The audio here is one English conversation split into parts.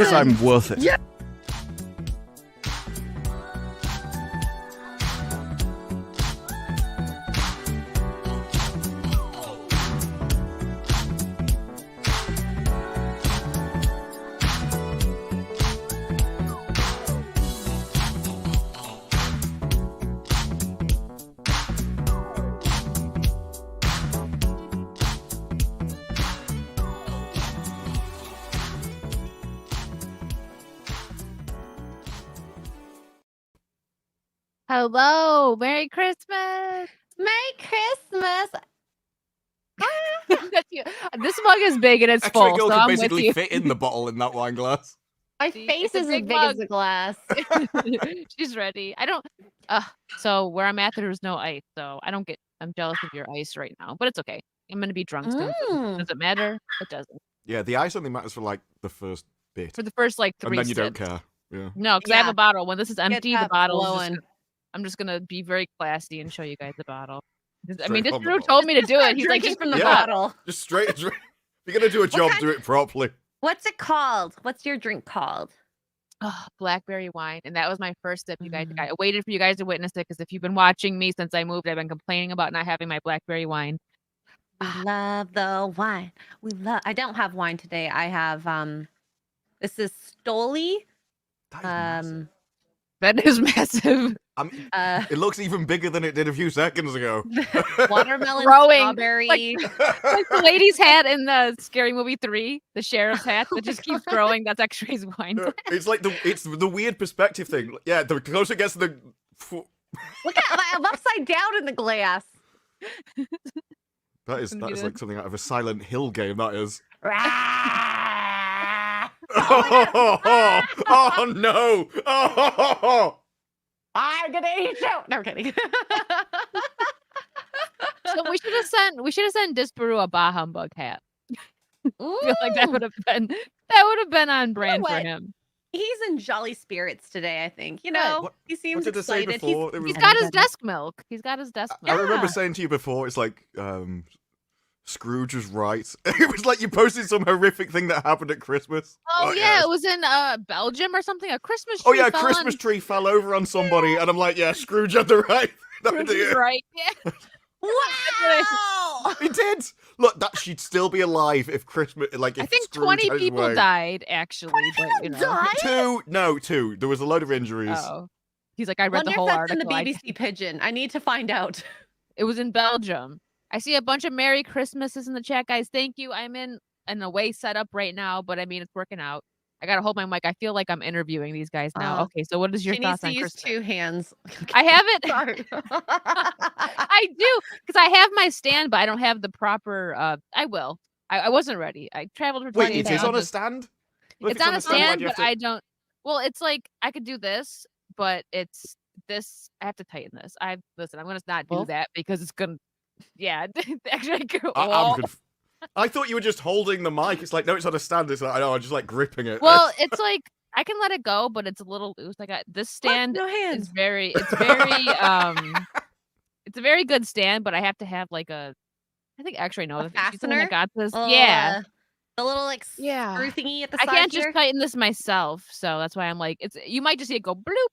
Because I'm worth it. Yeah. Hello, Merry Christmas. Merry Christmas. That's you. This mug is big and it's Xray full, girl so could I'm with basically you. fit in the bottle in that wine glass. My See, face it's a is as big big as mug. the glass. She's ready. I don't. So where I'm at, there's no ice, so I don't get. I'm jealous of your ice right now, but it's okay. I'm gonna be drunk soon. Mm. Does it matter? It doesn't. Yeah, the ice only matters for like the first bit, For the first like 3 and then you don't sips. care. Yeah. No, because I have Yeah. a bottle. When this is empty, the that bottle's flowing. I'm just gonna be very classy and show you guys the bottle. I Straight mean, this from the Drew bottle. told me to do it. He's like, Drinking just from the Yeah. bottle. Just straight. If you're gonna do a job, kind- do it properly. What's it called? What's your drink called? blackberry wine, and that was my first sip. You guys, I waited for you guys to witness it because if you've been watching me since I moved, I've been complaining about not having my blackberry wine. We love the wine. I don't have wine today. I have this is Stoli. That is massive. That is massive. It looks even bigger than it did a few seconds ago. Watermelon, Growing, strawberry. Like the lady's hat in the Scary Movie 3, the sheriff's hat that just keeps growing. That's Xray's wine. It's like the weird perspective thing. Yeah, the closer it gets to the. Look at I'm upside down in the glass. That is like something out of a Silent Hill game. That is. Oh no! Oh. I'm gonna eat you. No, I'm kidding. So we should have sent Disparu a Bah Humbug hat. I feel like that would have been on brand for what? him. He's in jolly spirits today, I think. You know, What- he seems did I say excited. before? It was- He's got his desk milk. He's got his desk I milk. remember saying to you before, it's like Scrooge was right. It was like you posted some horrific thing that happened at Christmas. Oh yeah, it was in Belgium or something. A Christmas Oh tree. yeah, a fell Christmas on... tree fell over on somebody, and I'm like, yeah, Scrooge had the right Scrooge idea. is right. Yeah. Wow! He did. Look, that she'd still be alive if Christmas, like if I think Scrooge 20 had his people way. died actually, but you know. Died? Two. There was a load of injuries. Oh, he's like, I read Wonder the if whole that's in the article. BBC Pigeon. I need to find out. It was in Belgium. I see a bunch of Merry Christmases in the chat, guys. Thank you. I'm in an away setup right now, but I mean it's working out. I gotta hold my mic. I feel like I'm interviewing these guys now. Okay, so what is your She needs thoughts to on use Christmas? 2 hands. I have it. Sorry. I do because I have my stand, but I don't have the proper. I will. I wasn't ready. I traveled for 20 Wait, days. it is on a stand? Well, if It's on a stand, why do you but have to- I don't. Well, it's like I could do this, but it's this. I have to tighten this. Listen. I'm gonna not do Well. that because it's gonna. Yeah, actually. I thought you were just holding the mic. It's like, no, it's on a stand. It's like, I know, I'm just like gripping it. Well, it's like I can let it go, but it's a little loose. I got this stand No is hands. very. It's a very good stand, but I have to have like a. I think Xray knows. She's the one fastener? that got this. Little, Yeah. The little like Yeah. screw thingy at the I side can't here. just tighten this myself, so that's why I'm like, it's. You might just see it go bloop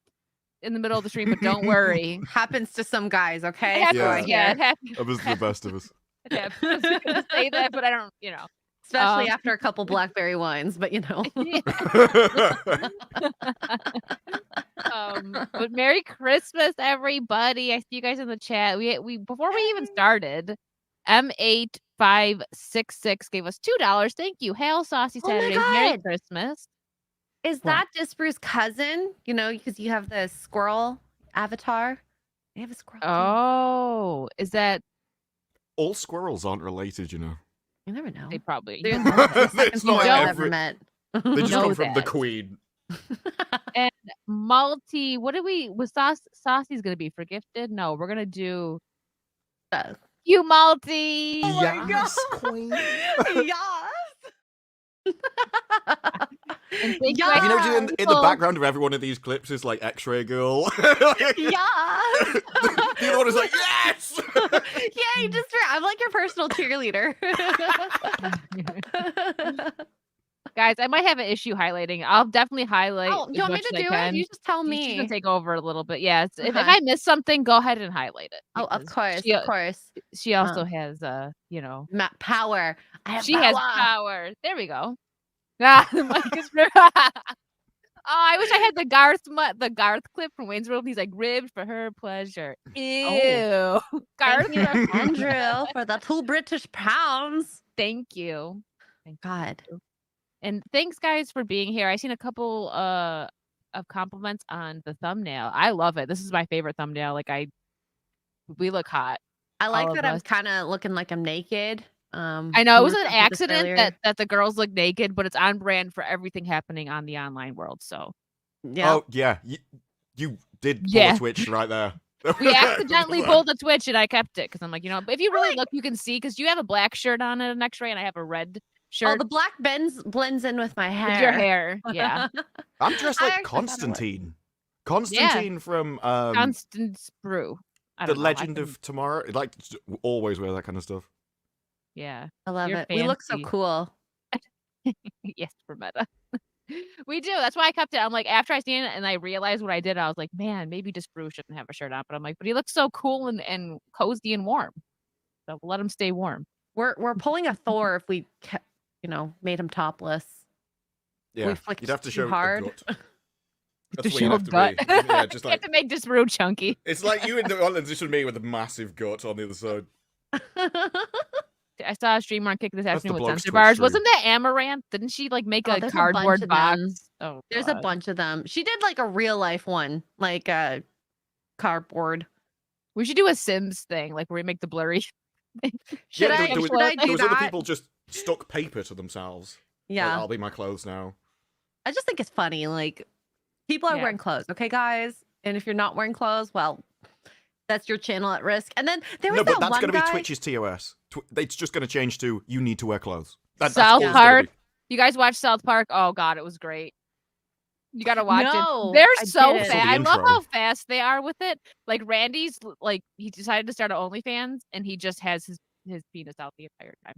in the middle of the stream, but don't worry. Happens to some guys, okay? It happens, Yeah. yeah, it happens. That was the best of us. It happens. I was gonna say that, but I don't. You know. Especially after a couple blackberry wines, but you know. But Merry Christmas, everybody! I see you guys in the chat. We before we even started, M8566 gave us $2. Thank you. Hail Saucy Oh my Saturday. Merry God. Christmas. Is that Disparu's cousin? You know, because you have the squirrel avatar. They have a squirrel. too. Oh, is that All squirrels aren't related, you know. You never know. they probably? They're know the second It's people not I've every- ever met. They just Know come from the that. Queen. And Malty, what do we? Was Saucy's gonna be for gifted? No, we're gonna do you, Malty. Oh my Yes, God. Queen. Yes. And thank Yeah. You know, you, in the background of every one of these clips is like Xray girl. Yes. The other one is like, yes! Yay, I'm like your personal cheerleader. Guys, I might have an issue highlighting. I'll definitely highlight Oh, as you want me much to as I do it? can. You just tell She's gonna me. take over a little bit. Yeah, if Okay. I miss something, go ahead and highlight it. Oh, of because course, She, of course. she also has, Power. I have she has power. power. There we go. Ah, the mic is Oh, I wish I had the Garth clip from Wayne's World. He's like ribbed for her pleasure. Ew. Garth. Thank you, Andrew, for the 2 British pounds. Thank you. God. And thanks guys for being here. I seen a couple of compliments on the thumbnail. I love it. This is my favorite thumbnail. We look hot. I like all that of I'm us. kind of looking like I'm naked. I know it we was were an talking about this accident earlier. that the girls look naked, but it's on brand for everything happening on the online world. So Yeah. Oh yeah, you did pull Yeah. a twitch right there. we accidentally pulled a Twitch and I kept it because I'm like, but if you really look, you can see because you have a black shirt on at an Xray and I have a red shirt. Oh, the black blends in with my hair. With your hair. Yeah. I'm dressed I like actually thought it was. Constantine. Constantine from Constance Brew. The Legend of Tomorrow. Like always wear that kind of stuff. Yeah. I love You're it. We look so fancy. cool. Yes, for meta. We do. That's why I kept it. I'm like, after I seen it and I realized what I did, I was like, man, maybe Disparu shouldn't have a shirt on. But I'm like, but he looks so cool and cozy and warm. So let him stay warm. We're pulling a Thor if we made him topless. Yeah, flicked you'd have to too show hard. a gut. To That's what you'd show have to gut. be. Yeah, just You like have to make Disparu chunky. it's like you in the opposition to me with a massive gut on the other side. I saw a streamer on Kick this That's the afternoon with blog's censor Twitch bars. stream. Wasn't that Amaranth? Didn't she like make a there's a bunch cardboard of box? them. Oh, There's a God. bunch of them. She did like a real life one, like a cardboard. We should do a Sims thing, like where we make the blurry. Should I there do was other that? people just stuck paper to themselves. Yeah. Like, I'll be my clothes now. I just think it's funny. Like, people are Yeah. wearing clothes, okay, guys? And if you're not wearing clothes, well, that's your channel at risk. And then there was No, but that that's one going to guy. be Twitch's TOS. It's just going to change to you need to wear clothes. That's South all it's gonna Park. be. You guys watch South Park? Oh God, it was great. You gotta watch No, it. They're I so didn't. fast. Saw the I love intro. how fast they are with it. Like Randy's, like he decided to start an OnlyFans, and he just has his penis out the entire time.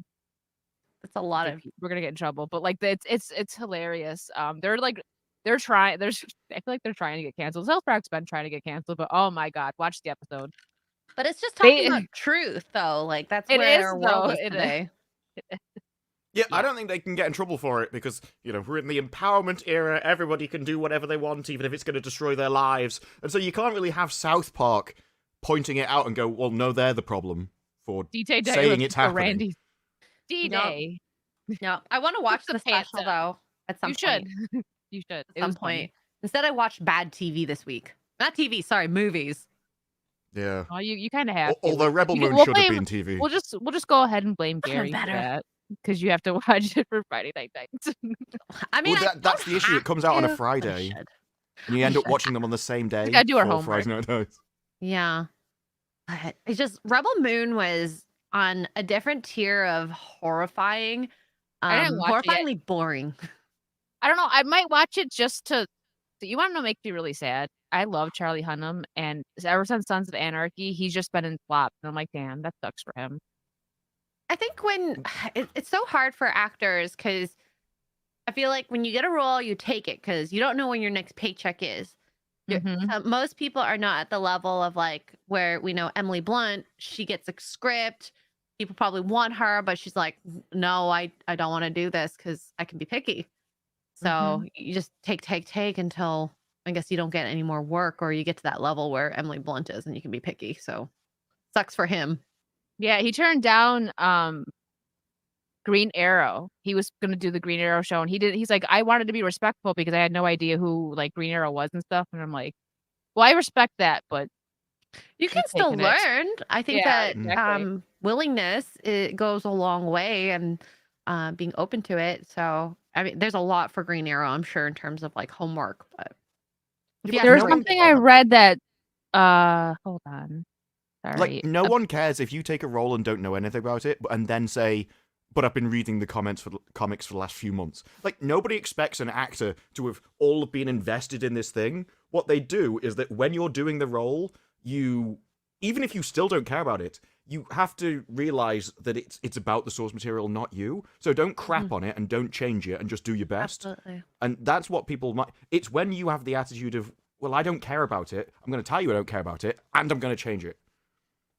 That's a lot of. We're gonna get in trouble, but like it's hilarious. They're trying. I feel like they're trying to get canceled. South Park's been trying to get canceled, but oh my God, watch the episode. But it's just talking about truth, though. Like that's It where is, our world though. is It is. today. Yeah, I don't think they can get in trouble for it because, we're in the empowerment era. Everybody can do whatever they want, even if it's going to destroy their lives. And so you can't really have South Park pointing it out and go, well, no, they're the problem for D-Day saying it's happening. Randy. D-Day. No, I want to watch the the special, pants though, at some You point. should. You should. At some point. Instead, I watched bad TV this week. Not TV, sorry, movies. Yeah. Oh, you kind of have. to. Although Rebel You can- Moon we'll should have blame- been TV. We'll just go ahead and blame Gary for better. that because you have to watch it for Friday night nights. I mean, Well, I that's don't the issue. It have comes out on to, a but I Friday. should. And you end up should. watching them on the same day. gotta do our for homework. Friday Night Nights. Yeah. But it's just Rebel Moon was on a different tier of horrifying. I didn't watch it yet. Horrifyingly boring. I don't know. I might watch it just to. You want to know? Make me really sad. I love Charlie Hunnam, and ever since Sons of Anarchy, he's just been in flop. And I'm like, damn, that sucks for him. I think when it's so hard for actors because I feel like when you get a role, you take it because you don't know when your next paycheck is. Mhm. Most people are not at the level of like where we know Emily Blunt, she gets a script. People probably want her, but she's like, no, I don't want to do this because I can be picky. So you just take until I guess you don't get any more work or you get to that level where Emily Blunt is and you can be picky. So sucks for him. Yeah, he turned down Green Arrow. He was gonna do the Green Arrow show, and he's like, I wanted to be respectful because I had no idea who like Green Arrow was and stuff. And I'm like, well, I respect that, but You can Keep still taking it. learn. I think Yeah, that exactly. willingness it goes a long way and being open to it. So I mean, there's a lot for Green Arrow, I'm sure, in terms of like homework. But if you there was have no one- something I read that hold on. Sorry. Like, no one cares if you take a role and don't know anything about it, and then say, but I've been reading the comics for the last few months. Like, nobody expects an actor to have all been invested in this thing. What they do is that when you're doing the role, even if you still don't care about it, you have to realize that it's about the source material, not you. So don't crap on it and don't change it and just do your best. Absolutely. And that's what people might. It's when you have the attitude of, well, I don't care about it. I'm going to tell you I don't care about it, and I'm going to change it.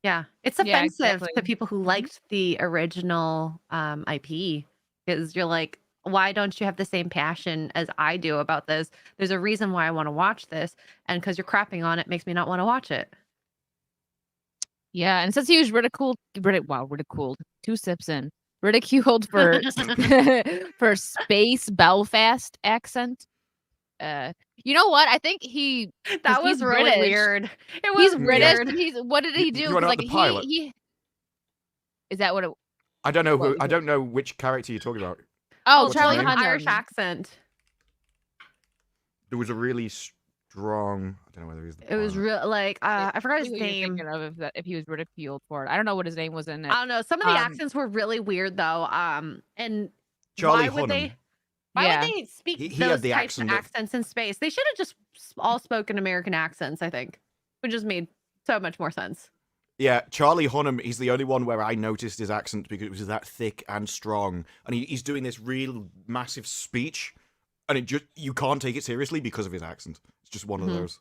Yeah, it's Yeah, offensive exactly. to people who liked the original IP, because you're like, why don't you have the same passion as I do about this? There's a reason why I want to watch this, and because you're crapping on it makes me not want to watch it. Yeah, and since he was ridiculed, ridiculed, 2 sips in, ridiculed for for space Belfast accent. You know what? I think That was he's really British. weird. It was He's British. weird. And what did he do? You wanna 'Cause, know the pilot? he is that what it? I don't know What was I it? don't know which character you're talking about. Oh, What's his Charlie name? Hunnam. Irish accent. There was a really strong. I don't know whether he's. It was real, like I forgot his Who you're name. thinking of if he was ridiculed for it. I don't know what his name was in it. I don't know. Some of the Um, accents were really weird though. And Charlie why would they? Hunnam. Why Yeah. would they speak He had those the types of accent of- accents in space? They should have just all spoken American accents. I think, which just made so much more sense. Yeah, Charlie Hunnam, he's the only one where I noticed his accent because it was that thick and strong. And he's doing this real massive speech, and you can't take it seriously because of his accent. It's just one of Mhm. those.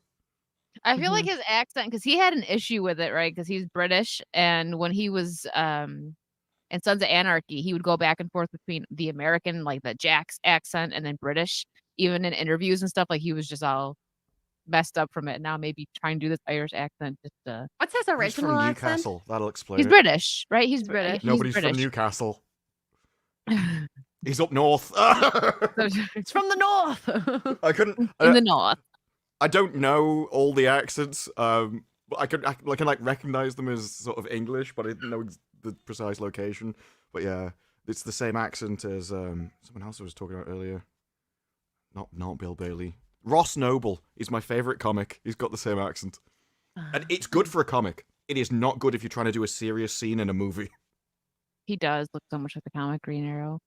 I feel like his accent, because he had an issue with it, right? Because he's British, and when he was in Sons of Anarchy, he would go back and forth between the American, like the Jack's accent, and then British. Even in interviews and stuff, like he was just all messed up from it. Now maybe trying to do this Irish accent. Just What's his He's original from accent? Newcastle. That'll explain he's it. British, right? He's British. Nobody's British. from Newcastle. He's up north. It's from the north. I couldn't. in the north. I don't know all the accents. But I can like recognize them as sort of English, but I didn't know the precise location. But yeah, it's the same accent as someone else I was talking about earlier. Not Bill Bailey. Ross Noble is my favorite comic. He's got the same accent, and it's good for a comic. It is not good if you're trying to do a serious scene in a movie. He does look so much like the comic Green Arrow.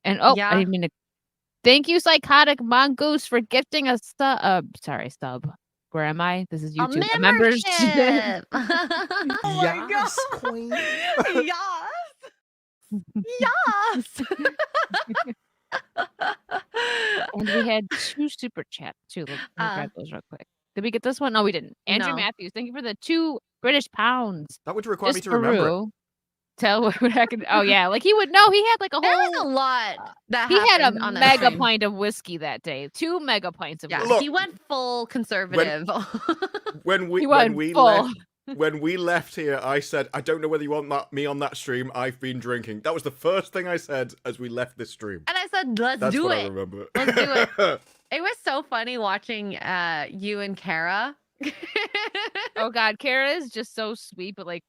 And Yeah. I didn't mean to. Thank you, Psychotic Mongoose, for gifting a sub. Where am I? This is A YouTube. membership. Oh my Yes, God. queen. Yes. And we had 2 super chats too. Let me grab those real quick. Did we get this one? No, we didn't. Andrew No. Matthews, thank you for the 2 British pounds. That would require me to remember it. Disparu. Tell what happened. Oh yeah, like he would know. He had like a There was a whole. lot that He had happened a on that mega stream. pint of whiskey that day. 2 mega pints of Yeah, whiskey. Look, he went full conservative. When we He went full. when we left here, I said, I don't know whether you want me on that stream. I've been drinking. That was the first thing I said as we left this stream. And I said, let's That's do what I it. remember. Let's do it. It was so funny watching you and Kara. Oh God, Kara is just so sweet, but like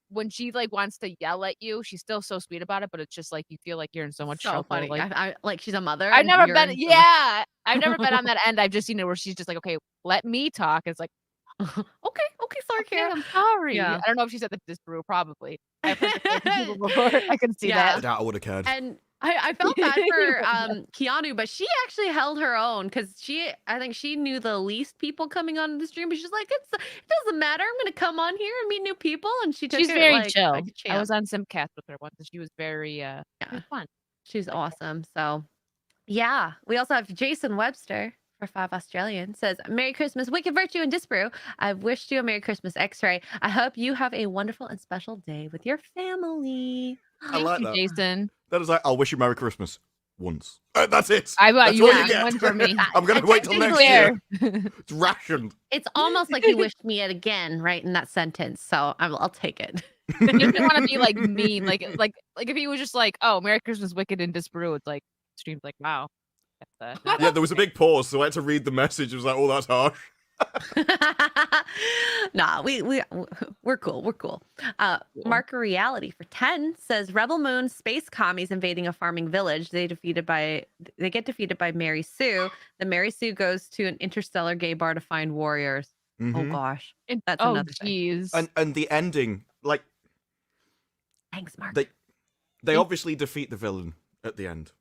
when she like wants to yell at you, she's still so sweet about it. But it's just like you feel like you're in so much So trouble. funny. Like I like she's a mother. I've and never you're been. in Yeah, I've never been on that end. I've just seen it where she's just like, okay, let me talk. It's like, okay, sorry, okay, Kara. I'm sorry. Yeah. I don't know if she said that to Disparu. Probably. I've heard that from people before. I can see Yeah. that. I would have cared. And I felt bad for Keanu, but she actually held her own because I think she knew the least people coming on the stream, but she's like, it doesn't matter. I'm gonna come on here and meet new people, and she took She's it very like, chill. like a I champ. was on Simcast with her once, and she was very it Yeah. was fun. She's awesome. So, yeah. We also have Jason Webster for 5 Australian says, Merry Christmas, Wicked Virtue and Disparu. I've wished you a Merry Christmas, Xray. I hope you have a wonderful and special day with your family. I like Thank that. you, Jason. That is like, I'll wish you Merry Christmas once. That's it. I bought That's you all one, you get. one for me. I'm gonna wait till next Fair. year. It's rationed. It's almost like he wished me it again, right in that sentence. So I'll take it. You didn't want to be like mean, like if he was just like, "Oh, Merry Christmas, Wicked and Disparu," it's like stream's like, "Wow." That's, Yeah, there was a big pause, so I had to read the message. It was like, oh, that's harsh. Nah, we're cool. We're cool. Marker Reality for 10 says Rebel Moon space commies invading a farming village. They get defeated by Mary Sue. The Mary Sue goes to an interstellar gay bar to find warriors. Oh Mhm. gosh. it, That's oh, another thing. jeez. And the ending, like, Thanks, Mark. they obviously defeat the villain at the end,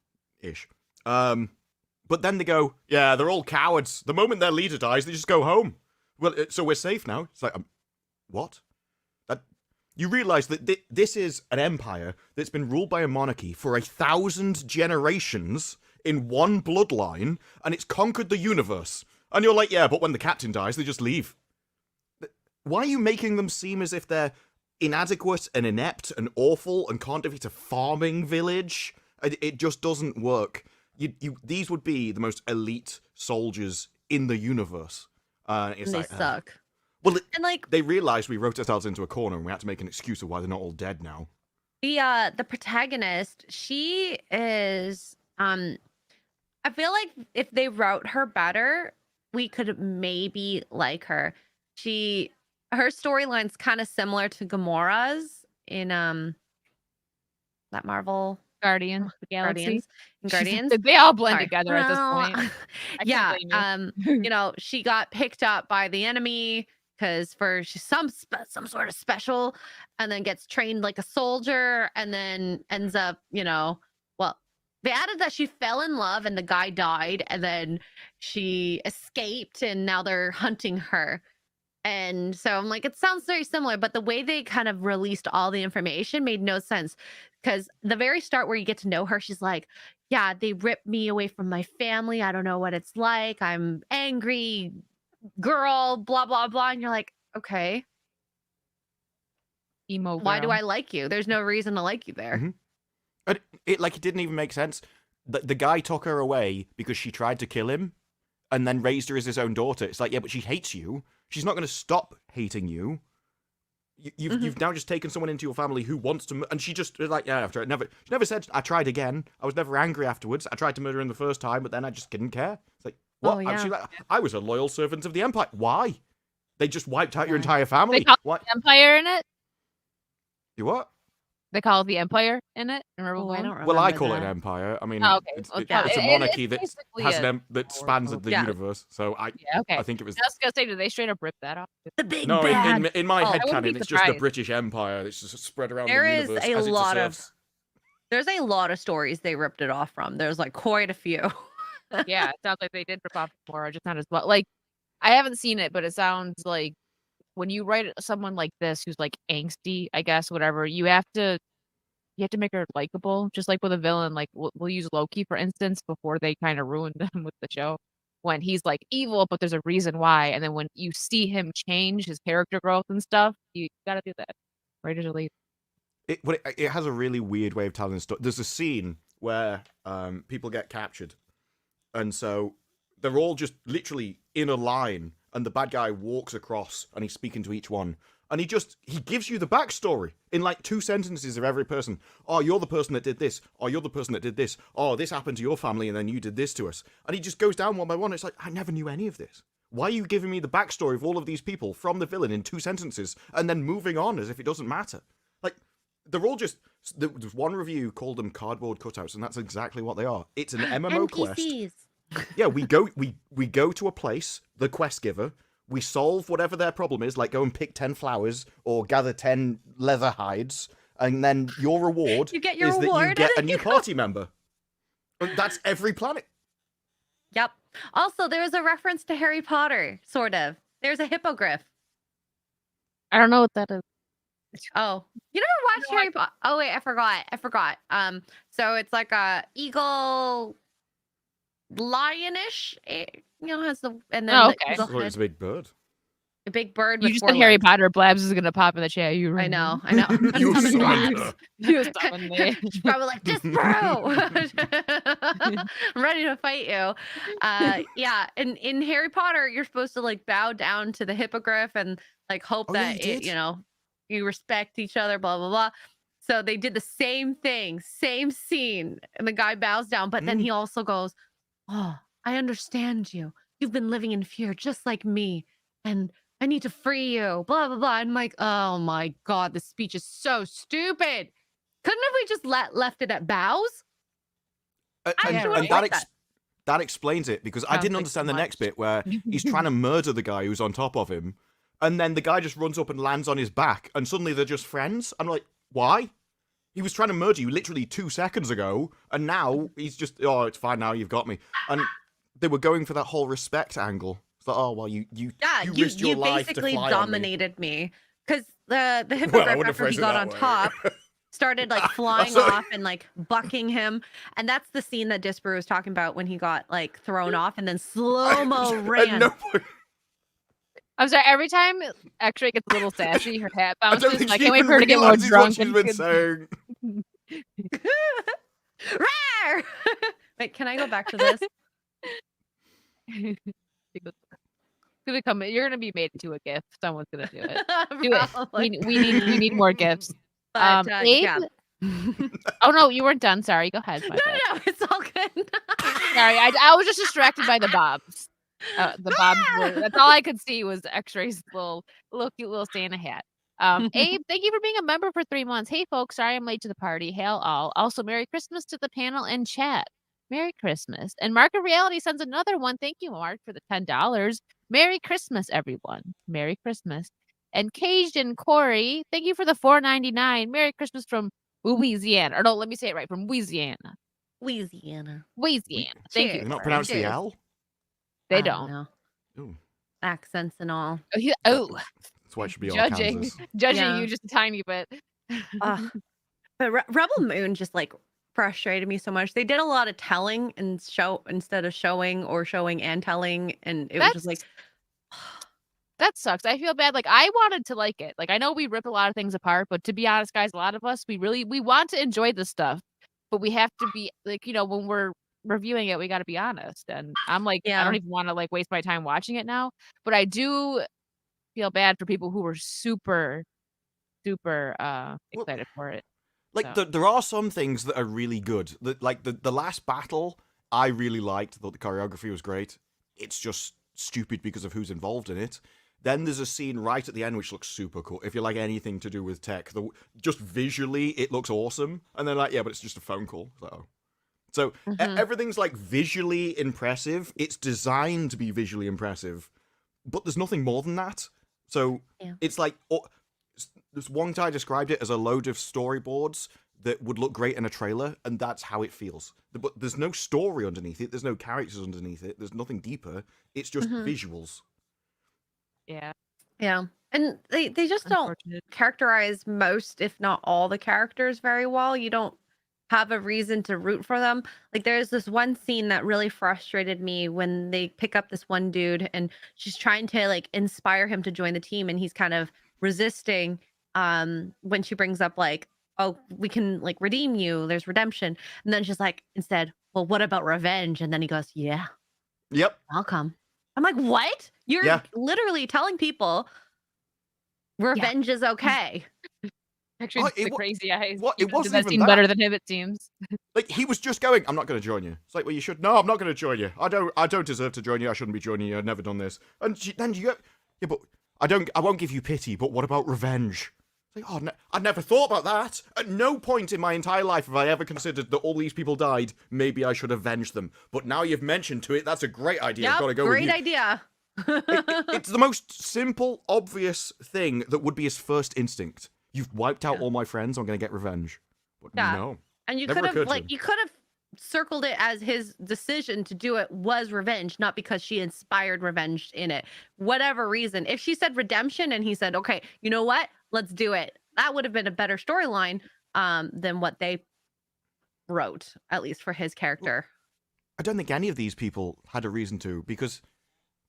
ish. But then they go, yeah, they're all cowards. The moment their leader dies, they just go home. Well, so we're safe now. It's like, what? You realize that this is an empire that's been ruled by a monarchy for 1,000 generations in one bloodline, and it's conquered the universe. And you're like, yeah, but when the captain dies, they just leave. Why are you making them seem as if they're inadequate and inept and awful and can't defeat a farming village? It just doesn't work. These would be the most elite soldiers in the universe. And they suck. Well, and like they realized we wrote ourselves into a corner and we had to make an excuse of why they're not all dead now. The protagonist, she is I feel like if they wrote her better, we could maybe like her. Her storyline's kind of similar to Gamora's in that Marvel Guardians of the Galaxy. Guardians. They all blend together at this point. Yeah. You know, she got picked up by the enemy because she's some sort of special, and then gets trained like a soldier, and then ends up, you know, well, they added that she fell in love and the guy died, and then she escaped, and now they're hunting her. And so I'm like, it sounds very similar, but the way they kind of released all the information made no sense. Because the very start where you get to know her, she's like, yeah, they ripped me away from my family. I don't know what it's like. I'm angry girl, blah, blah, blah. And you're like, okay. Emo girl. Why do I like you? There's no reason to like you there. Mm-hmm. It didn't even make sense. The guy took her away because she tried to kill him and then raised her as his own daughter. It's like, yeah, but she hates you. She's not going to stop hating you. You've now just taken someone into your family who wants to, and she just like, yeah, after it she never said I tried again. I was never angry afterwards. I tried to murder him the first time, but then I just didn't care. It's like, what? Oh, yeah. She's like, I was a loyal servant of the Empire. Why? They just wiped out your entire family. They call What? the Empire in it. You what? They call it the Empire in it. Remember? Oh, I don't remember Well, I call that. it an empire. I mean, Oh, okay. it's Yeah, a monarchy that basically has a that spans the Yeah. universe. So I think it was. I was gonna say, did they straight up rip that off? The big No, bad. in my Oh, head I wouldn't be canon, it's just the surprised. British Empire. It's just spread around There the is universe a as it lot deserves. There's a lot of stories they ripped it off from. There's like quite a few. Yeah, it sounds like they did rip off more, just not as well. Like, I haven't seen it, but it sounds like when you write someone like this who's like angsty, I guess, whatever, you have to make her likable, just like with a villain. Like we'll use Loki for instance before they kind of ruined him with the show, when he's like evil, but there's a reason why. And then when you see him change his character growth and stuff, you gotta do that. Writers are lazy. It has a really weird way of telling the story. There's a scene where people get captured, and so they're all just literally in a line, and the bad guy walks across and he's speaking to each one. And he gives you the backstory in like 2 sentences of every person. Oh, you're the person that did this. Oh, you're the person that did this. Oh, this happened to your family and then you did this to us. And he just goes down one by one. It's like, I never knew any of this. Why are you giving me the backstory of all of these people from the villain in 2 sentences and then moving on as if it doesn't matter? Like, they're all just... There's one review called them cardboard cutouts, and that's exactly what they are. It's an MMO quest. NPCs. Yeah, we go to a place, the quest giver. We solve whatever their problem is, like go and pick 10 flowers or gather 10 leather hides, and then your reward You get your is that reward you get a and new party member. And that's every planet. Yep. Also, there was a reference to Harry Potter, sort of. There's a hippogriff. I don't know what that is. Oh, you never watched No, I Harry Potter? Oh wait, I forgot. So it's like a eagle, lionish. You know, has the and then Oh, the okay. eagle So head, it's a big bird. a big bird. You with just 4 said Harry legs. Potter. Blabs is gonna pop in the chat. You I know. You Summon summoned Blabs. her. You was talking there. She's probably like, Disparu! I'm ready to fight you. Yeah. And in Harry Potter, you're supposed to like bow down to the hippogriff and like hope Oh, yeah, that you it, did. you know, you respect each other, blah, blah, blah. So they did the same thing, same scene. And the guy bows down, but then he also goes, oh, I understand you. You've been living in fear just like me. And I need to free you, blah, blah, blah. I'm like, oh my God, this speech is so stupid. Couldn't have we just left it at bows? And, actually and like that explains it, because I Sounds didn't like understand too the next much. bit where he's trying to murder the guy who's on top of him, and then the guy just runs up and lands on his back, and suddenly they're just friends. I'm like, why? He was trying to murder you literally 2 seconds ago, and now he's just, oh, it's fine now, you've got me. And they were going for that whole respect angle. It's like, oh, well, you risked your life to basically fly on me. dominated me. because the Well, I hippogriff, wouldn't after he phrase it got that on way. top, started like flying sorry. off and like bucking him, and that's the scene that Disparu was talking about when he got like thrown off and then slow-mo At ran. no point. I'm sorry. Every time Xray gets a little sassy, her hat I don't bounces. think I she can't wait even for her to get more realizes what drunk. she's and been get- saying. Rawr! Wait, can I go back to this? Gonna come. You're gonna be made into a gift. Someone's gonna do it. Do it. Probably. We need more gifts. But Abe? yeah. Oh no, you weren't done. Sorry. Go ahead. My bad. No, it's all good. Sorry, I was just distracted by the bobs. The bobs were, that's all I could see was Xray's cute little Santa hat. Abe, thank you for being a member for 3 months. Hey folks, sorry I'm late to the party. Hail all. Also, Merry Christmas to the panel and chat. Merry Christmas. And Mark of Reality sends another one. Thank you, Mark, for the $10. Merry Christmas, everyone. Merry Christmas. And Caged and Corey, thank you for the $4.99. Merry Christmas from Louisiana. Or no, let me say it right. From Louisiana. Louisiana. Louisiana. Thank They you. not Corey. pronounce the Cheers. L? They I don't. know. Ooh. Accents and all. Oh, That's why it should be all judging Kansas. Yeah. you just a tiny bit. Ugh. But Rebel Moon just like frustrated me so much. They did a lot of telling and instead of showing, or showing and telling, and it was just like That sucks. I feel bad. Like I wanted to like it. Like I know we rip a lot of things apart, but to be honest, guys, a lot of us we want to enjoy this stuff, but we have to be like, when we're reviewing it, we got to be honest. And I'm like, I Yeah. don't even want to like waste my time watching it now, but I do feel bad for people who were super excited for it. Like, So. there are some things that are really good. Like, the last battle, I really liked. Thought the choreography was great. It's just stupid because of who's involved in it. Then there's a scene right at the end which looks super cool. If you like anything to do with tech, just visually, it looks awesome. And then like, yeah, but it's just a phone call. So everything's like visually impressive. It's designed to be visually impressive, but there's nothing more than that. So it's like, this one guy described it as a load of storyboards that would look great in a trailer, and that's how it feels. But there's no story underneath it. There's no characters underneath it. There's nothing deeper. It's just visuals. Yeah. Yeah. And they just don't Unfortunate. characterize most, if not all, the characters very well. You don't have a reason to root for them. Like there's this one scene that really frustrated me when they pick up this one dude and she's trying to like inspire him to join the team, and he's kind of resisting when she brings up like, oh, we can like redeem you, there's redemption. And then she's like, instead, well, what about revenge? And then he goes, yeah, Yep. I'll come. I'm like, what? You're literally telling people revenge is okay. Actually, the crazy eyes. It wasn't that even seem that. better than him, it seems. Like, he was just going, I'm not going to join you. It's like, well, you should. No, I'm not going to join you. I don't deserve to join you. I shouldn't be joining you. I've never done this. And then you go, yeah, but I won't give you pity, but what about revenge? It's like, I never thought about that. At no point in my entire life have I ever considered that all these people died. Maybe I should avenge them. But now you've mentioned to it, that's a great idea. I've got to go with you. Great idea. It's the most simple, obvious thing that would be his first instinct. You've wiped out all my friends. I'm going to get revenge. But no. And you Never could have occurred to like him. you could have circled it as his decision to do it was revenge, not because she inspired revenge in it. Whatever reason. If she said redemption and he said, okay, you know what? Let's do it. That would have been a better storyline than what they wrote, at least for his character. I don't think any of these people had a reason to, because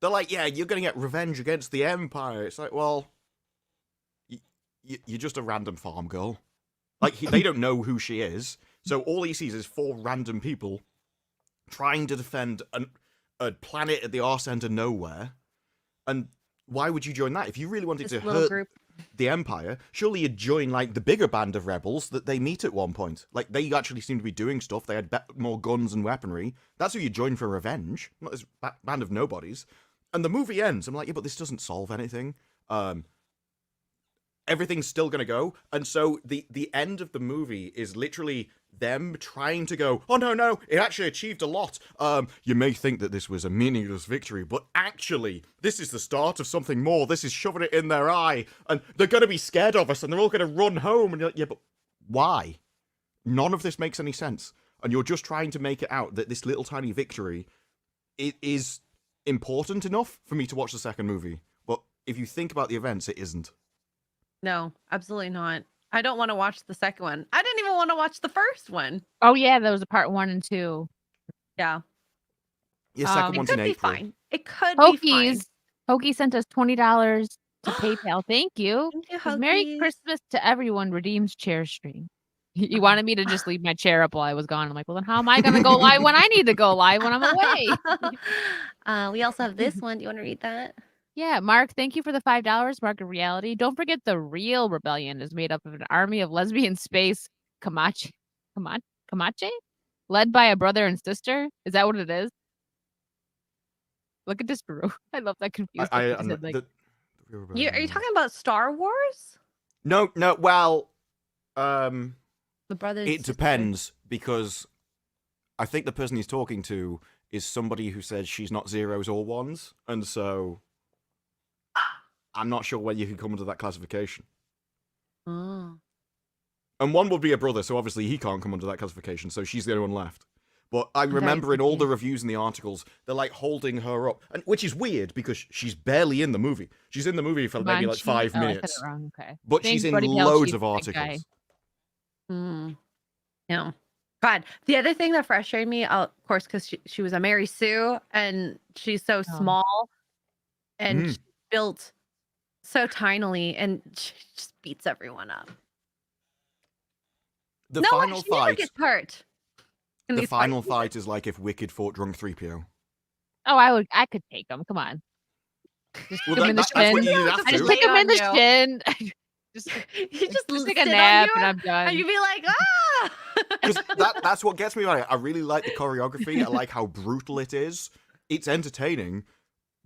they're like, yeah, you're going to get revenge against the Empire. It's like, well, you're just a random farm girl. Like, they don't know who she is. So all he sees is 4 random people trying to defend a planet at the arse end of nowhere. And why would you join that? If you really wanted to hurt the Empire, surely you'd join, like, the bigger band of rebels that they meet at one point. Like, they actually seem to be doing stuff. They had more guns and weaponry. That's who you join for revenge, not this band of nobodies. And the movie ends. I'm like, yeah, but this doesn't solve anything. Everything's still going to go. And so the end of the movie is literally them trying to go, oh, no, it actually achieved a lot. You may think that this was a meaningless victory, but actually, this is the start of something more. This is shoving it in their eye. And they're going to be scared of us, and they're all going to run home. And you're like, yeah, but why? None of this makes any sense. And you're just trying to make it out that this little tiny victory is important enough for me to watch the second movie. But if you think about the events, it isn't. No, absolutely not. I don't want to watch the second one. I didn't even want to watch the first one. Oh yeah, that was a part 1 and 2. Yeah. Your second It one's It in could be April. fine. It could be fine. Hokey sent us $20 to PayPal. Thank you. Thank you, Says, Merry Hokies. Christmas to everyone. Redeems chair stream. He wanted me to just leave my chair up while I was gone. I'm like, well, then how am I going to go live when I need to go live when I'm away? We also have this one. Do you want to read that? Yeah, Mark, thank you for the $5. Mark of Reality. Don't forget the real rebellion is made up of an army of lesbian space Kamache, led by a brother and sister. Is that what it is? Look at Disparu. I love that confused. Are Are you talking about Star Wars? No. Well, The brothers. it depends because I think the person he's talking to is somebody who says she's not zeros or ones, and so I'm not sure whether you can come under that classification. Oh. And one would be a brother, so obviously he can't come under that classification, so she's the only one left. But I remember in all the reviews and the articles, they're like holding her up, and which is weird because she's barely in the movie. She's in the movie for maybe like 5 minutes. I said it wrong. Okay. But Thanks, she's in Buddy Pal, loads she's of a big guy. articles. Yeah. God, the other thing that frustrated me, of course, because she was a Mary Sue and she's so small and she's built so tinily and she just beats everyone up. The no final way, she never fight. gets hurt. The final fight is like if Wicked fought Drunk 3PO. Oh, I could take him. Come on. Just Well, kick him in the that's what shin. you have I just to. kick him in the On shin. just You just take sit a on nap you and I'm done. and you'd be like, ah! Because that's what gets me about it. I really like the choreography. I like how brutal it is. It's entertaining.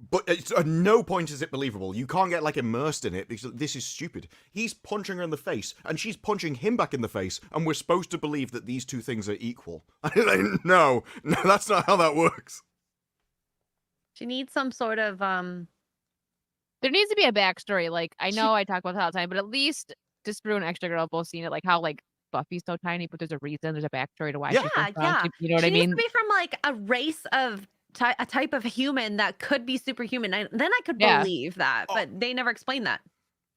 But it's, at no point is it believable. You can't get like immersed in it because this is stupid. He's punching her in the face and she's punching him back in the face, and we're supposed to believe that these two things are equal. No, that's not how that works. She needs some sort of There needs to be a backstory. Like, I know I talk about that all the time, but at least Disparu and Extra Girl have both seen it. Like how like Buffy's so tiny, but there's a reason. There's a backstory to why she's so strong. yeah. You know what she I needs mean? to be from like a race of a type of human that could be superhuman. Then I could Yeah. believe that, but they never explain that.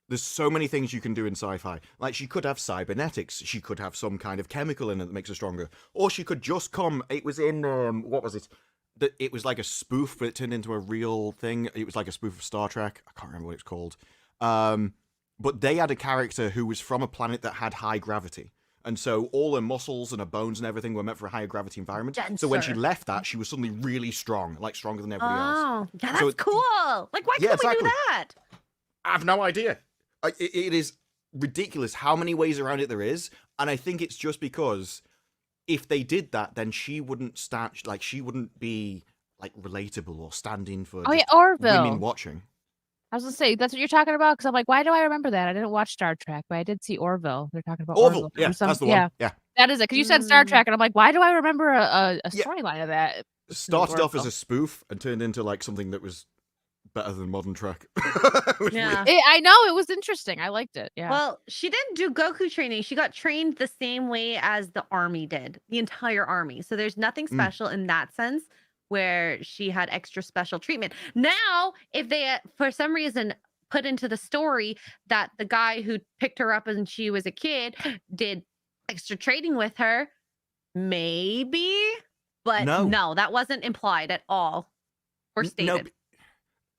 There's so many things you can do in sci-fi. Like, she could have cybernetics. She could have some kind of chemical in it that makes her stronger. Or she could just come... It was in... what was it? It was like a spoof, but it turned into a real thing. It was like a spoof of Star Trek. I can't remember what it's called. But they had a character who was from a planet that had high gravity. And so all her muscles and her bones and everything were meant for a higher gravity environment. So when she left that, she was suddenly really strong, like stronger than everybody else. Oh, yeah, that's So cool. Like, why couldn't we do that? I have no idea. It is ridiculous how many ways around it there is. And I think it's just because if they did that, then she wouldn't she wouldn't be like relatable or standing for Orville. women watching. I was gonna say that's what you're talking about because I'm like, why do I remember that? I didn't watch Star Trek, but I did see Orville. They're talking about Orville. Yeah, that's the one. Yeah. That is it. Because you said Star Trek, and I'm like, why do I remember a storyline of that? Started off as a spoof and turned into like something that was better than modern Trek. Yeah. I know, it was interesting. I liked it. Yeah. Well, she didn't do Goku training. She got trained the same way as the army did, the entire army. So there's nothing special in that sense where she had extra special treatment. Now, if they, for some reason, put into the story that the guy who picked her up when she was a kid did extra training with her, maybe. But no, that wasn't implied at all or stated.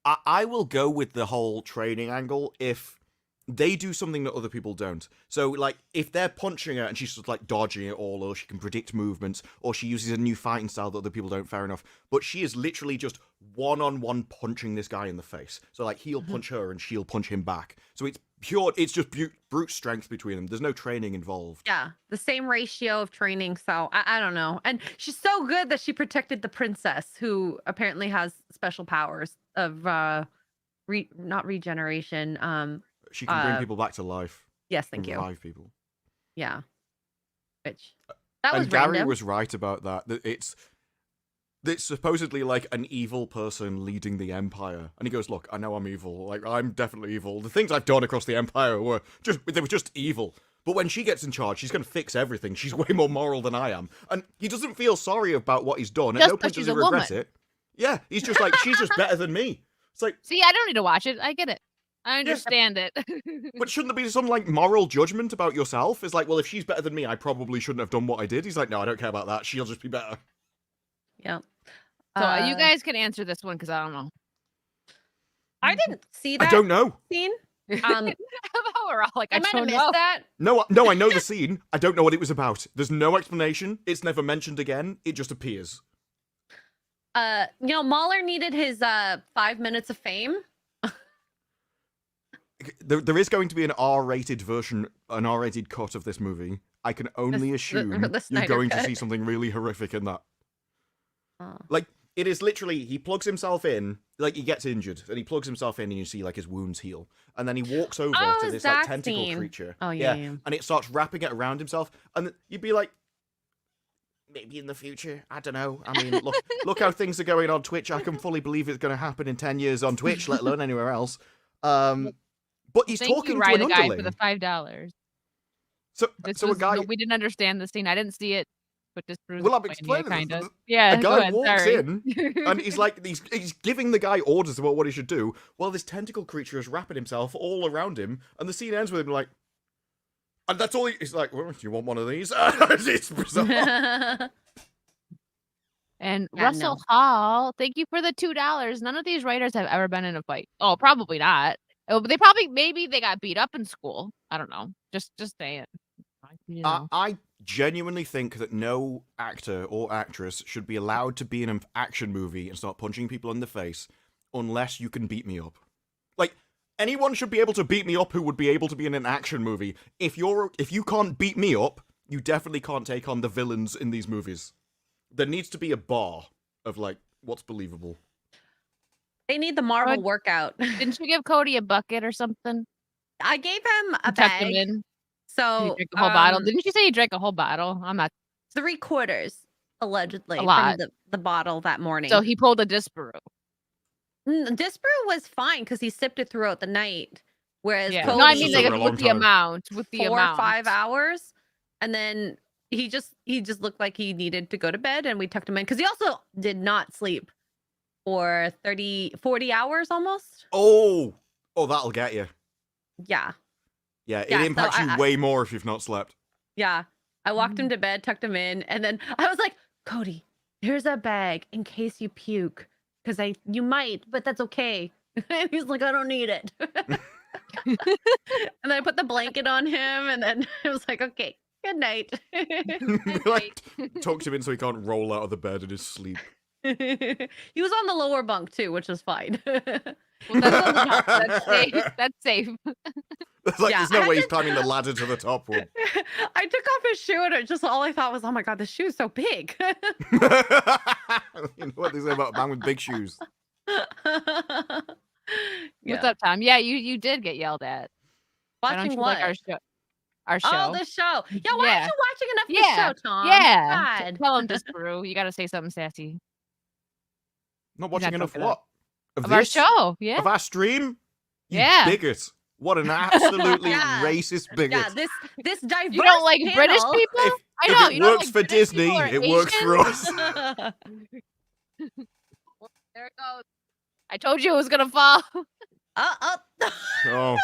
No, I will go with the whole training angle if they do something that other people don't. So, like, if they're punching her and she's just, like, dodging it all, or she can predict movements, or she uses a new fighting style that other people don't, fair enough. But she is literally just one-on-one punching this guy in the face. So, like, he'll punch her and she'll punch him back. So it's just brute strength between them. There's no training involved. Yeah, the same ratio of training. So, I don't know. And she's so good that she protected the princess, who apparently has special powers of, not regeneration, she can bring people back to life. Yes, thank you. Revive people. Yeah. Which that was and Gary random. was right about that. That it's supposedly like an evil person leading the Empire, and he goes, "Look, I know I'm evil. Like, I'm definitely evil. The things I've done across the Empire were just evil. But when she gets in charge, she's going to fix everything. She's way more moral than I am." And he doesn't feel sorry about what he's done. At no point does he regret it. Yeah, he's just like, she's just better than me. It's like, see, I don't need to watch it. I get it. I understand it. But shouldn't there be some like moral judgment about yourself? It's like, well, if she's better than me, I probably shouldn't have done what I did. He's like, no, I don't care about that. She'll just be better. Yeah. So you guys can answer this one because I don't know. I didn't see that I don't know. scene. How about we're all like, I might have don't missed know. that. No, I know the scene. I don't know what it was about. There's no explanation. It's never mentioned again. It just appears. Mahler needed his 5 minutes of fame. There is going to be an R-rated version, an R-rated cut of this movie. I can only assume the you're Snyder going to cut. see something really horrific in that. Oh. Like, it is literally, he plugs himself in, like, he gets injured, and he plugs himself in, and you see, like, his wounds heal. And then he walks over to this, like, that tentacle scene. creature. Oh, yeah. And it starts wrapping it around himself, and you'd be like, maybe in the future, I don't know. I mean, look how things are going on Twitch. I can fully believe it's going to happen in 10 years on Twitch, let alone anywhere else. But he's talking to an guy underling. for the $5. So a guy... we didn't understand the scene. I didn't see it, but just Well, I'm explaining kind of. this. Yeah, A guy go ahead, walks sorry. in, and he's like, he's giving the guy orders about what he should do, while this tentacle creature is wrapping himself all around him, and the scene ends with him like, and that's all he's like, well, do you want one of these? It's bizarre. And Yeah, Russell Hall, thank you for the $2. None of these writers have ever been in a fight. Oh, probably not. Oh, but maybe they got beat up in school. I don't know. Just saying. You know. I genuinely think that no actor or actress should be allowed to be in an action movie and start punching people in the face unless you can beat me up. Like, anyone should be able to beat me up who would be able to be in an action movie. If you can't beat me up, you definitely can't take on the villains in these movies. There needs to be a bar of, like, what's believable. They need the Marvel workout. Didn't you give Cody a bucket or something? I gave him a Tucked him bag. in. So Did he drink a whole bottle? Didn't you say he drank a whole bottle? I'm not. 3/4 allegedly A lot. from the bottle that morning. So he pulled a Disparu. Disparu was fine because he sipped it throughout the night. Whereas Yeah. Cody, No, I mean Over like a long with the time. amount. With the 4 or amount. 5 hours, and then he just looked like he needed to go to bed, and we tucked him in because he also did not sleep for 40 hours almost. Oh, that'll get you. Yeah. Yeah, it Yeah, so impacts you way more if you've not slept. Yeah. I walked him to bed, tucked him in, and then I was like, Cody, here's a bag in case you puke. Because you might, but that's okay. And he's like, I don't need it. And then I put the blanket on him, and then I was like, okay, good night. Like, talked him in so he can't roll out of the bed in his sleep. He was on the lower bunk too, which was fine. Well, that's safe. That's safe. It's like, Yeah, there's no I way he's just- climbing the ladder to the top one. I took off his shoe, and it just all I thought was, oh my god, the shoe's so big. You know what they say about a man with big shoes? What's up, Tom? Yeah, you did get yelled at. Why don't Watching you what? like our show? Oh, the show. Yeah, why Yeah. aren't you watching enough of Yeah. the show, Tom? Yeah. God. Tell him, Disparu. You got to say something sassy. Not watching not enough talking what? Of our this? show. Yeah. Of our stream? You Yeah. bigot. What an absolutely Yeah. racist bigot. Yeah, this diverse You don't like British panel- people? If, I if know. it You don't works like for British Disney, people or it works for Asians? us. There it goes. I told you it was gonna fall. Oh.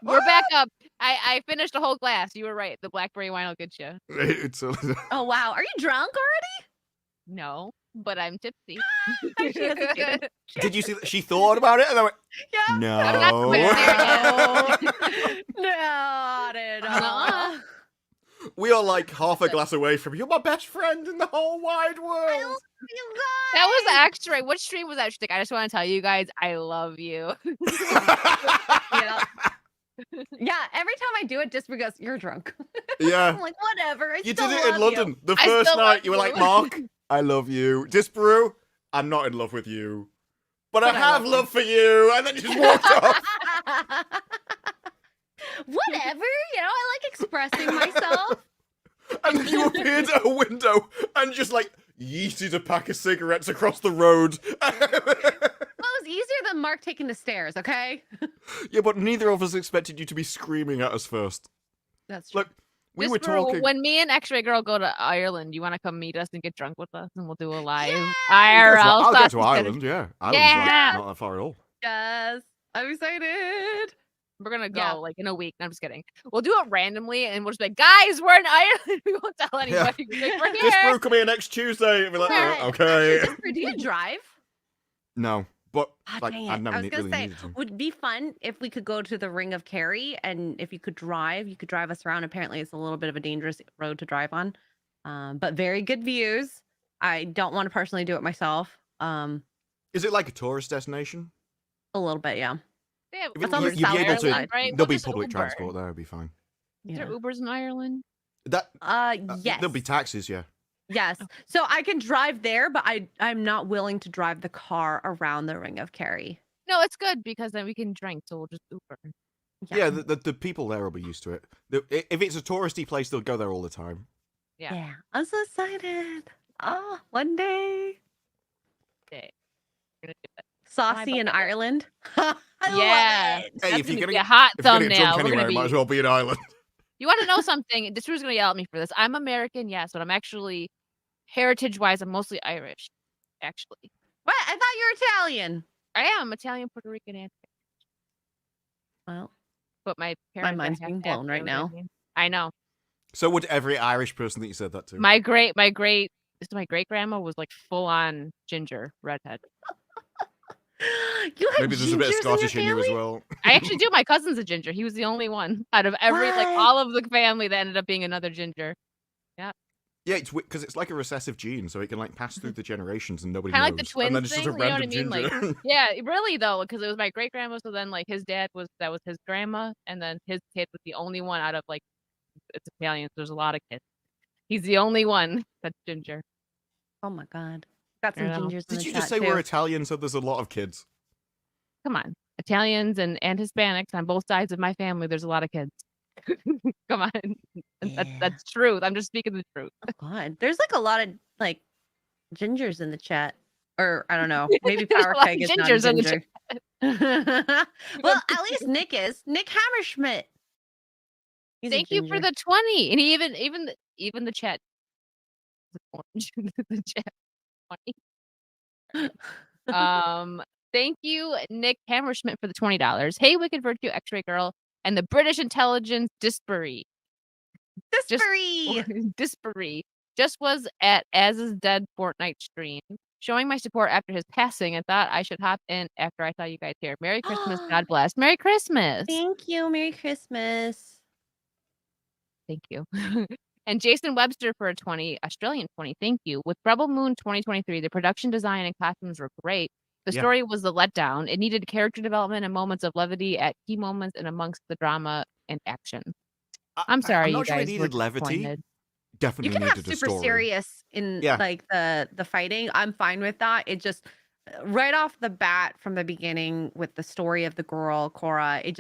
We're back up. I finished a whole glass. You were right. The blackberry wine will get you. It's a, Oh wow, are you drunk already? No, but I'm tipsy. She hasn't seen it. Did you see that she thought about it and I went, Yeah. no. quite Not at all. Nuh-uh. We are like half a glass away from you're my best friend in the whole wide world. You That was Xray. What stream was that? She's like, I just want to tell you guys, I love you. Yeah. Yeah, every time I do it, just because you're drunk. Yeah. I'm like, whatever. I You still did it in love London. you. The I first still night love you were like, you. Mark, I love you. Disparu, I'm not in love with you. But I But I have love love for you. And then you just walked off. Whatever, I like expressing myself. And then you appeared at a window and just like yeeted a pack of cigarettes across the road. Well, it was easier than Mark taking the stairs, okay? Yeah, but neither of us expected you to be screaming at us first. That's true. Look, we were Disparu, talking. when me and Xray Girl go to Ireland, you want to come meet us and get drunk with us, and we'll do a live Yeah! IRL. I'll go sausage to dinner. Ireland, yeah. Ireland's Yeah. not that far at all. Yes. I'm excited. We're gonna go Yeah. like in a week. No, I'm just kidding. We'll do it randomly, and we'll just be like, guys, we're in Ireland. We won't tell anybody. We'll be like, we're here. Disparu come here next Tuesday. And be like, Yeah. okay. Actually, Disparu, do you drive? No, but like Dang I it. never I was gonna really say, needed to. would be fun if we could go to the Ring of Kerry, and if you could drive us around. Apparently, it's a little bit of a dangerous road to drive on, but very good views. I don't want to personally do it myself. Is it like a tourist destination? A little bit, yeah. They have If That's on the Ubers you'd in be able to, Ireland, right? there'll We'll be just public Uber. transport there. It'll be fine. Is there Yeah. Ubers in Ireland? That Yes. there'll be taxis. Yeah. Yes. So I can drive there, but I'm not willing to drive the car around the Ring of Kerry. No, it's good because then we can drink, so we'll just Uber. Yeah, the people there will be used to it. If it's a touristy place, they'll go there all the time. Yeah. I'm so excited. Oh, one day. Okay. We're gonna do it. Saucy in bucket list. Ireland. I Yeah. love it. Hey, That's if you're gonna gonna be a hot if you're gonna get thumbnail. drunk We're anywhere, gonna might be. as well be in Ireland. You want to know something? Disparu's gonna yell at me for this. I'm American, yes, but I'm actually heritage-wise, I'm mostly Irish. Actually, What? I thought you were Italian. I am Italian, Puerto Rican, and Well, but my parents. are mind's half being blown right now. Afro-Caribbean. I know. So would every Irish person that you said that to. My great grandma was like full on ginger redhead. you had Maybe there's a bit of gingers Scottish in in your you as family? well. I actually do. My cousin's a ginger. He was the only one out of every like What? all of the family that ended up being another ginger. Yeah, it's because it's like a recessive gene, so it can like pass through the generations and nobody Kind knows. of like the twins and then it's thing. just a You know what I random mean? ginger. Like, yeah, really though, because it was my great grandma. So then, like, his dad was his grandma, and then his kid was the only one out of like it's Italian. So there's a lot of kids. He's the only one that's ginger. Oh my god. Got some I know. gingers in Did the you chat just say too. we're Italian, so there's a lot of kids? Come on, Italians and Hispanics on both sides of my family. There's a lot of kids. Come on, Yeah. that's truth. I'm just speaking the truth. Oh god. There's like a lot of like gingers in the chat. Or I don't know. Maybe There's a Power lot of Keg is not a gingers in the ginger. Well, at least Nick is. Nick Hammerschmidt. He's a Thank you for ginger. the 20, and he even the chat. Orange. The chat 20. Thank you, Nick Hammerschmidt, for the $20. Hey, Wicked Virtue Xray Girl, and the British Intelligence Disparu. Disparu just was at As Is Dead Fortnite stream, showing my support after his passing, and thought I should hop in after I saw you guys here. Merry Christmas, God bless. Merry Christmas. Thank you. Merry Christmas. Thank you. And Jason Webster for a 20, Australian 20. Thank you. With Rebel Moon 2023, the production design and costumes were great. The Yeah. story was the letdown. It needed character development and moments of levity at key moments and amongst the drama and action. I'm sorry, I'm not you sure it guys needed were levity. disappointed. Definitely You can have needed a super story. serious in Yeah. like the fighting. I'm fine with that. It just right off the bat from the beginning with the story of the girl Cora, it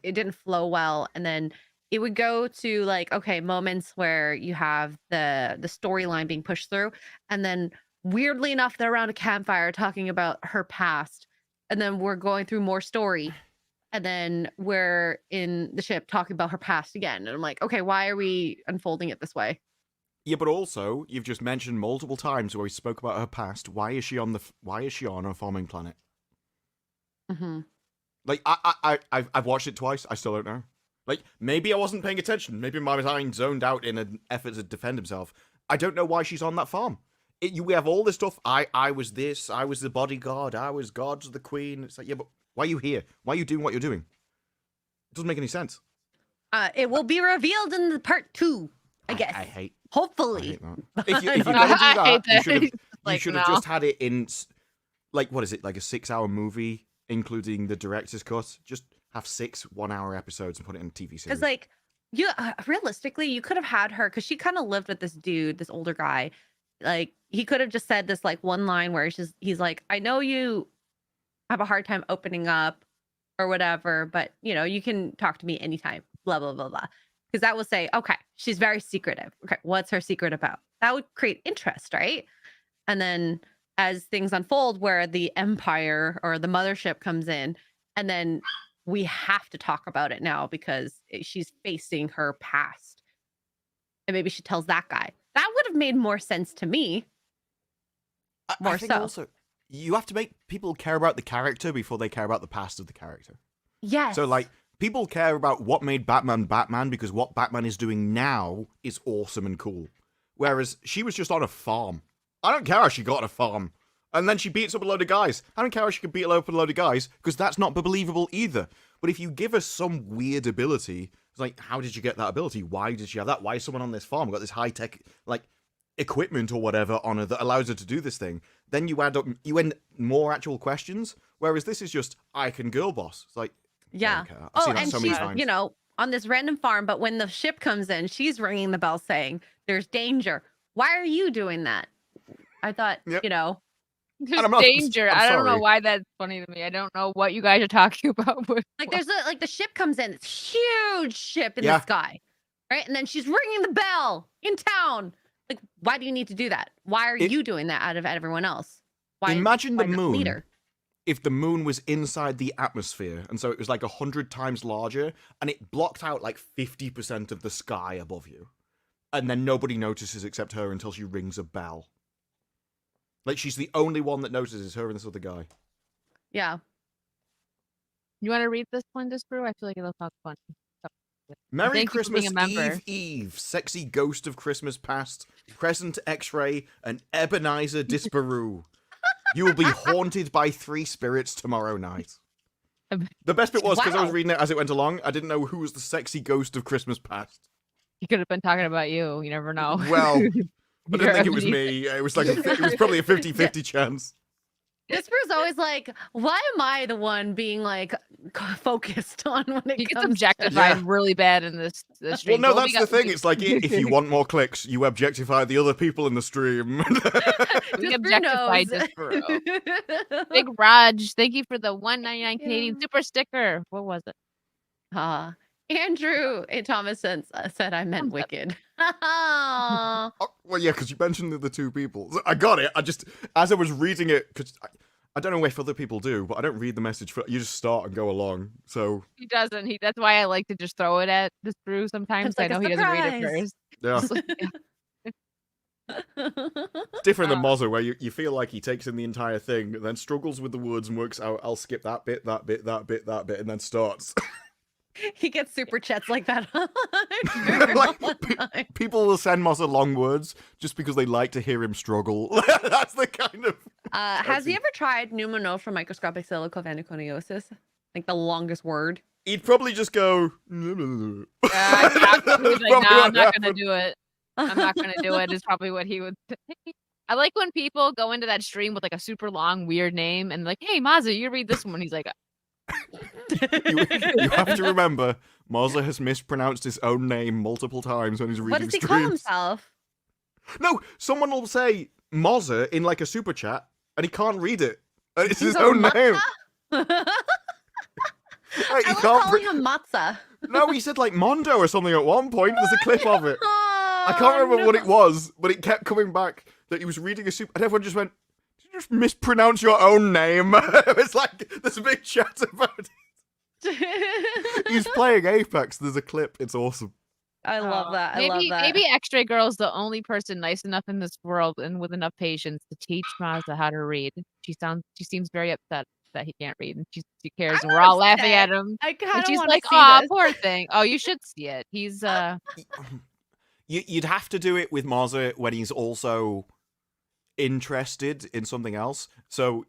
didn't flow well, and then it would go to like okay moments where you have the storyline being pushed through, and then weirdly enough they're around a campfire talking about her past, and then we're going through more story, and then we're in the ship talking about her past again, and I'm like, okay, why are we unfolding it this way? Yeah, but also you've just mentioned multiple times where we spoke about her past. Why is she on a farming planet? Mm-hmm. Like I've watched it twice. I still don't know. Like maybe I wasn't paying attention. Maybe my mind zoned out in an effort to defend himself. I don't know why she's on that farm. We have all this stuff. I was this. I was the bodyguard. I was God's the queen. It's like yeah, but why are you here? Why are you doing what you're doing? It doesn't make any sense. It will be revealed in the part 2, I guess. I hate Hopefully. that. If you're gonna do I hate that, you that. Like, should have no. just had it in, like, what is it, like a 6-hour movie, including the director's cut. Just have 6 one-hour episodes and put it in a TV series. Because, like, realistically, you could have had her, because she kind of lived with this dude, this older guy. Like, he could have just said this, like, one line where he's like, I know you have a hard time opening up or whatever, but, you know, you can talk to me anytime, blah, blah, blah, blah. Because that will say, okay, she's very secretive. Okay, what's her secret about? That would create interest, right? And then as things unfold, where the Empire or the mothership comes in, and then we have to talk about it now because she's facing her past. And maybe she tells that guy. That would have made more sense to me. I More think so. also, you have to make people care about the character before they care about the past of the character. Yes. So, like, people care about what made Batman Batman because what Batman is doing now is awesome and cool. Whereas she was just on a farm. I don't care how she got on a farm. And then she beats up a load of guys. I don't care how she could beat up a load of guys because that's not believable either. But if you give her some weird ability, it's like, how did you get that ability? Why did she have that? Why is someone on this farm got this high-tech, like, equipment or whatever on her that allows her to do this thing? Then you end more actual questions. Whereas this is just, I can girl boss. It's like, yeah. I've seen that and so many she's, times. on this random farm, but when the ship comes in, she's ringing the bell saying, there's danger. Why are you doing that? I thought, Yep. There's I'm not- danger. I'm I don't know sorry. why that's funny to me. I don't know what you guys are talking about. But like there's the ship comes in, it's huge ship in Yeah. the sky, right? And then she's ringing the bell in town. Like, why do you need to do that? Why are you doing that out of everyone else? Why? Imagine why the not moon. leader? If the moon was inside the atmosphere, and so it was like 100 times larger, and it blocked out like 50% of the sky above you, and then nobody notices except her until she rings a bell. Like, she's the only one that notices, her and this other guy. Yeah. you want to read this one, Disparu? I feel like it'll talk fun. Merry Thank you for being Christmas a member. Eve Eve, sexy ghost of Christmas past, present Xray, and Ebenezer Disparu. You will be haunted by 3 spirits tomorrow night. The best bit was, because I was Wow. reading it as it went along, I didn't know who was the sexy ghost of Christmas past. He could have been talking about you. You never know. Well, I didn't You're think it was ugly. me. It was like it was probably a 50-50 chance. Disparu's always like, why am I the one being like focused on when it He gets comes objectified Yeah. really bad in this Well, stream. no, But that's the thing. It's like, if you want more clicks, you objectify the other people in the stream. We Disparu objectified knows. Disparu. Big Raj, thank you for the $1.99 Canadian Yeah. super sticker. What was it? Andrew A. Thomas said I meant wicked. Oh, well, yeah, because you mentioned the other 2 people. So I got it. I just, as I was reading it, because I don't know if other people do, but I don't read the message. You just start and go along. So, He doesn't. That's why I like to just throw it at Disparu sometimes. It's like I know a he doesn't read it surprise. first. yeah. Yeah. It's different than Mozzo, where you feel like he takes in the entire thing, and then struggles with the words and works out, I'll skip that bit, that bit, that bit, that bit, and then starts. He gets super chats like that. Like, people will send Mozzo long words just because they like to hear him struggle. That's the kind of... Has he ever tried pneumono for microscopic silicovanuconiosis? Like the longest word. He'd probably just go... He's like, That's nah, probably I'm what not gonna happened. do it. I'm not gonna do it. Is probably what he would say. I like when people go into that stream with like a super long weird name and like, hey Mazza, you read this one. He's like, You have to remember, Mozzo has mispronounced his own name multiple times when he's reading What does he streams. call himself? No, someone will say Mozzo in like a super chat, and he can't read it. And it's He's his a own name. matza? Like, I he love can't calling him matza. No, he said like Mondo or something at one point. There's a clip of it. Oh, I can't remember what no. it was, but it kept coming back that he was reading a super, and everyone just went, "Did you just mispronounce your own name?" It's like there's a big chat about it. He's playing Apex. There's a clip. It's awesome. I love that. I maybe love that. maybe Xray Girl's the only person nice enough in this world and with enough patience to teach Mazda how to read. She seems very upset that he can't read, and she cares, I'm and we're not all laughing upset. at him. I kind And of she's want like, to see "Oh, this. poor thing." Oh, you should see it. He's You'd have to do it with Mozzo when he's also interested in something else. So,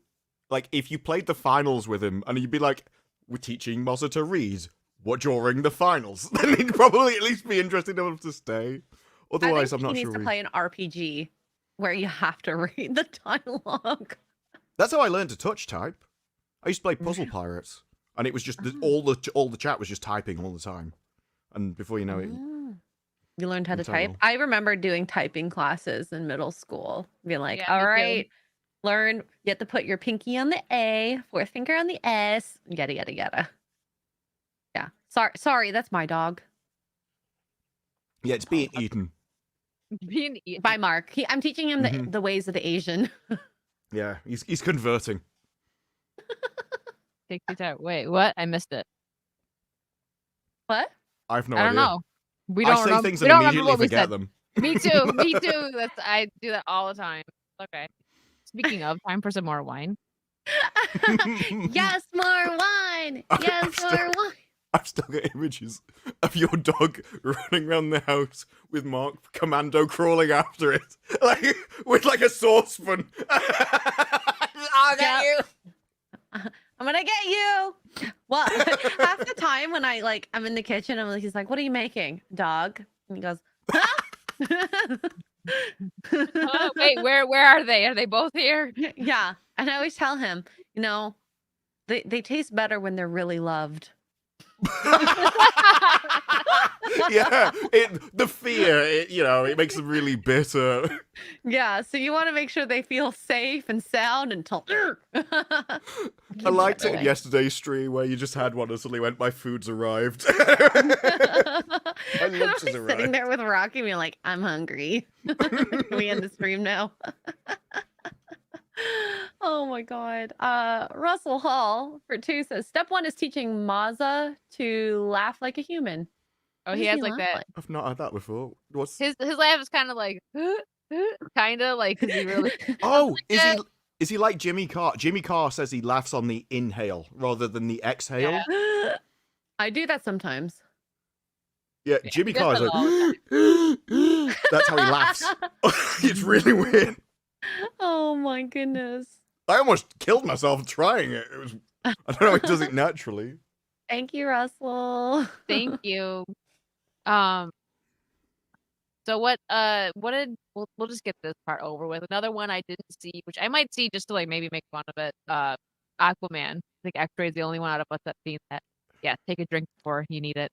like, if you played the finals with him, and you'd be like, "We're teaching Mozzo to read. What during the finals?" Then he'd probably at least be interested enough to stay. Otherwise, I'm not he sure. needs to play an RPG where you have to read the dialogue. That's how I learned to touch type. I used to play Puzzle Pirates, and it was just all the chat was just typing all the time, and before you know it, You learned how to type. Internal. I remember doing typing classes in middle school. Being like, Yeah, all me too. right, learn. You have to put your pinky on the A, fourth finger on the S. Yada yada yada. Yeah. Sorry, that's my dog. yeah, it's being eaten. being eaten. By Mark. I'm teaching him Mhm. the ways of the Asian. Yeah, he's converting. Take your time. Wait, what? I missed it. What? I have no I idea. don't know. We I don't say remember. things We and don't remember immediately what we forget said. them. Me too. Me too. I do that all the time. Okay. Speaking of, time for some more wine. Yes, more wine. Yes, more wine. I've still got images of your dog running around the house with Mark Commando crawling after it, like with like a saucepan. I'll get you. I'm gonna get you. Well, half the time when I'm in the kitchen, he's like, "What are you making, dog?" And he goes, "Huh?" Oh, wait, where are they? Are they both here? Yeah, and I always tell him, they taste better when they're really loved. Yeah, the fear, it makes them really bitter. Yeah, so you want to make sure they feel safe and sound until. I liked it in yesterday's stream where you just had one and suddenly went, "My food's arrived." My lunch has arrived. Sitting there with Rocky, being like, "I'm hungry." We end the stream now. Oh my god. Russell Hall for 2 says step 1 is teaching Maza to laugh like a human. Oh, What he does has like laugh that. I've not had that before. What's His laugh is kind of like, kind of like, cause he really. Oh, is he like Jimmy Carr? Jimmy Carr says he laughs on the inhale rather than the exhale. Yeah. I do that sometimes. Yeah, Yeah, Jimmy he does Carr is that like, that's how he laughs. It's really weird. Oh my goodness. I almost killed myself trying it. I don't know, he does it naturally. Thank you, Russell. Thank you. So what did we'll just get this part over with. Another one I didn't see, which I might see just to like maybe make fun of it. Aquaman. I think Xray is the only one out of us that's seen that. Yeah, take a drink before you need it.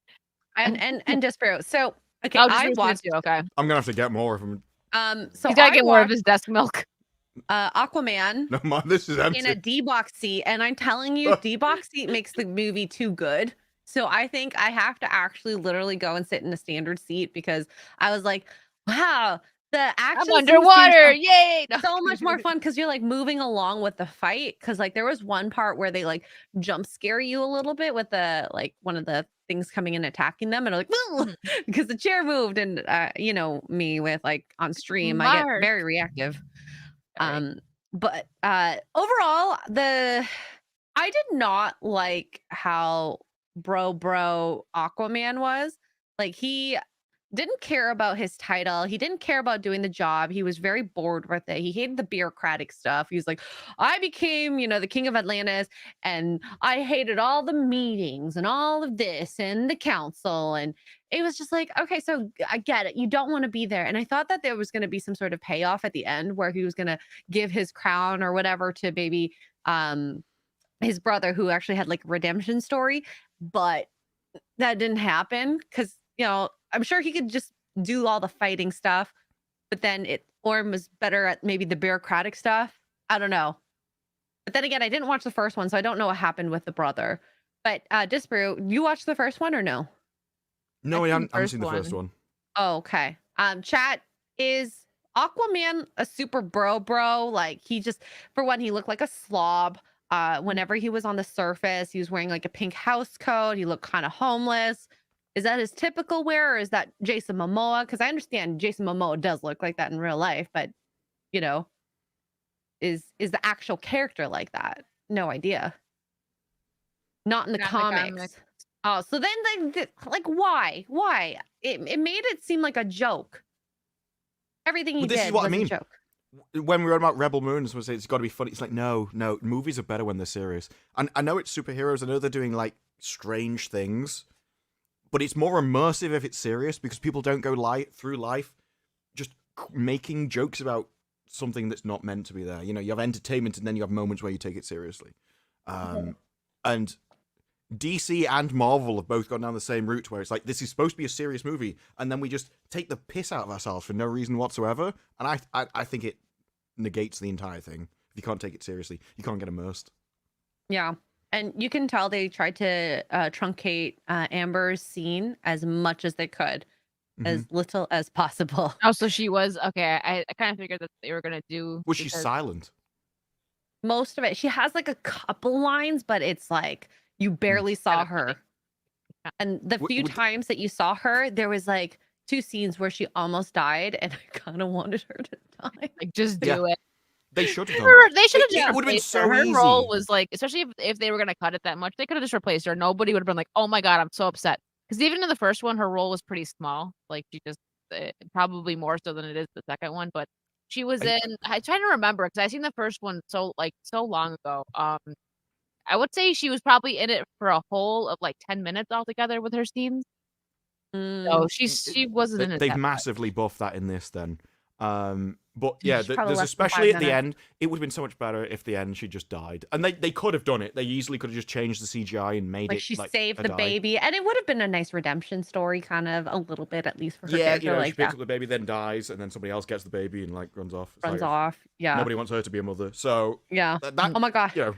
and Disparu. So okay, Oh, just I watched. you, okay. I'm gonna have to get more of them. So He's gotta I get more of watched his desk milk. Aquaman No, man, this is empty. in a D-box seat, and I'm telling you, D-box seat makes the movie too good. So I think I have to actually literally go and sit in a standard seat because I was like, wow, the action I'm scenes underwater. seem Yay! No. so much more fun because you're like moving along with the fight. Because like there was one part where they like jump scare you a little bit with the like one of the things coming and attacking them, and I'm like, because the chair moved, and me with like on stream, I get very reactive. But overall, I did not like how bro Aquaman was. Like he didn't care about his title. He didn't care about doing the job. He was very bored with it. He hated the bureaucratic stuff. He was like, I became, the king of Atlantis, and I hated all the meetings and all of this and the council. And it was just like, okay, so I get it. You don't want to be there. And I thought that there was going to be some sort of payoff at the end where he was going to give his crown or whatever to maybe his brother, who actually had like a redemption story. But that didn't happen because, I'm sure he could just do all the fighting stuff, but then Orm was better at maybe the bureaucratic stuff. I don't know. But then again, I didn't watch the first one, so I don't know what happened with the brother. But Disparu, you watched the first one or no? No, I haven't seen the first one. Oh, okay. Chat, is Aquaman a super bro? Like he just, for one, he looked like a slob. Whenever he was on the surface, he was wearing like a pink house coat. He looked kind of homeless. Is that his typical wear, or is that Jason Momoa? Because I understand Jason Momoa does look like that in real life, but is the actual character like that? No idea. Not in the comics. Oh, so then like why? Why? It made it seem like a joke. Everything he did was a joke. When we were about Rebel Moon, someone said it's got to be funny. It's like, no, movies are better when they're serious. And I know it's superheroes. I know they're doing like strange things. But it's more immersive if it's serious because people don't go through life just making jokes about something that's not meant to be there. You have entertainment and then you have moments where you take it seriously. And DC and Marvel have both gone down the same route where it's like, this is supposed to be a serious movie, and then we just take the piss out of ourselves for no reason whatsoever. And I think it negates the entire thing. If you can't take it seriously, you can't get immersed. Yeah. And you can tell they tried to truncate Amber's scene as much as they could, as little as possible. Oh, so she was okay. I kind of figured that they were gonna do. Was she silent? Most of it. She has like a couple lines, but it's like you barely saw her. And the few times that you saw her, there was like 2 scenes where she almost died, and I kind of wanted her to die. Like, just do it. They should have done. They should have just It would have been replaced so her. Her easy. role was like, especially if they were gonna cut it that much, they could have just replaced her. Nobody would have been like, "Oh my god, I'm so upset." Because even in the first one, her role was pretty small. Like she just probably more so than it is the second one. But she was in. I'm trying to remember because I seen the first one so long ago. I would say she was probably in it for a whole of like 10 minutes altogether with her scenes. So she wasn't in it. They've that much. massively buffed that in this then. But Yeah, yeah, she probably there's less than especially 5 at the minutes. end. It would have been so much better if the end she just died, and they could have done it. They easily could have just changed the CGI and made Like it she like saved a the die. baby, and it would have been a nice redemption story, kind of a little bit at least for her Yeah, character. you know, Like she picks up the baby, then dies, and then somebody else gets the baby and like runs off. It's runs like, off. Yeah, Nobody wants her to be a mother, so yeah. that Oh my god. you know,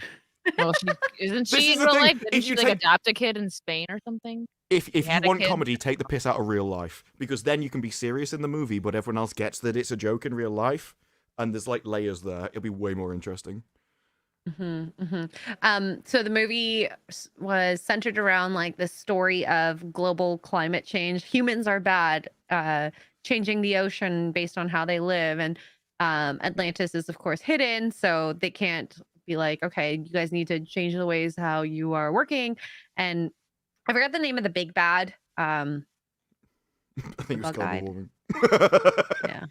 Well, isn't This she is in the real thing, life? Didn't if she you like take- adopt a kid in Spain or something? if you had a want kid. comedy, take the piss out of real life, because then you can be serious in the movie, but everyone else gets that it's a joke in real life, and there's like layers there. It'll be way more interesting. So the movie was centered around like the story of global climate change. Humans are bad, changing the ocean based on how they live, and Atlantis is of course hidden, so they can't be like, okay, you guys need to change the ways how you are working. And I forgot the name of the big bad. I think it's bug eyed. global warming. Yeah.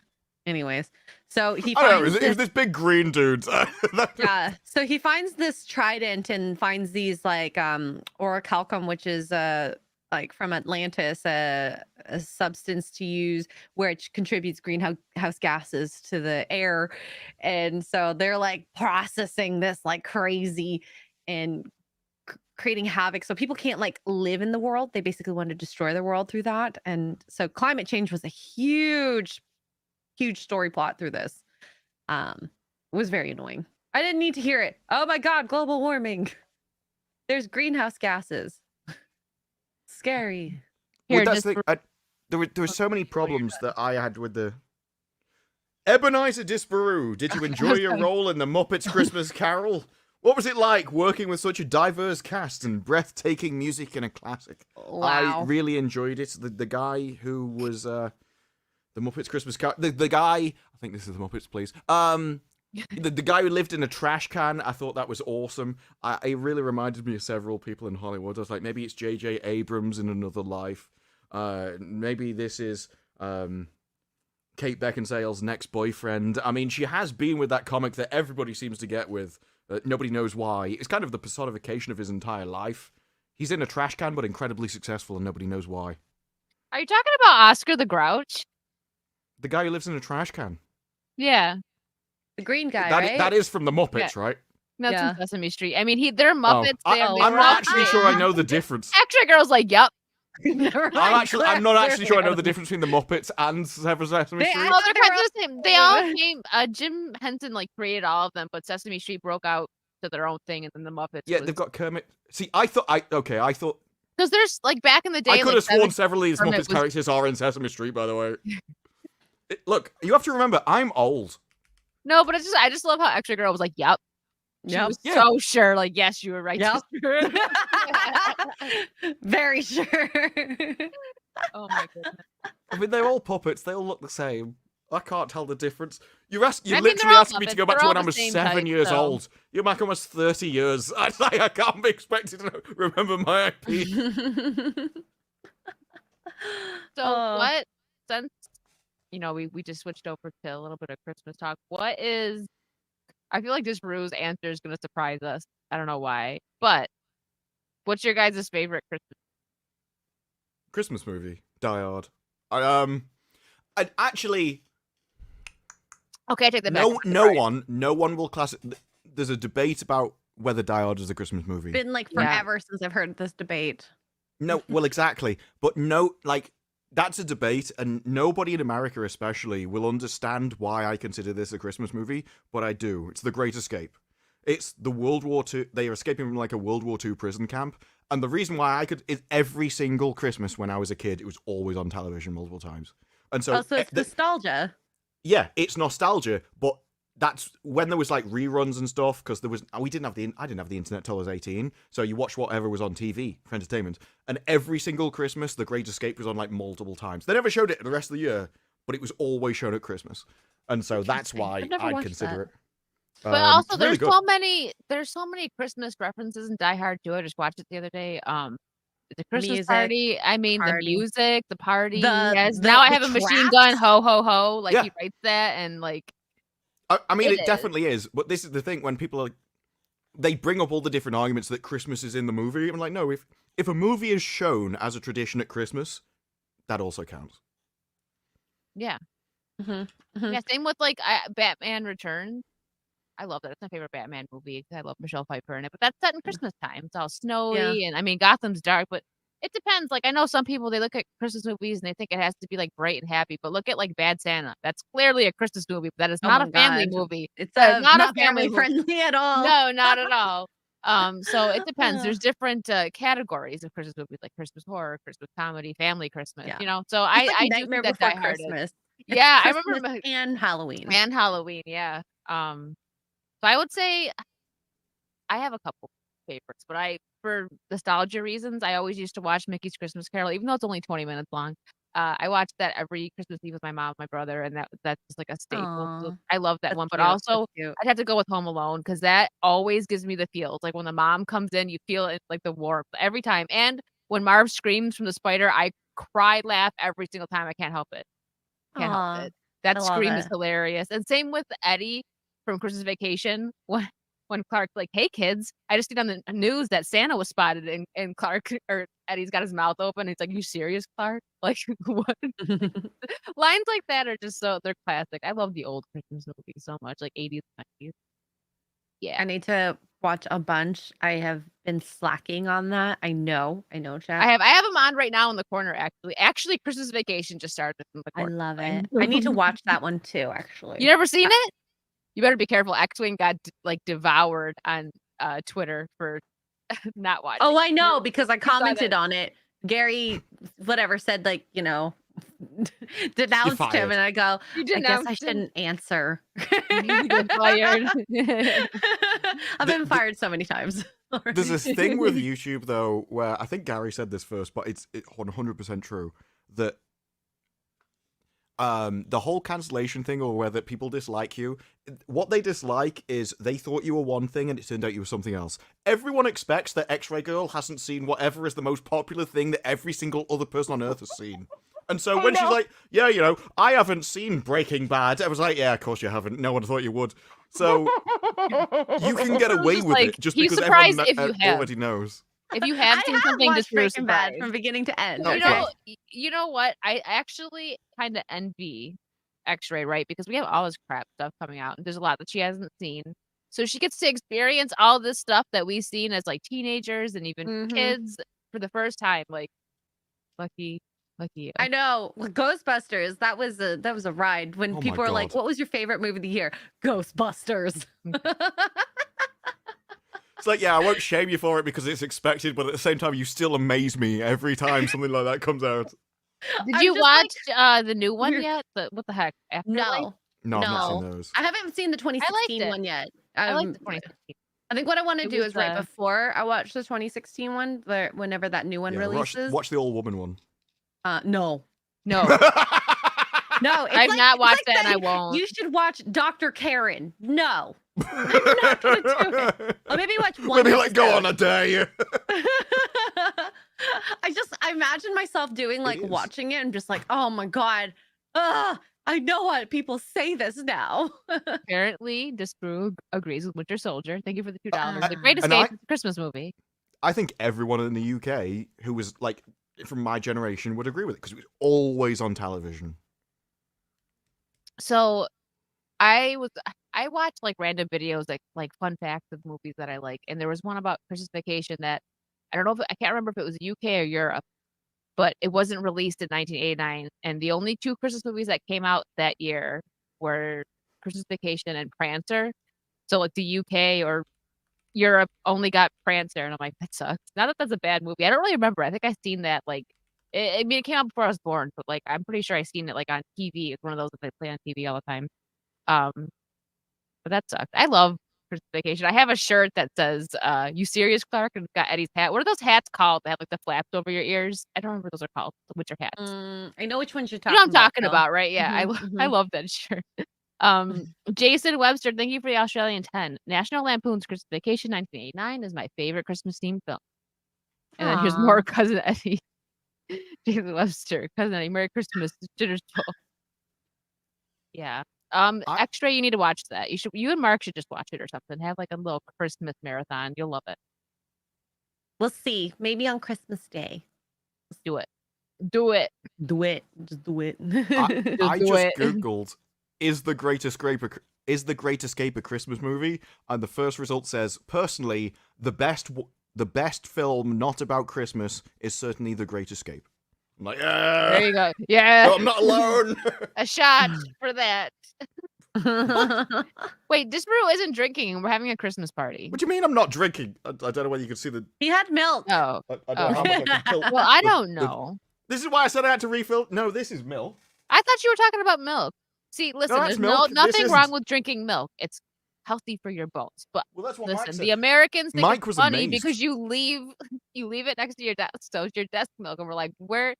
Anyways, so he I don't know. finds It was this big green dude. yeah, so he finds this trident and finds these like orichalcum, which is like from Atlantis, a substance to use which contributes greenhouse gases to the air. And so they're like processing this like crazy and creating havoc, so people can't like live in the world. They basically want to destroy the world through that. And so climate change was a huge story plot through this. It was very annoying. I didn't need to hear it. Oh my god, global warming. There's greenhouse gases. Scary. Here, Well, that's just the, there were so many problems that I had with the Ebenezer Disparu. Did you enjoy your role in the Muppets Christmas Carol? What was it like working with such a diverse cast and breathtaking music in a classic? Wow. I really enjoyed it. The guy who was the Muppets Christmas Carol, the guy, I think this is the Muppets, please. The guy who lived in a trash can, I thought that was awesome. It really reminded me of several people in Hollywood. I was like, maybe it's J.J. Abrams in another life. Maybe this is Kate Beckinsale's next boyfriend. I mean, she has been with that comic that everybody seems to get with. Nobody knows why. It's kind of the personification of his entire life. He's in a trash can, but incredibly successful, and nobody knows why. Are you talking about Oscar the Grouch? The guy who lives in a trash can. Yeah, The green guy, That, right? that is from the Muppets, right? that's Yeah. in Sesame Street. I mean, they're Muppets. Oh, I'm not actually sure I know the difference. Xray girl's like, yep. Never I'm mind, not actually sure I know clearly. the difference between the Muppets and Sesame Street. They- Well, they're kind they're of the same. They all came. Jim Henson like created all of them, but Sesame Street broke out to their own thing, and then the Muppets. Yeah, they've got Kermit. See, I thought because there's like back in the day. I could like, have sworn Kevin several of these Kermit Muppets was- characters are in Sesame Street, by the way. Look, you have to remember, I'm old. No, but I just love how Xray girl was like, yep. She Yep. was Yeah. so sure. Like, yes, you were right. Yep. sister. Very sure. Oh my goodness. I mean, they're all puppets. They all look the same. I can't tell the difference. You I mean, literally they're all asked me to Muppets. go back They're to all when I the was same 7 type, years so- old. You're back almost 30 years. I can't be expected to remember my IP. So what? Since we just switched over to a little bit of Christmas talk. What is? I feel like this Rue's answer is going to surprise us. I don't know why, but what's your guys' favorite Christmas movie, Die Hard. I'd actually. Okay, I take that back. No one will class it. There's a debate about whether Die Hard is a Christmas movie. Been like Yeah. forever since I've heard this debate. No, well, exactly. But no, like, that's a debate, and nobody in America especially will understand why I consider this a Christmas movie, but I do. It's The Great Escape. It's the World War II. They are escaping from, like, a World War II prison camp, and the reason why I could is every single Christmas when I was a kid, it was always on television multiple times. And so, So it's nostalgia. yeah, it's nostalgia, but that's when there was like reruns and stuff, because I didn't have the internet till I was 18, so you watch whatever was on TV for entertainment. And every single Christmas, The Great Escape was on like multiple times. They never showed it the rest of the year, but it was always shown at Christmas, and so that's why I've never I'd watched consider that. it. But also, It's really there's so many Christmas references in Die Hard too. I just watched it the other day. The Christmas Music, party. I mean, the party. music, the party. The- Yes. the- Now I the have a machine gun. traps. Ho ho ho! Like Yeah. he writes that, and like I mean, It it definitely is. But this is the thing: when people are, they bring up all the different arguments that Christmas is in the movie. I'm like, no, if a movie is shown as a tradition at Christmas, that also counts. yeah, Mhm. yeah. Same with like Batman Returns. I love that. It's my favorite Batman movie. I love Michelle Pfeiffer in it. But that's set in Christmas time. It's all snowy, and I mean Gotham's dark, but it depends. Like I know some people they look at Christmas movies and they think it has to be like bright and happy. But look at like Bad Santa. That's clearly a Christmas movie. But that is Oh not my a family God. movie. It's That is not a family movie. friendly at all. No, not at all. So it depends. There's different categories of Christmas movies, like Christmas horror, Christmas comedy, family Christmas. Yeah. You know, so It's I like I do Nightmare think that Before Die Hard is. Christmas. It's Yeah, I Christmas remember and Halloween. and Halloween. Yeah. So I would say I have a couple favorites, but for nostalgia reasons, I always used to watch Mickey's Christmas Carol, even though it's only 20 minutes long. I watched that every Christmas Eve with my mom, my brother, and that's just like a staple. So Aw, I love that that's one. But cute. That's also, cute. I'd have to go with Home Alone because that always gives me the feels. Like when the mom comes in, you feel it like the warmth every time. And when Marv screams from the spider, I cry, laugh every single time. I can't help it. Can't help Aw, it. That I love scream is it. hilarious. And same with Eddie from Christmas Vacation when Clark's like, "Hey kids, I just seen on the news that Santa was spotted," and Clark or Eddie's got his mouth open. He's like, "You serious, Clark?" Like what? Lines like that are just they're classic. I love the old Christmas movies so much, like 80s, 90s. Yeah. I need to watch a bunch. I have been slacking on that. I know, chat. I have them on right now in the corner actually. Actually, Christmas Vacation just started in the I corner. love it. I need to watch that one too, actually. You never seen it? You better be careful. X-Wing got like devoured on Twitter for not watching. Oh, I know because I saw commented that. on it. Gary, whatever, said like, denounced fired. him, and I go, You I guess I denounced him. shouldn't answer. You need to get fired. I've been fired so many times. There's this thing with YouTube though, where I think Gary said this first, but it's 100% true that the whole cancellation thing, or whether people dislike you, what they dislike is they thought you were one thing and it turned out you were something else. Everyone expects that Xray girl hasn't seen whatever is the most popular thing that every single other person on earth has seen. And so when she's like, yeah, I haven't seen Breaking Bad, I was like, yeah, of course you haven't. No one thought you would. So you can get away with it just he's because surprised everyone if you have. already knows. If you have seen something, watched just you're Breaking Bad surprised. from beginning to end. Oh, You okay. know, you know what? I actually kind of envy Xray, right? Because we have all this crap stuff coming out, and there's a lot that she hasn't seen. So she gets to experience all this stuff that we've seen as like teenagers and even Mhm. kids for the first time. Like, lucky you. I know. Well, Ghostbusters, that was a ride when Oh my people were like, God. what was your favorite movie of the year? Ghostbusters. It's like, yeah, I won't shame you for it because it's expected, but at the same time, you still amaze me every time something like that comes out. Did I'm you just watch the new one weird- yet? What the heck? Afterlife? No. No, I've not No. seen those. I haven't seen the 2016 it. one yet. I like the Um, 2016. I think what I want to It do was, is right before I watch the 2016 one, whenever that new one Yeah, releases. watch the all-woman one. No. No, No, it's I've like- not it's watched like that, and I saying, won't. You should watch Dr. Karen. No. I'm not gonna do it. Or maybe watch one. Maybe like, go episode. on, I dare you. I imagine myself doing like is. watching it and just like, oh my God. I know what people say this now. Apparently, Disparu agrees with Winter Soldier. Thank you for the $2. The Ah. Great And Escape is a Christmas movie. I think everyone in the UK who was like from my generation would agree with it because it was always on television. So I watched like random videos like fun facts of movies that I like, and there was one about Christmas Vacation that I don't know I can't remember if it was UK or Europe, but it wasn't released in 1989, and the only two Christmas movies that came out that year were Christmas Vacation and Prancer. So like the UK or Europe only got Prancer, and I'm like, that sucks. Not that that's a bad movie. I don't really remember. I think I seen that like I mean it came out before I was born, but like I'm pretty sure I seen it like on TV. It's one of those that they play on TV all the time. But that sucked. I love Christmas Vacation. I have a shirt that says "You serious, Clark?" and it's got Eddie's hat. What are those hats called that have like the flaps over your ears? I don't remember what those are called. The winter hats. I know which ones you're You talking know what I'm talking Phil. about, right? Yeah, I Mhm, I mhm. love that shirt. Jason Webster, thank you for the Australian 10. National Lampoon's Christmas Vacation 1989 is my favorite Christmas themed film. And then here's more Cousin Eddie. Jason Webster, Cousin Eddie, Merry Christmas, Jitter's Bowl. Yeah. Xray, you need to watch that. You and Mark should just watch it or something. Have like a little Christmas marathon. You'll love it. We'll see. Maybe on Christmas Day. Let's do it. Do it. Do it. Just do it. I just googled is the Great Escape a Christmas movie, and the first result says personally the best film not about Christmas is certainly The Great Escape. I'm like, there you go. Yeah, no, I'm not alone. A shot for that. Wait, Disparu isn't drinking, and we're having a Christmas party. What do you mean I'm not drinking? I don't know whether you can see the. He had milk. Oh, I don't know how much I can tilt. Well, I don't know. This is why I said I had to refill. No, this is milk. I thought you were talking about milk. See, listen, there's nothing wrong with drinking milk. It's healthy for your bones. But that's what listen, the Americans think Mike it's was funny amazed. because you leave it next to your desk. So it's your desk milk, and we're like, where?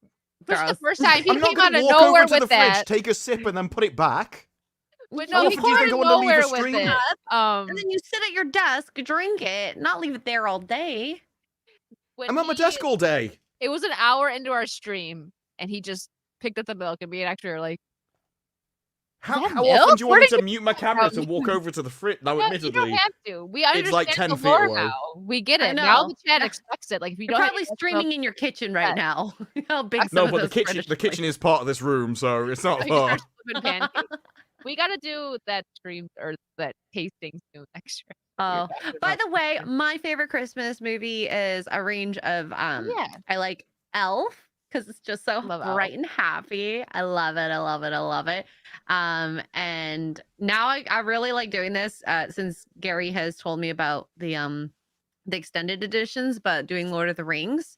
This is the first time he I'm not came out of walk nowhere over to with the that. fridge, take a sip, and then put it back. But How no, he often do you came think out I of want to leave nowhere a with stream? it. And then you sit at your desk, drink it, not leave it there all day. I'm at my desk all day. It was an hour into our stream, and he just picked up the milk, and me and Xray were like, How milk? often do you want me Where to mute my camera to walk over to the fridge? Now, you admittedly, don't have to. We understand like 10 the feet lore away. now. We get I it. Now know. the chat expects it. Like if you You're don't probably streaming in your kitchen right now. How big? No, but the kitchen is part of this room, so it's not far. We got to do that stream or that tasting soon extra. Oh, by the way, my favorite Christmas movie is a range of I like Elf because it's just so bright and happy. I love it. I love it. I love it. And now I really like doing this since Gary has told me about the extended editions, but doing Lord of the Rings.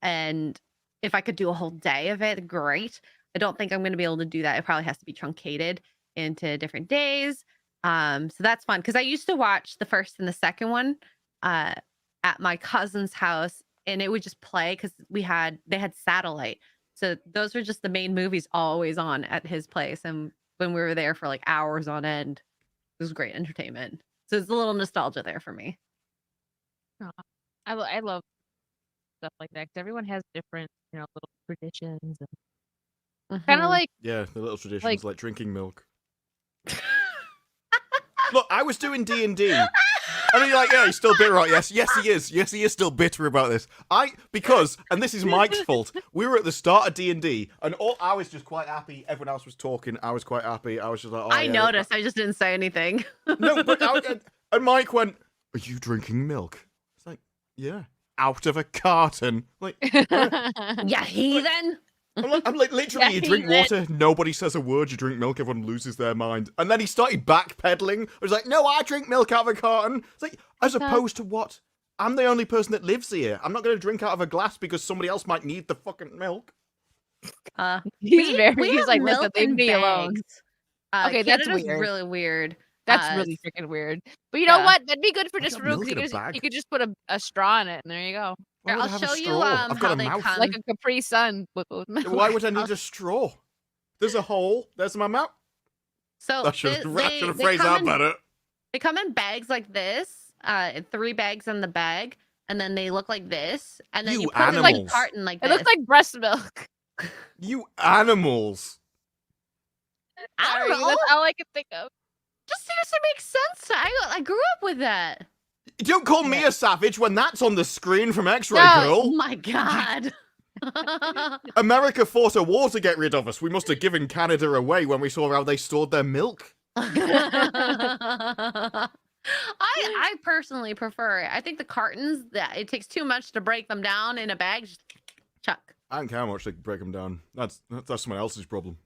And if I could do a whole day of it, great. I don't think I'm going to be able to do that. It probably has to be truncated into different days. So that's fun because I used to watch the first and the second one at my cousin's house, and it would just play because they had satellite. So those were just the main movies always on at his place. And when we were there for like hours on end, it was great entertainment. So it's a little nostalgia there for me. Oh, I love stuff like that because everyone has different, little traditions. And kind of like the little traditions like drinking milk. Look, I was doing D&D. And you're like, yeah, he's still bitter, right? Yes, he is. Yes, he is still bitter about this. And this is Mike's fault. We were at the start of D&D, and I was just quite happy. Everyone else was talking. I was quite happy. I was just like, I noticed. I just didn't say anything. No, but and Mike went, "Are you drinking milk?" It's like, yeah, out of a carton. Like, yeah, heathen. I'm like, literally, you drink water, nobody says a word, you drink milk, everyone loses their mind. And then he started backpedaling. I was like, no, I drink milk out of a carton. It's like, as opposed to what? I'm the only person that lives here. I'm not going to drink out of a glass because somebody else might need the fucking milk. He's like, listen, leave me alone. Okay, that's weird. Really weird. That's really freaking weird. But you know what? That'd be good for just room. You could just put a straw in it, and there you go. Here, I'll show you I've got how a they mouth. come. Like a Capri Sun. Why would I need a straw? There's a hole. There's my mouth. So I should have phrased that better. They come in bags like this. 3 bags in the bag, and then they look like this, and then you put it in like a carton like this. It looks like breast milk. You animals. I don't know. That's all I can think of. Just seriously makes sense. I grew up with that. Don't call me a savage when that's on the screen from Xray, girl. Oh my god. America fought a war to get rid of us. We must have given Canada away when we saw how they stored their milk. I personally prefer it. I think the cartons, that it takes too much to break them down in a bag. Just chuck. I don't care how much they break them down. That's someone else's problem.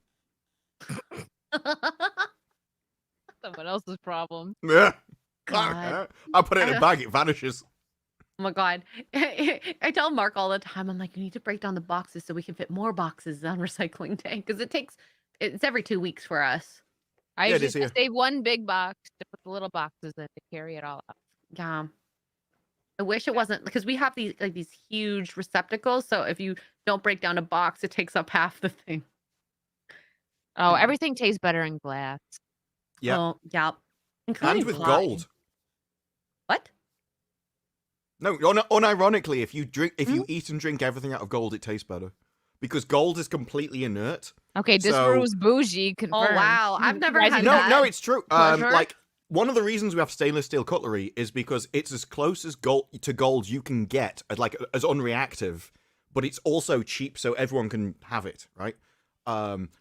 Someone else's problem. Yeah. I put it in a bag, it vanishes. Oh my god. I tell Mark all the time, I'm like, you need to break down the boxes so we can fit more boxes on recycling day. Because it's every 2 weeks for us. I usually save one big box to put the little boxes in to carry it all out. Yeah. I wish it wasn't, because we have these huge receptacles. So if you don't break down a box, it takes up half the thing. Oh, everything tastes better in glass. Yeah. Oh, yep. And Including with blood. gold. What? No, unironically, if you Hmm? eat and drink everything out of gold, it tastes better. Because gold is completely inert. Okay, So- Disparu's bougie confirmed. Oh, wow. I've never had Rising- that. No, it's true. Pleasure? Like, one of the reasons we have stainless steel cutlery is because it's as close as gold you can get, like as unreactive, but it's also cheap, so everyone can have it, right?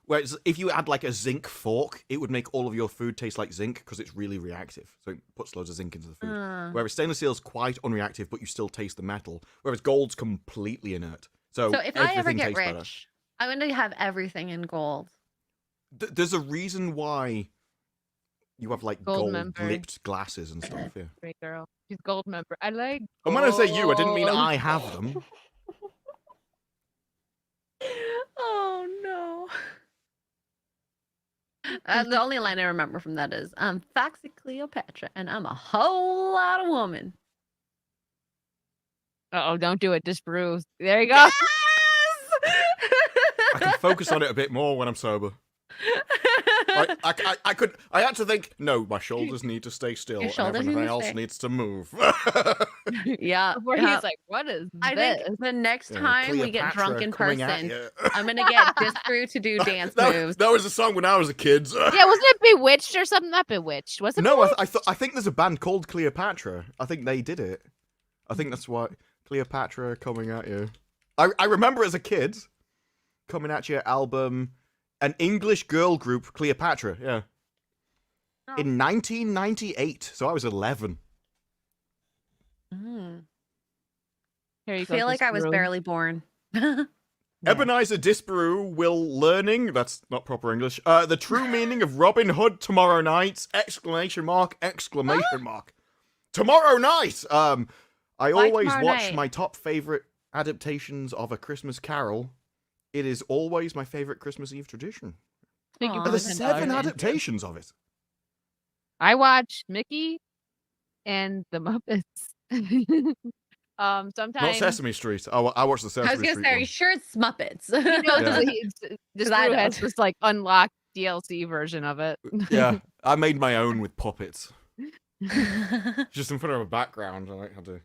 Whereas if you add like a zinc fork, it would make all of your food taste like zinc because it's really reactive, so it puts loads of zinc into the food. Whereas stainless steel is quite unreactive, but you still taste the metal. Whereas gold's completely inert, so if I ever everything get tastes better. rich, I'm going to have everything in gold. There's a reason why you have like Gold member. gold-lipped glasses and stuff. Yeah. Great girl. She's gold member. I like. And when I say you, I didn't mean gold. I have them. Oh no. The only line I remember from that is, I'm Foxy Cleopatra and I'm a whole lot of woman. Uh-oh, don't do it. Disparu. There you go. Yes! I can focus on it a bit more when I'm sober. Like, I had to think, no, my shoulders need to stay still Your and shoulders everything need to else stay- needs to move. Yeah. Before yeah. he's like, what is I this? think the next time we get drunk in Cleopatra coming person, at I'm gonna get Disparu to do dance moves. That was a song when I was a kid. Yeah, wasn't it Bewitched or something? Not Bewitched. Was it? No, Bewitched? I think there's a band called Cleopatra. I think they did it. I think that's why Cleopatra coming at you. I remember as a kid coming at you album, an English girl group, Cleopatra. Yeah. Oh. In 1998, so I was 11. Mm. Here you I go. feel like I was Disparu. barely born. Yeah. Ebenezer Disparu will learning, that's not proper English, the true meaning of Robin Hood tomorrow night, exclamation mark, exclamation mark. Tomorrow night! I Why always tomorrow watch night? my top favorite adaptations of A Christmas Carol. It is always my favorite Christmas Eve tradition. Thank you Aw, for There's the $10 7 intro. adaptations of it. I watched Mickey and the Muppets. Not Sometimes Sesame Street. I watched the Sesame I was gonna Street say, are one. you sure it's Muppets? you know, Yeah. this I Disparu has don't. this like unlocked DLC version of it. Yeah, I made my own with puppets. Just in front of a background. I like how to...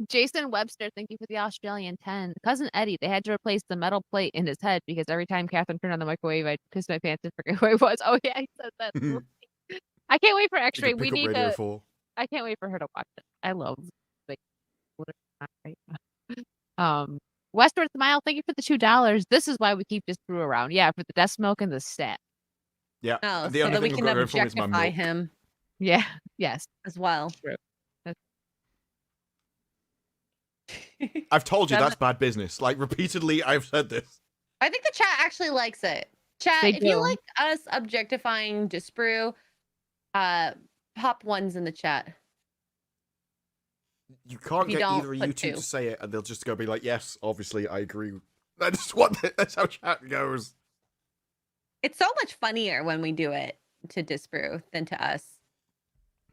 Jason Webster, thank you for the Australian 10. Cousin Eddie, they had to replace the metal plate in his head because every time Catherine turned on the microwave, I'd piss my pants and forget who I was. Oh yeah, he said that. I can't wait for You Xray. could We pick up need Radio to. 4. I can't wait for her to watch it. I love like right. Westward Smile, thank you for the $2. This is why we keep Disparu around. Yeah, for the desk milk and the stat. Yeah, Oh, the so only that we thing can I've got going for me is my objectify milk. him Yeah. Yes. as well. True. I've told you Doesn't- that's bad business. Like, repeatedly, I've said this. I think the chat actually likes it. Chat, They if you do. like us objectifying Disparu, pop ones in the chat. You can't If you get don't, either of put you two two. to say it, and they'll just go be like, yes, obviously, I agree. That's how chat goes. It's so much funnier when we do it to Disparu than to us.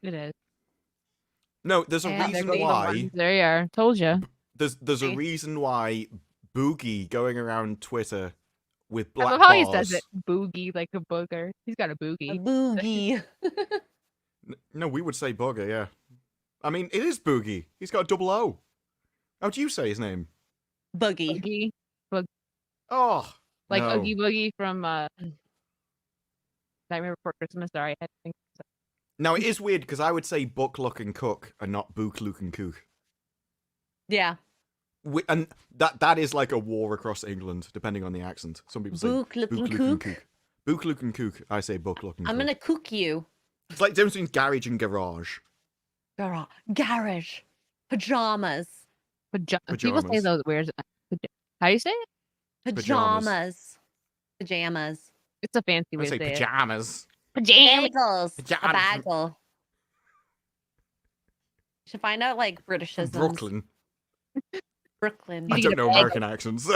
It is. No, there's a And there reason goes the why. ones. There you are. Told you. There's a See? reason why Boogie going around Twitter with I black love how he bars. says it. Boogie, like a booger. He's got a A boogie. boogie. No, we would say bugger, yeah. I mean, it is Boogie. He's got a double O. How do you say his name? Boogie. Boogie. Oh, Like no. Oogie Boogie from Nightmare Before Christmas. Sorry, I had to think. Now, it is weird because I would say Buck, Luck, and Cook and not Book, Luke, and Cook. Yeah. And that is like a war across England, depending on the accent. Some people say Book looking Book, Luke, and cook. Cook. Book, Luke, and Cook. I say Buck, Luck, and I'm Cook. gonna cook you. It's like the difference between garage and garage. Garage. Pajamas. People say Pajamas. those weird. How do you say it? Pajamas. Pajamas. It's a fancy I way say to say pajamas. it. Pajamas. Bagels. A Pajamas. bagel. Should find out like Britishisms. Brooklyn. Brooklyn. I need don't a know bagel. American accents.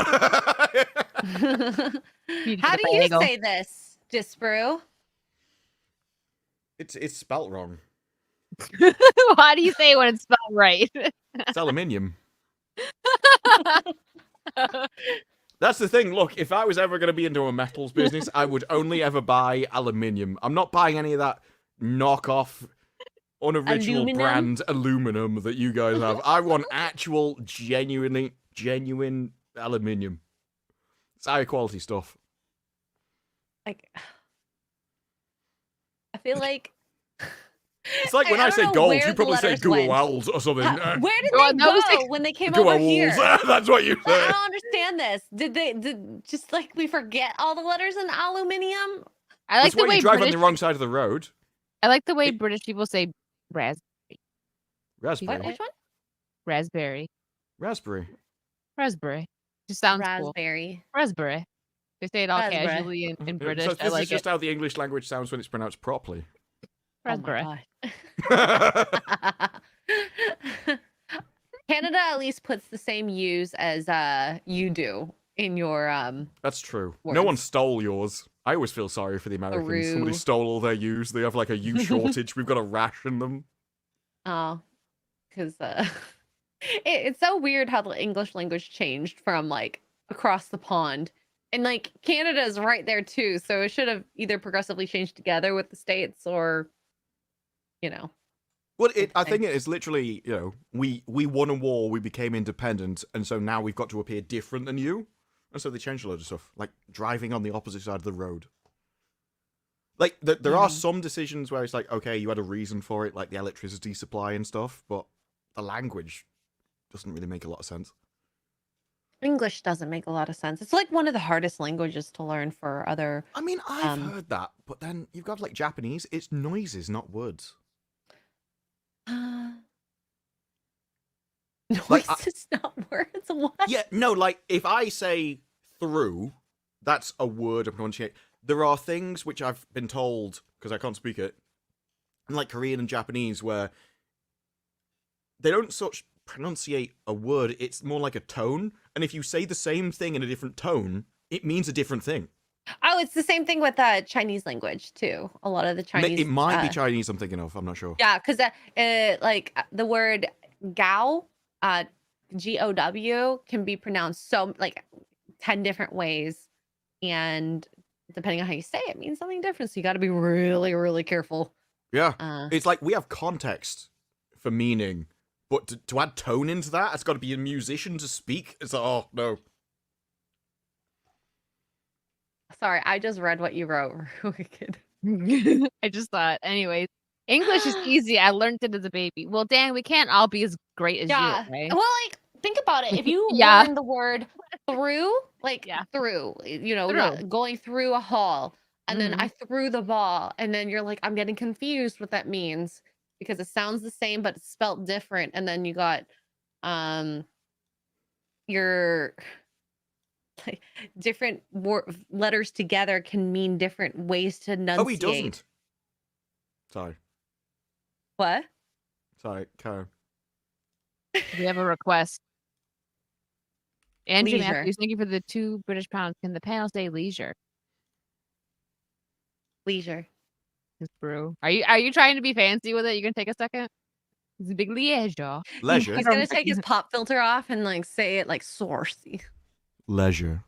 Need How a do you bagel. say this, Disparu? it's spelt wrong. How do you say it when it's spelled right? It's aluminium. That's the thing. Look, if I was ever going to be into a metals business, I would only ever buy aluminium. I'm not buying any of that knockoff, unoriginal Aluminum? brand aluminum that you guys have. I want actual, genuine aluminium. It's high quality stuff. Like, I feel like It's like when I don't say know gold, where you the probably say letters went. Guawals or something. Where did Well, they that was go like- when they came over here? Guawals. That's what you I say. don't understand this. Did just like we forget all the letters in aluminium? I like That's the why way you drive British. on the wrong side of the road. I like the way British people say Raspberry. Which one? raspberry. Raspberry. Raspberry. Just sounds cool. Raspberry. Raspberry. They say it all Raspberry. casually in British. So I this like is just it. how the English language sounds when it's pronounced properly. Raspberry. Oh my God. Canada at least puts the same U's as you do in your That's true. No one Words. stole yours. I always feel sorry for the Americans. Peru. Somebody stole all their U's. They have like a U shortage. We've got to ration them. Oh, because it's so weird how the English language changed from like across the pond. And like Canada's right there too. So it should have either progressively changed together with the States or, you know. Well, I think it is literally, we won a war, we became independent, and so now we've got to appear different than you. And so they changed a load of stuff, like driving on the opposite side of the road. Like, there are some decisions where it's like, okay, you had a reason for it, like the electricity supply and stuff, but the language doesn't really make a lot of sense. English doesn't make a lot of sense. It's like one of the hardest languages to learn for other. I mean, I've heard that, but then you've got like Japanese, it's noises, not words. Noises, not words. What? Yeah, no, like, if I say through, that's a word of pronunciation. There are things which I've been told, because I can't speak it, in like Korean and Japanese, where they don't such pronunciate a word, it's more like a tone, and if you say the same thing in a different tone, it means a different thing. Oh, it's the same thing with Chinese language too. A lot of the Chinese. It might be Chinese I'm thinking of, I'm not sure. Yeah, because like the word Gao, GOW, can be pronounced so like 10 different ways, and depending on how you say it, means something different. So you got to be really, really careful. Yeah, it's like we have context for meaning, but to add tone into that, it's got to be a musician to speak. It's like, oh no. Sorry, I just read what you wrote. Wicked. I just thought, anyways, English is easy. I learned it as a baby. Well, Dan, we can't all be as great as Yeah. you, right? Well, like think about it. If you Yeah. learn the word through, like through, Through. going through a hall, and then I threw the ball, and then you're like, I'm getting confused what that means because it sounds the same but it's spelt different, and then you got your like different letters together can mean different ways to enunciate. Oh, he doesn't. Sorry. What? Sorry, Karen. We have a request. Andrew Leisure. Matthews, thank you for the 2 British pounds. Can the panel say leisure? Leisure. Disparu. Are you trying to be fancy with it? You gonna take a second? It's a big leisure. Leisure. He's gonna take his pop filter off and like say it like Saucy. Leisure.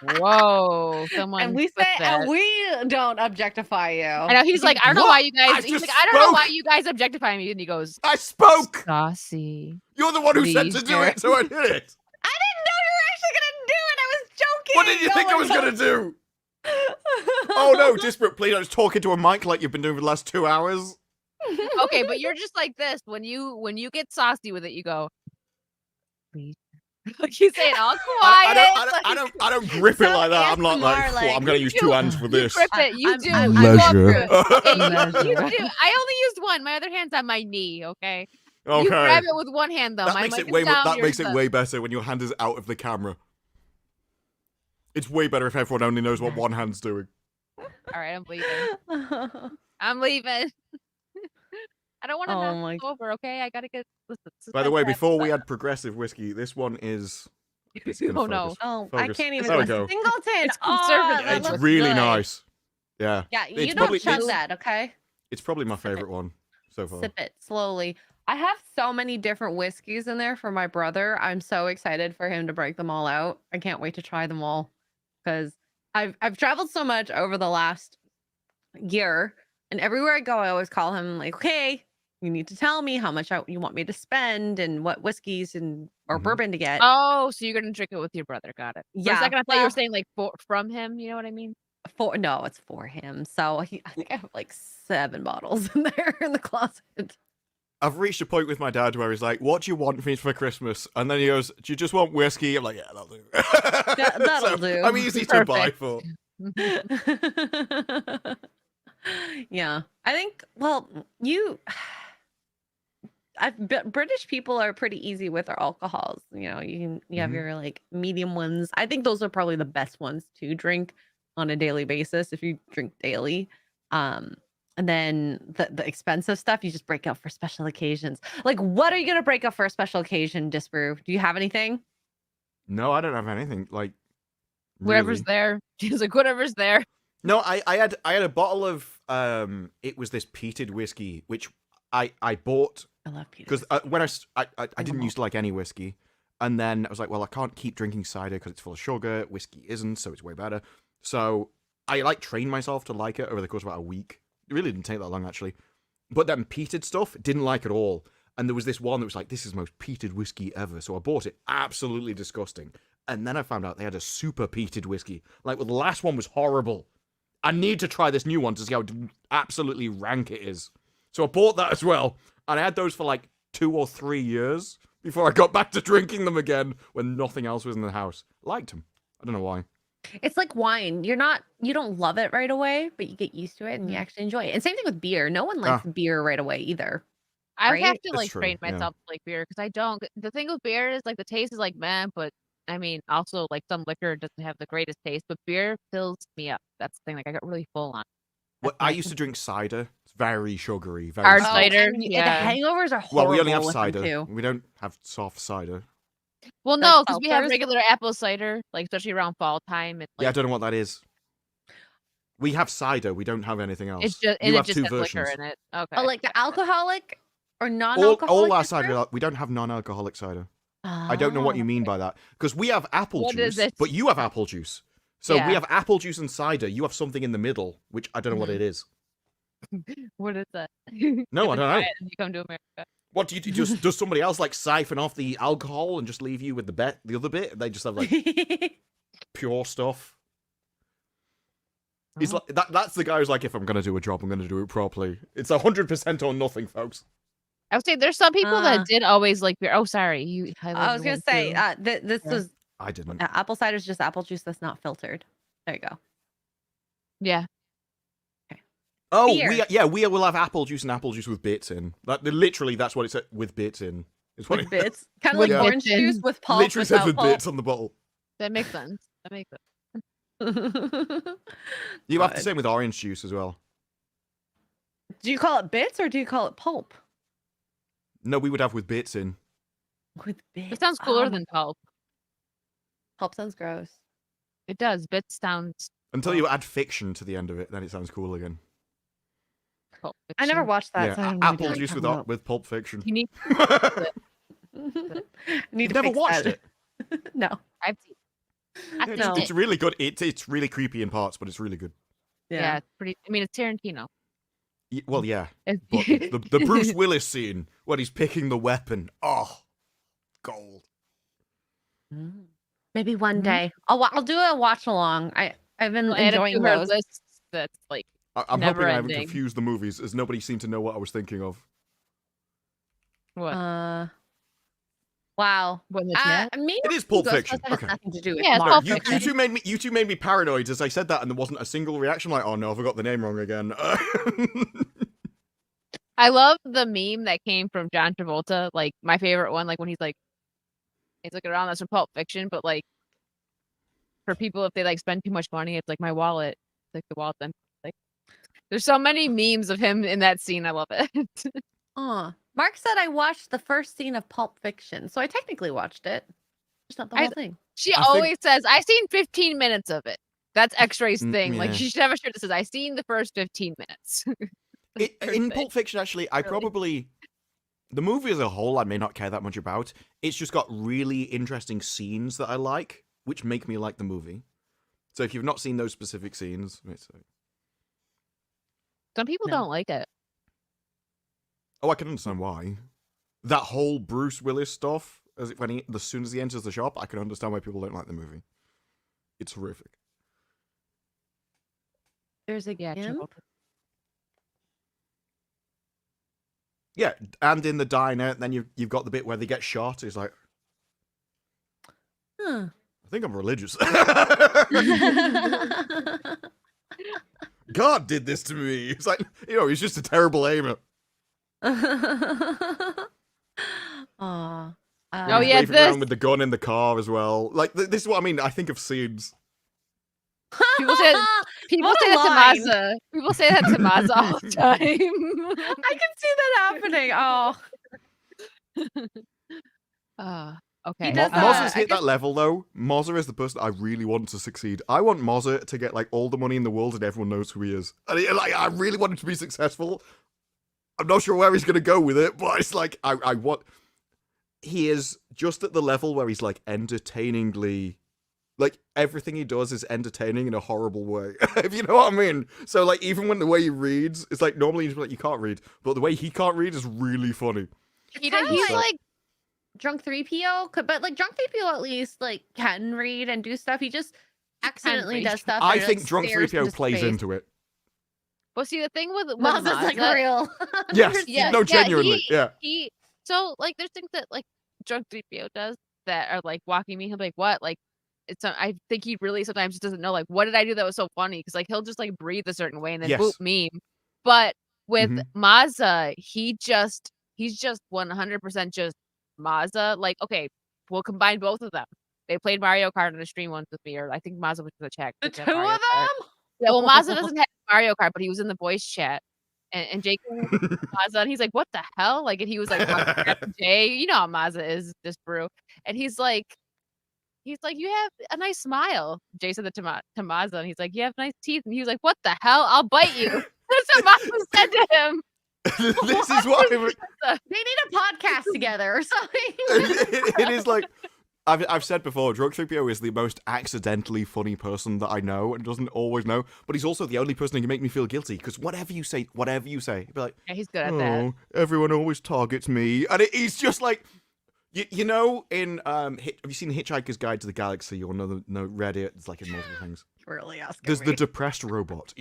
Whoa! Someone. And we put say, that. and we don't objectify you. I know he's like, I don't know What? why you guys. I He's just like, I don't know why spoke. you guys objectify me. And he goes, I spoke! Saucy. You're the one who said to do Leisure. it, so I did it! I didn't know you were actually gonna do it. I was joking. What did you think I was gonna do? Oh no, Disparate, please don't talk into a mic like you've been doing for the last 2 hours. Okay, but you're just like this. When you get saucy with it, you go, leisure. Like you say it all quiet. I don't grip it like that. I'm not like, ASMR, like, I'm gonna use 2 hands for You this. grip it. You do. I'm You go up Leisure. through it. Okay, you Leisure. do. I only used one. My other hand's on my knee. Okay. You Okay. grab it with one hand though. That My makes mic it is way down, that yours makes it up. way better when your hand is out of the camera. It's way better if everyone only knows what one hand's doing. All right, I'm leaving. I'm leaving. I don't want to Oh knock my- this over. Okay, I gotta get. Listen, By the way, suspense before we happens. had progressive whiskey, this one is. It's gonna Oh no. focus. Oh, I Focus. can't even. There we go. Singleton. It's Oh, conservative. that It's looks really good. nice. Yeah. Yeah, you It's don't probably- chug it's- that, okay? It's probably my Sip it. favorite one so far. Sip it slowly. I have so many different whiskeys in there for my brother. I'm so excited for him to break them all out. I can't wait to try them all because I've traveled so much over the last year, and everywhere I go, I always call him like, okay, you need to tell me how much you want me to spend and what whiskeys and or Mhm. bourbon to get. Oh, so you're gonna drink it with your brother. Got it. For a Yeah, second, I thought you were well, saying like from him. You know what I mean? no, it's for him. So I think I have like 7 bottles in there in the closet. I've reached a point with my dad where he's like, "What do you want me for Christmas?" And then he goes, "Do you just want whiskey?" I'm like, "Yeah, that'll do." That'll So, do. I'm easy to buy Perfect. for. Yeah, I think. Well, British people are pretty easy with their alcohols. You know, you have Mhm. your like medium ones. I think those are probably the best ones to drink on a daily basis if you drink daily. Um, and then the expensive stuff you just break out for special occasions. Like, what are you gonna break out for a special occasion, Disparu? Do you have anything? No, I don't have anything like Whatever's really. there. He's like, whatever's there. No, I had a bottle of it was this peated whiskey which I bought I love Peter. because when I didn't them used to like any whiskey, and then I was like, well, I can't keep drinking cider because it's full of sugar. Whiskey isn't, so it's way better. So I like trained myself to like it over the course of about a week. It really didn't take that long actually, but then peated stuff didn't like at all. And there was this one that was like, this is the most peated whiskey ever. So I bought it. Absolutely disgusting. And then I found out they had a super peated whiskey. Like, well, the last one was horrible. I need to try this new one to see how absolutely rank it is. So I bought that as well. And I had those for like 2 or 3 years before I got back to drinking them again when nothing else was in the house. Liked them. I don't know why. It's like wine. You don't love it right away, but you get used to it and you actually enjoy it. And same thing with beer. No one likes beer right away either. I would have Right? to That's like true, train yeah. myself to like beer because I don't. The thing with beer is like the taste is like meh, but I mean also like some liquor doesn't have the greatest taste, but beer fills me up. That's the thing. Like I got really full on. What That's I my- used to drink cider. It's very sugary, very Hard sweet. cider, and the yeah. hangovers are Well, horrible. we only have with them, cider. too. We don't have soft cider. Well, Like no, because we have seltzers? regular apple cider, like especially around fall time. It's like Yeah, I don't know what that is. We have cider. We don't have anything else. it's just You and it have just 2 has versions. liquor in it. Okay. Oh, like the alcoholic or non-alcoholic? All our Disparu? cider, we don't have non-alcoholic cider. I don't know what you mean by that. Because we have apple What is juice, it? but you have apple juice. So Yeah. we have apple juice and cider. You have something in the middle, which I don't know what it is. What is that? No, I don't know. You come to America. What do you just does somebody else like siphon off the alcohol and just leave you with the other bit? They just have like pure stuff. He's like that's the guy who's like, if I'm gonna do a job, I'm gonna do it properly. It's 100% or nothing, folks. I would say there's some people that did always like beer. Oh, sorry, you. I was gonna say this Yeah. was I didn't. apple cider is just apple juice that's not filtered. There you go. Yeah. Oh, Beer. we will have apple juice and apple juice with bits in. Literally, that's what it said, with bits in. Is what With it bits, kind of With like bits orange in. juice with pulp. literally says without with pulp. bits on the bottle. That makes sense. That makes sense. You have the Good. same with orange juice as well. Do you call it bits or do you call it pulp? No, we would have with bits in. With bits. It sounds cooler Oh, than pulp. pulp sounds gross. It does. Bits sounds Until you add fiction to the end of it, then it sounds cool again. pulp. I never Fiction. watched that. Yeah, so I have no idea apple what juice you're with talking with Pulp Fiction. You need. about. Need You've to never fix watched that. it? No. I've seen. I've It's, seen it's it. really good. It's really creepy in parts, but it's really good. Yeah. It's pretty. I mean, it's Tarantino. Well, yeah. It's- But the Bruce Willis scene when he's picking the weapon. Oh, gold. Maybe one Mhm. day I'll do a watch along. I've been I'll add it enjoying to her those. list. That's like I'm Never hoping I haven't ending. confused the movies, as nobody seemed to know what I was thinking of. what? Wow. What in the chat? Me It is Pulp Ghostbusters Fiction. has Okay. nothing to do with Yeah, it's Mark. Pulp You Fiction. two made me paranoid as I said that, and there wasn't a single reaction. Like, oh no, I forgot the name wrong again. I love the meme that came from John Travolta. Like my favorite one, like when he's looking around. That's from Pulp Fiction, but like for people if they like spend too much money, it's like my wallet. It's like the wallet. Then like there's so many memes of him in that scene. I love it. Mark said I watched the first scene of Pulp Fiction, so I technically watched it. Just not the whole thing. She I think- always says, "I seen 15 minutes of it." That's Xray's Mm, thing. Like yeah. she should have a shirt that says, "I seen the first 15 minutes." In Pulp Fiction, actually, I Really. probably the movie as a whole I may not care that much about. It's just got really interesting scenes that I like, which make me like the movie. So if you've not seen those specific scenes, it's Some people No. don't like it. Oh, I can understand why. That whole Bruce Willis stuff, as soon as he enters the shop, I can understand why people don't like the movie. It's horrific. There's a Yeah, gimp? Triple. Yeah, and in the diner, then you've got the bit where they get shot. It's like, Huh. I think I'm religious. God did this to me. It's like, he's just a terrible aimer. Aw. Oh, He's yeah, waving around with the gun in the car as well. Like, this is what I mean. I think of scenes. People say What a that line. to Mazza. People say that to Mazza all the time. I can see that happening. Oh. Okay. does Mozza's I hit guess- that level, though. Mozza is the person I really want to succeed. I want Mozza to get, like, all the money in the world and everyone knows who he is. And I really want him to be successful. I'm not sure where he's going to go with it, but it's like, I want... He is just at the level where he's, like, entertainingly... Like, everything he does is entertaining in a horrible way, if you know what I mean. So, like, even when the way he reads, it's like, normally he's like, you can't read, but the way he can't read is really funny. He's kinda like, Drunk 3PO, but like Drunk 3PO at least like can read and do stuff. He just accidentally read. does stuff. I and, think like, Drunk stares 3PO into plays space. into it. but see, the thing with Maz is like Mazza- real. Yes, Yeah, no, yeah, genuinely, yeah. So like there's things that like Drunk 3PO does that are like walking me. He'll be like, "What?" Like I think he really sometimes just doesn't know. Like, what did I do that was so funny? Because like he'll just like breathe a certain way and then Yes. boop meme. But with Mhm. Mazza, he's just 100% just Mazza. Like, okay, we'll combine both of them. They played Mario Kart on a stream once with me, or I think Mazza was in the chat. The with two that of Mario them? Kart. Yeah, well, Mazza doesn't have Mario Kart, but he was in the voice chat. And Jake Mazza, and he's like, "What the hell?" Like, and he was like, "Jay, you know how Mazza is, Disparu." And he's like, "You have a nice smile." Jay said that to Mazza, and he's like, "You have nice teeth." And he was like, "What the hell? I'll bite you." That's what Mazza said to him. This is what They need a podcast together or something. it is like I've said before, Drunk 3PO is the most accidentally funny person that I know and doesn't always know, but he's also the only person who can make me feel guilty, because whatever you say, he'd be like, Yeah, he's good at that. "Oh, everyone always targets me." And he's just like, you know, in have you seen Hitchhiker's Guide to the Galaxy or no Reddit? It's like in multiple things. Really asking There's me. the depressed robot.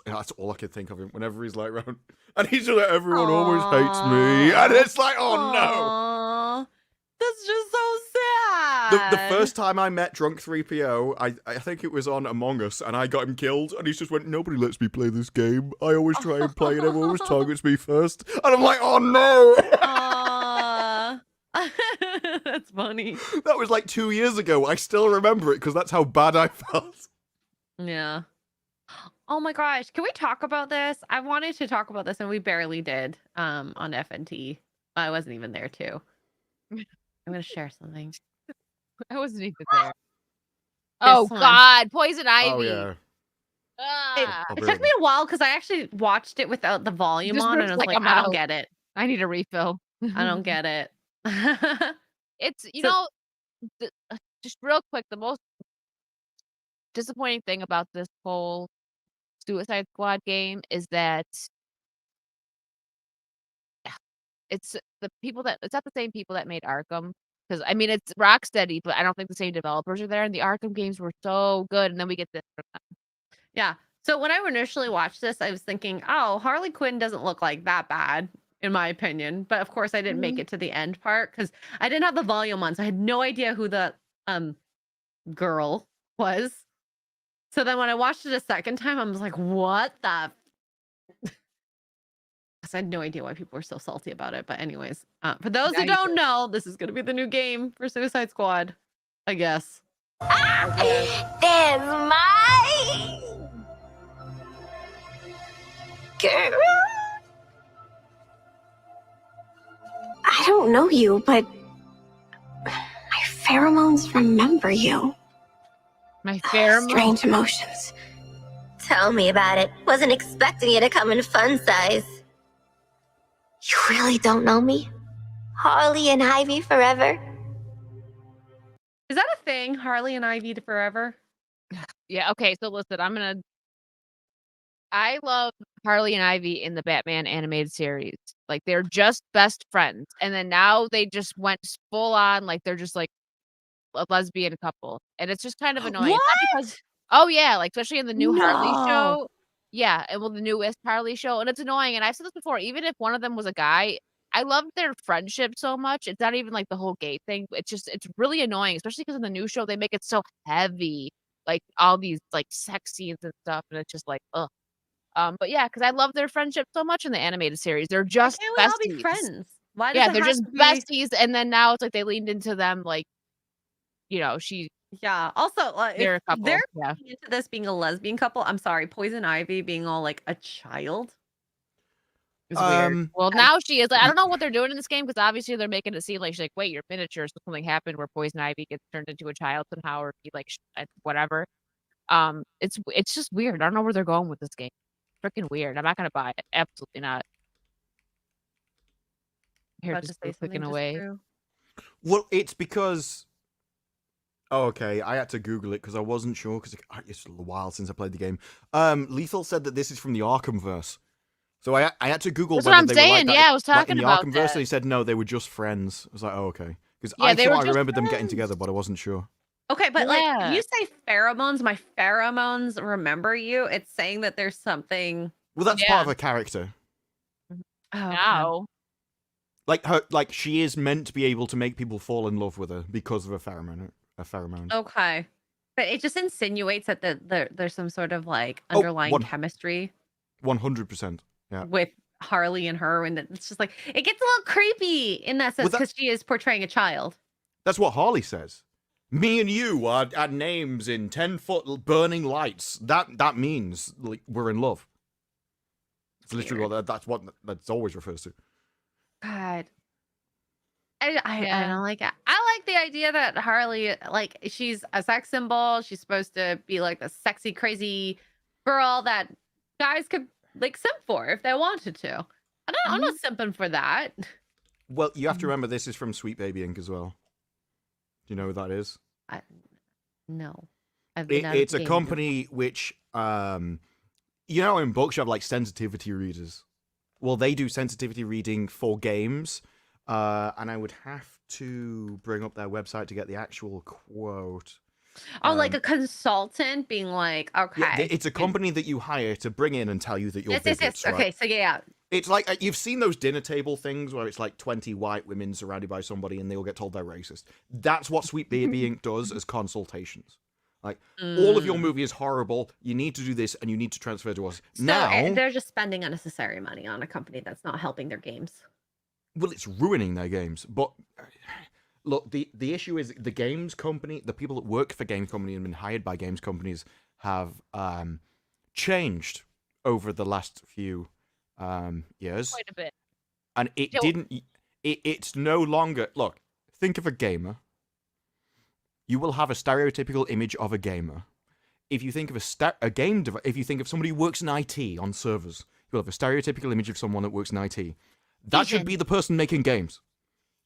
That's all I can think of him whenever he's like around. And he's just like, everyone always hates me. And it's like, oh no. Aw, that's just so sad. The first time I met Drunk 3PO, I think it was on Among Us, and I got him killed, and he just went, "Nobody lets me play this game. I always try and play it, everyone always targets me first." And I'm like, oh no! Aw. That's funny. That was like 2 years ago. I still remember it, because that's how bad I felt. Yeah. Oh my gosh. Can we talk about this? I wanted to talk about this and we barely did on FNT. I wasn't even there too. I'm gonna share something. I wasn't even there. Oh one. God, Poison Ivy. Oh yeah. Ah. I'll It be took right me a while because I actually watched it without the volume Just on and I was like, like, I'm I don't out. get it. I need a refill. I don't get it. It's So- just real quick, the most disappointing thing about this whole Suicide Squad game is that it's not the same people that made Arkham. Because I mean, it's Rocksteady, but I don't think the same developers are there. And the Arkham games were so good, and then we get this from them. Yeah. So when I initially watched this, I was thinking, oh, Harley Quinn doesn't look like that bad, in my opinion. But of course, I didn't make it to the end part because I didn't have the volume on, so I had no idea who the girl was. So then when I watched it a second time, I was like, what the? I had no idea why people were so salty about it. But anyways, for those Now who you don't know, this is going to be the new game for Suicide Squad, I guess. There's my girl. I don't know you, but my pheromones remember you. My pheromone. Strange emotions. Tell me about it. Wasn't expecting you to come in fun size. You really don't know me? Harley and Ivy forever? Is that a thing? Harley and Ivy forever? Yeah. Okay. So listen, I'm gonna I love Harley and Ivy in the Batman animated series. Like, they're just best friends, and then now they just went full on, like, they're just, like, a lesbian couple, and it's just kind of annoying. It's not because What? Oh, yeah, like, especially in the new Harley No. show. Yeah, and well, the newest Harley show, and it's annoying, and I've said this before, even if one of them was a guy, I love their friendship so much, it's not even, like, the whole gay thing, it's really annoying, especially because in the new show, they make it so heavy, like, all these, like, sex scenes and stuff, and it's just like, ugh. But yeah, because I love their friendship so much in the animated series, they're Why just can't we all be besties. friends? Why does Yeah, it they're have just to be? besties, and then now it's like they leaned into them, like, she Yeah. Also, if they're a they're couple, yeah. going into this being a lesbian couple, I'm sorry, Poison Ivy being all like a child. It's weird. Well, I now she is. Like, I y- don't know what they're doing in this game because obviously they're making it seem like she's like, wait, you're miniature, so something happened where Poison Ivy gets turned into a child somehow, or be like whatever. It's just weird. I don't know where they're going with this game. Freaking weird. I'm not gonna buy it. Absolutely not. Here, about to just say clicking something just away. true. Well, it's because. Oh, okay, I had to Google it because I wasn't sure because it's a while since I played the game. Lethal said that this is from the Arkhamverse, so I had to Google That's what whether I'm they were like saying. that, Yeah, I was like in talking the about Arkhamverse. that. They said no, they were just friends. I was like, oh, okay, because Yeah, I they were thought I just remembered them getting friends. together, but I wasn't sure. Okay, but like if Yeah. you say pheromones, my pheromones remember you. It's saying that there's something. Well, that's Yeah. part of her character. Oh, okay. Now. Like she is meant to be able to make people fall in love with her because of a pheromone. Okay. But it just insinuates that there's some sort of like Oh, underlying one- chemistry 100%. Yeah. with Harley and her, and it's just like it gets a little creepy in that sense Well, because she is portraying a child. That's what Harley says. Me and you are names in 10-foot burning lights. That means like we're in love. It's literally Weird. that's always refers to. God. I Yeah. don't like it. I like the idea that Harley, like, she's a sex symbol. She's supposed to be like the sexy, crazy girl that guys could like simp for if they wanted to. I'm not simping for that. Well, you have to remember this is from Sweet Baby Inc. as well. Do you know who that is? No. I've been out of It's the a game company which, you know, in books you have like sensitivity readers. Well, they do sensitivity reading for games, and I would have to bring up their website to get the actual quote. Oh, like a consultant being like, okay. Yeah, it's a company that you hire to bring in and tell you that you're Yes. bigots, right? Okay, so yeah. It's like you've seen those dinner table things where it's like 20 white women surrounded by somebody and they all get told they're racist. That's what Sweet Baby Inc. does as consultations. Like, all of your movie is horrible. You need to do this and you need to transfer to us. So Now, they're just spending unnecessary money on a company that's not helping their games. well, it's ruining their games. But look, the issue is the games company, the people that work for games company and been hired by games companies have changed over the last few years. Quite a bit. And it Yo- didn't. It's no longer. Look, think of a gamer. You will have a stereotypical image of a gamer. If you think of if you think of somebody who works in IT on servers, you'll have a stereotypical image of someone that works in IT. That should be the person making games.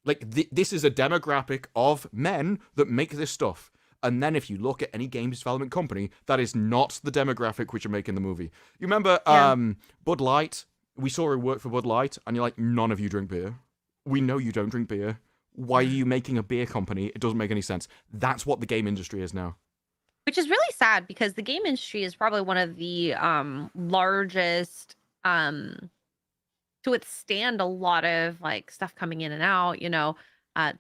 Like this is a demographic of men that make this stuff. And then if you look at any games development company, that is not the demographic which are making the movie. You remember Bud Light? We saw her work for Bud Light, and you're like, none of you drink beer. We know you don't drink beer. Why are you making a beer company? It doesn't make any sense. That's what the game industry is now. Which is really sad because the game industry is probably one of the largest to withstand a lot of like stuff coming in and out,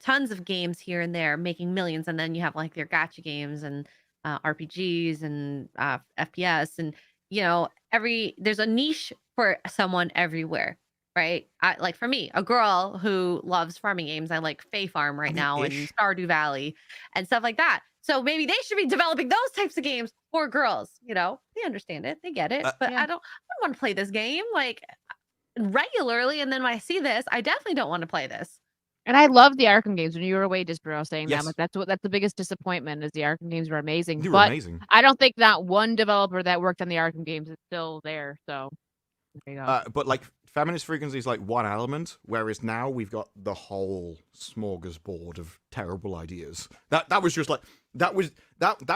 tons of games here and there making millions, and then you have like your gacha games and RPGs and FPS, and there's a niche for someone everywhere, right? Like for me, a girl who loves farming games, I like Fae Farm right now and Stardew Valley and stuff like that. So maybe they should be developing those types of games for girls. They understand it, they get it, but I don't want to play this game like regularly. And then when I see this, I definitely don't want to play this. And I love the Arkham games. When you were away, Disparu saying Yes. that, like that's the biggest disappointment is the Arkham games were amazing. They were but amazing. I don't think that one developer that worked on the Arkham games is still there. So there you go. But like feminist frequency is like one element, whereas now we've got the whole smorgasbord of terrible ideas. That was just like That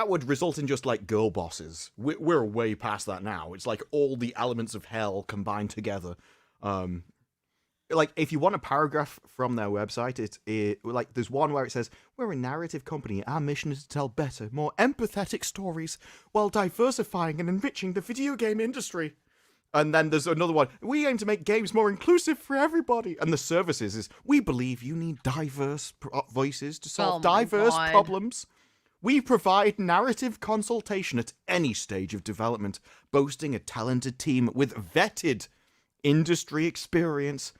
would result in just like girl bosses. We're way past that now. It's like all the elements of hell combined together. Like if you want a paragraph from their website, it like there's one where it says, "We're a narrative company. Our mission is to tell better, more empathetic stories while diversifying and enriching the video game industry." And then there's another one. "We aim to make games more inclusive for everybody." And the services is, "We believe you need diverse voices to solve diverse problems. We provide narrative consultation at any stage of development, boasting a talented team with vetted industry experience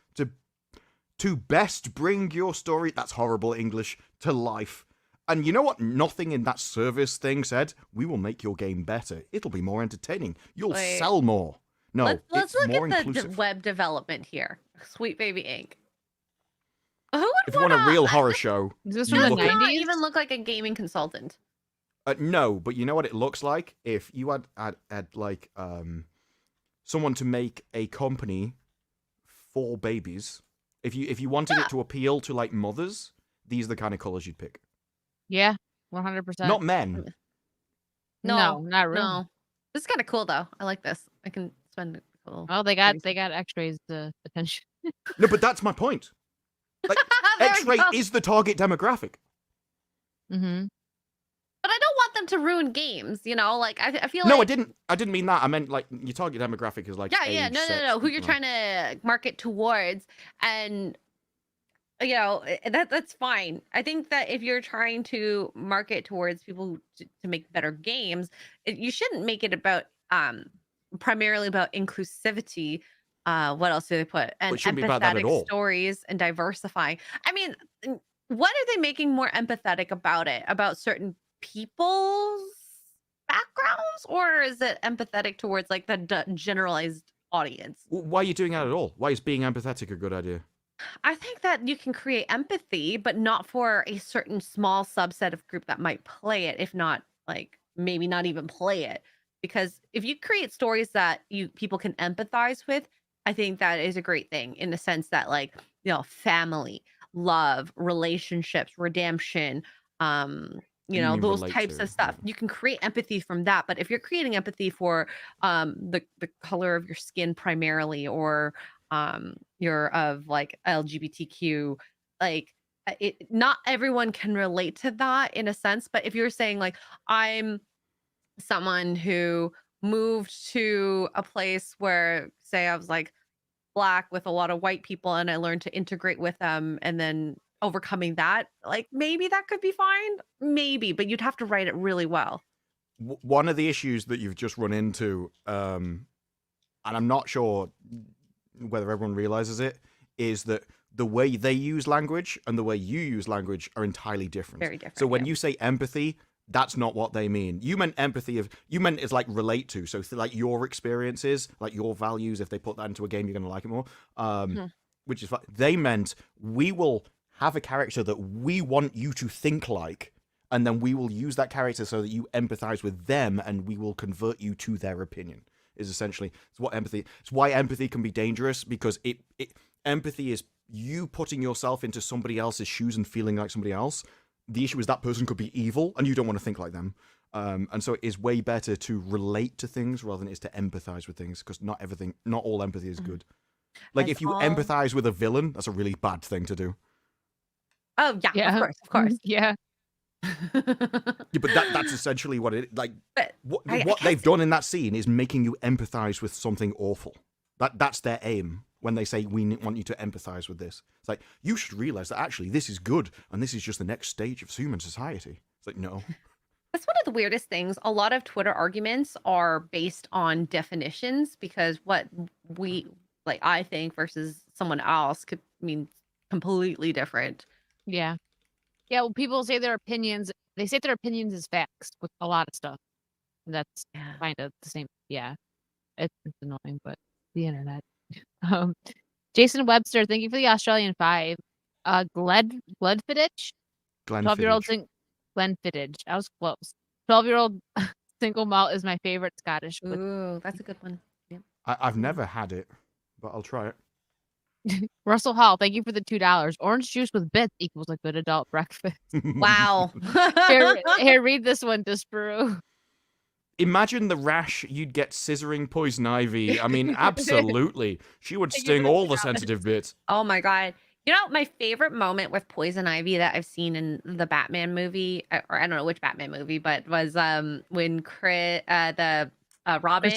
to best bring your story," that's horrible English, "to life." And you know what? Nothing in that service thing said, "We will make your game better. It'll be more entertaining. You'll sell more." No, let's it's look more at the inclusive. web development here. Sweet Baby Inc. Who would If you want a real horror show, Is this you from the look does at- not 90s? even look like a gaming consultant. No, but you know what it looks like? If you had like someone to make a company for babies, if you wanted it to appeal to like mothers, these are the kind of colors you'd pick. Yeah, 100%. Not men. No, not really. No. This is kind of cool though. I like this. I can spend a little. Oh, they got Xray's attention. No, but that's my point. Like There we Xray go. is the target demographic. Mm-hmm. But I don't want them to ruin games. You know, like I feel No, like. I didn't mean that. I meant like your target demographic is like Yeah, age, no. sex, Who you're no. trying to market towards, and you know that's fine. I think that if you're trying to market towards people to make better games, you shouldn't make it about primarily about inclusivity. What else do they put? And it shouldn't be about that at empathetic all. stories and diversifying. I mean, what are they making more empathetic about it? About certain people's backgrounds, or is it empathetic towards like the generalized audience? Why are you doing that at all? Why is being empathetic a good idea? I think that you can create empathy, but not for a certain small subset of group that might play it, if not like maybe not even play it. Because if you create stories that people can empathize with, I think that is a great thing in the sense that like, you know, family, love, relationships, redemption, you know, mean those relate types to, of stuff. yeah. You can create empathy from that. But if you're creating empathy for the color of your skin primarily, or you're of like LGBTQ, like not everyone can relate to that in a sense. But if you're saying like, I'm someone who moved to a place where, say, I was like Black with a lot of white people and I learned to integrate with them, and then overcoming that, like maybe that could be fine, maybe, but you'd have to write it really well. One of the issues that you've just run into, and I'm not sure whether everyone realizes it, is that the way they use language and the way you use language are entirely different. Very different. So when yeah. you say empathy, that's not what they mean. You meant empathy you meant it's like relate to. So like your experiences, like your values, if they put that into a game, you're going to like it more. Which is they meant we will have a character that we want you to think like, and then we will use that character so that you empathize with them, and we will convert you to their opinion. Is essentially it's why empathy can be dangerous, because empathy is you putting yourself into somebody else's shoes and feeling like somebody else. The issue is that person could be evil and you don't want to think like them. And so it is way better to relate to things rather than it is to empathize with things, because not all empathy is good. Like if you empathize with a villain, that's a really bad thing to do. Oh yeah, of course. Yeah. Yeah, but that's essentially what it like. But What they've done in that scene is making you empathize with something awful. That's their aim when they say we want you to empathize with this. It's like, you should realize that actually this is good and this is just the next stage of human society. It's like, no. That's one of the weirdest things. A lot of Twitter arguments are based on definitions, because what we like I think versus someone else could mean completely different. Yeah. Yeah, well, people say their opinions. They say their opinions is facts with a lot of stuff. And that's kind of the same. Yeah. It's annoying, but the internet. Jason Webster, thank you for the Australian 5. Glenfiddich? 12-year-old Glenfiddich. I was close. 12-year-old single malt is my favorite Scottish. Ooh, that's a good one. Yeah. I've never had it, but I'll try it. Russell Hall, thank you for the $2. Orange juice with bits equals a good adult breakfast. Wow. Here, read this one, Disparu. Imagine the rash you'd get scissoring poison ivy. I mean, absolutely. She would sting all the sensitive bits. Oh my god. You know, my favorite moment with poison ivy that I've seen in the Batman movie, or I don't know which Batman movie, but was when Robin,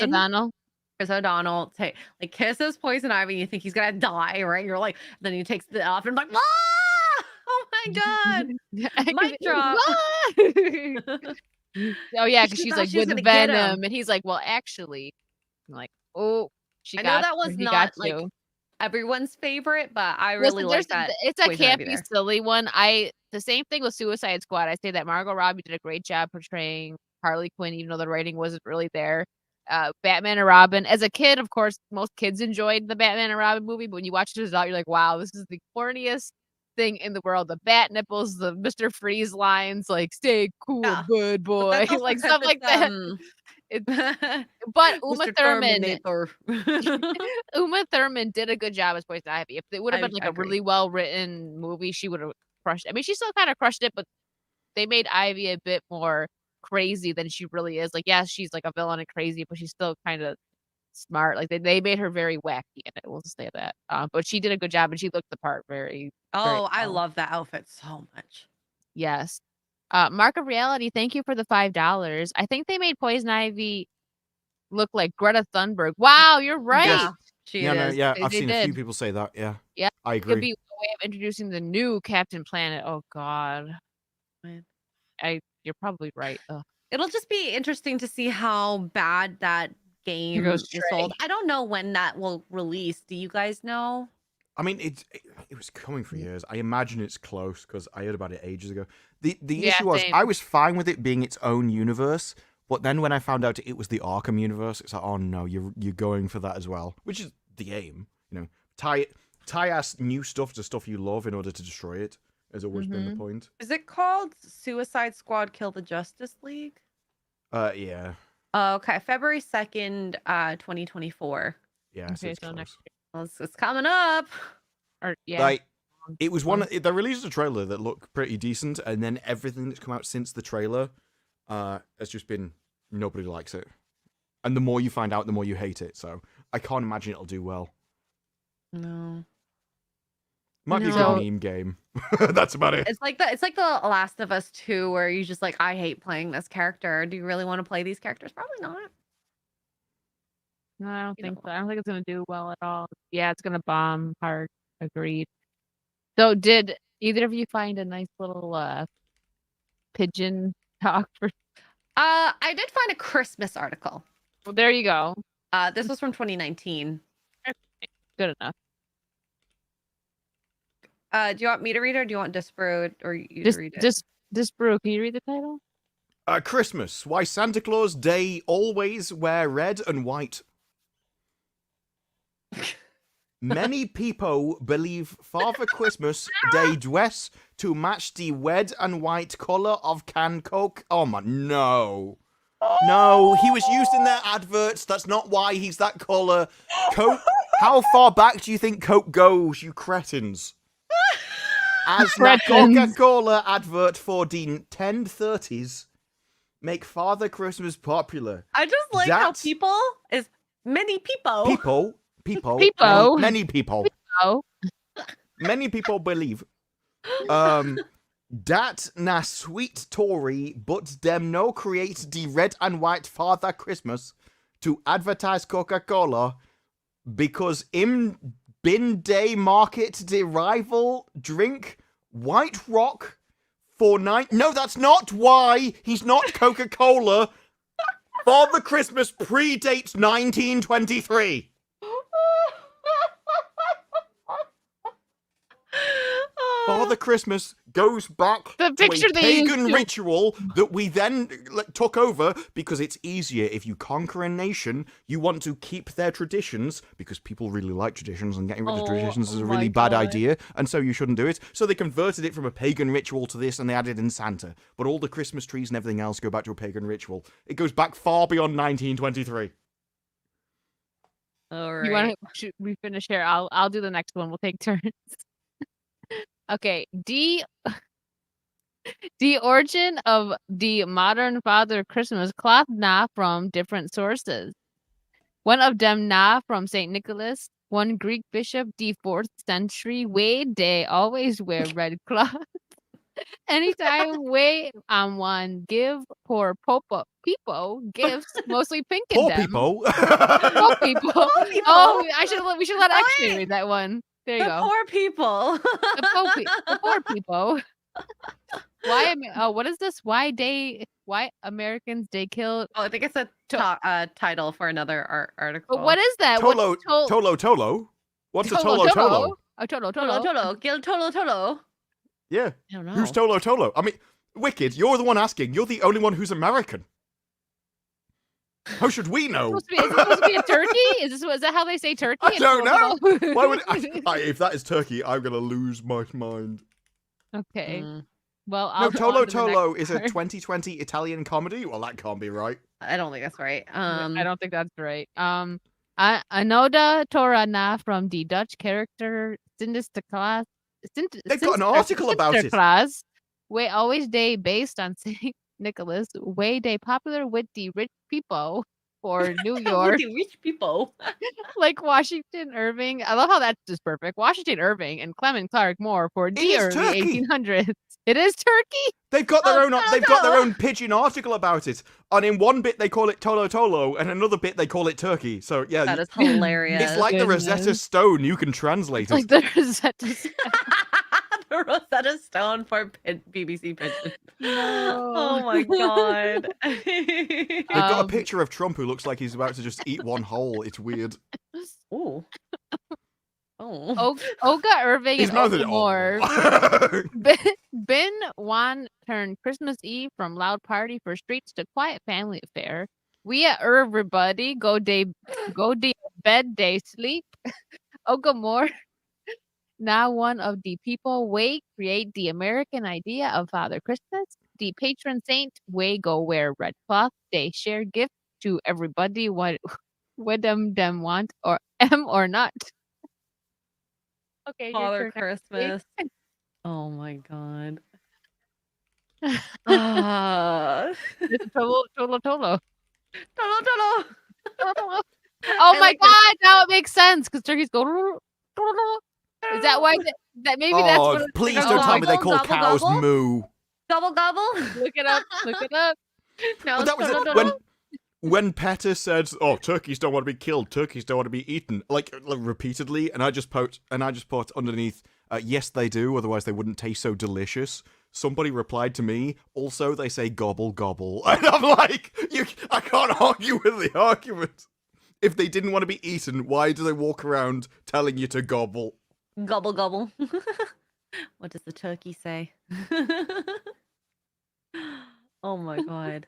Chris O'Donnell kisses poison ivy, and you think he's gonna die, right? You're like, then he takes it off, and I'm like, ah! Oh my god, mic drop. Oh yeah, because she's thought like she was with gonna get venom, him. and he's like, well, actually, I'm like, oh, I know that was he not got like you. everyone's favorite, but I Listen, really like that. It's a poison ivy campy, there. silly one. The same thing with Suicide Squad. I say that Margot Robbie did a great job portraying Harley Quinn, even though the writing wasn't really there. Batman and Robin. As a kid, of course, most kids enjoyed the Batman and Robin movie, but when you watch it as an adult, you're like, wow, this is the corniest thing in the world. The bat nipples, the Mr. Freeze lines, like stay cool, Yeah. good But boy, that's also like 'cause stuff like it's, that. But Uma Mr. Thurman, Terminator. Uma Thurman did a good job as Poison Ivy. If it would have I been like a agree. really well written movie, she would have crushed it. I mean, she still kind of crushed it, but they made Ivy a bit more crazy than she really is. Like, yes, she's like a villain and crazy, but she's still kind of smart. Like they made her very wacky in it. We'll just say that. But she did a good job, and she looked the part very. Oh, I well. love that outfit so much. Yes. Mark of Reality, thank you for the $5. I think they made Poison Ivy look like Greta Thunberg. Wow, you're right. Yeah, she is. Yeah, They I've seen a few did. people say that. Yeah, Yeah, I it could agree. be a way of introducing the new Captain Planet. Oh God, Man. you're probably right. Ugh. It'll just be interesting to see how bad that game goes is Xray. sold. I don't know when that will release. Do you guys know? I mean, it was coming for years. I imagine it's close because I heard about it ages ago. The Yeah, issue was same. I was fine with it being its own universe, but then when I found out it was the Arkham universe, it's like, oh no, you're going for that as well, which is the aim. You know, tie ass new stuff to stuff you love in order to destroy it has always been the point. Is it called Suicide Squad Kill the Justice League? Yeah, Okay, February 2nd, 2024. yeah. So Okay, it's so close. next Well, it's coming up. Or yeah, Like, it was one. They released a trailer that looked pretty decent, and then everything that's come out since the trailer, has just been nobody likes it, and the more you find out, the more you hate it. So I can't imagine it'll do well. No. Might be a No. good meme game. That's about it. It's like the Last of Us 2 where you just like, I hate playing this character. Do you really want to play these characters? Probably not. no, I don't You think know. so. I don't think it's gonna do well at all. Yeah, it's gonna bomb hard. Agreed. So, did either of you find a nice little pigeon talk for? I did find a Christmas article. Well, there you go. This was from 2019. Good enough. Do you want me to read it or do you want Disparu or you to read it? Just Brew. Can you read the title? Christmas. Why Santa Claus Day always wear red and white. Many people believe Father Christmas Day dress to match the red and white color of can Coke. Oh my, no. No, he was used in their adverts. That's not why he's that color. Coke. How far back do you think Coke goes, you cretins? As that Coca-Cola advert for the 1030s make Father Christmas popular. I just like how That's- people is many people. People, People. many people. Oh, Many people believe that na sweet Tory but them no create the red and white Father Christmas to advertise Coca-Cola because im bin day market the rival drink White Rock for No, that's not why. He's not Coca-Cola. Father Christmas predates 1923. Father Christmas goes back The to picture a they used pagan to- ritual that we then took over because it's easier if you conquer a nation. You want to keep their traditions because people really like traditions, and getting rid of traditions is a my really bad God. idea, and so you shouldn't do it. So they converted it from a pagan ritual to this, and they added in Santa. But all the Christmas trees and everything else go back to a pagan ritual. It goes back far beyond 1923. All right. You want to? Should we finish here? I'll do the next one. We'll take turns. Okay. The origin of the modern Father Christmas cloth na from different sources. One of them na from Saint Nicholas. One Greek bishop, the 4th century, way they always wear red cloth. Anytime way one give poor people gifts, mostly pink in Poor them. people. Poor people. Poor people. Oh, we should let Oh, Xray wait. read that one. There you The go. poor people. The poor people. What is this? Why Americans they kill? Oh, I think it's a title for another article. But what is that? Tolo, What's Tolo. What's a Tolo Tolo? Oh, Tolo. Tolo. Gil Tolo. Yeah. I don't know. Who's Tolo Tolo? I mean, Wicked, you're the one asking. You're the only one who's American. How should we know? Is it supposed to be a turkey? Is that how they say turkey? I don't know. Tolo? Why would if that is turkey, I'm gonna lose my mind. Okay. Mm, Well, I'll No, go on Tolo to the next Tolo is a part. 2020 Italian comedy. Well, that can't be right. I don't think that's right. I don't think that's right. Anoda Torana from the Dutch character Sinterklaas. They've got an article about it. Sinterklaas, way always they based on Saint Nicholas, way they popular with the rich people for New With York, the rich people. like Washington Irving. I love how that's just perfect. Washington Irving and Clement Clark Moore for the is early Turkey. 1800s. It is Turkey. They've got their Oh, own. Tolo They've got their Tolo. own pigeon article about it. And in one bit they call it Tolo Tolo, and another bit they call it Turkey. So yeah, That is hilarious. it's like the Rosetta Goodness. Stone. You can translate It's like it. the Rosetta Stone. the Rosetta Stone for BBC Pigeon. No. Oh my god. They've got a Um, picture of Trump who looks like he's about to just eat one whole. It's weird. Ooh. Oh. Olga Irving His and mouth Olga is Moore. Ben Wan turned Christmas Eve from loud party for streets to quiet family affair. We at everybody go day bed day sleep. Olga Moore, now one of the people way create the American idea of Father Christmas. The patron saint way go wear red cloth. They share gifts to everybody what them want or or not. Okay, your Father turn, Xray. Christmas. Oh my god. Ah. It's Tolo. Tolo, tolo. Oh I my like this. god, now it makes sense because turkeys go. Is that why? That maybe that's Oh, what. please Gobble, don't tell me they gobble, call gobble, cows gobble. moo. Gobble gobble. Look it up. Look it up. No, Well, that was tolo, it. tolo. When Petter said, "Oh, turkeys don't want to be killed. Turkeys don't want to be eaten," like repeatedly, and I just put underneath, "Yes, they do. Otherwise, they wouldn't taste so delicious." Somebody replied to me, "Also, they say gobble gobble," and I'm like, I can't argue with the argument. If they didn't want to be eaten, why do they walk around telling you to gobble? Gobble gobble. What does the turkey say? Oh my god.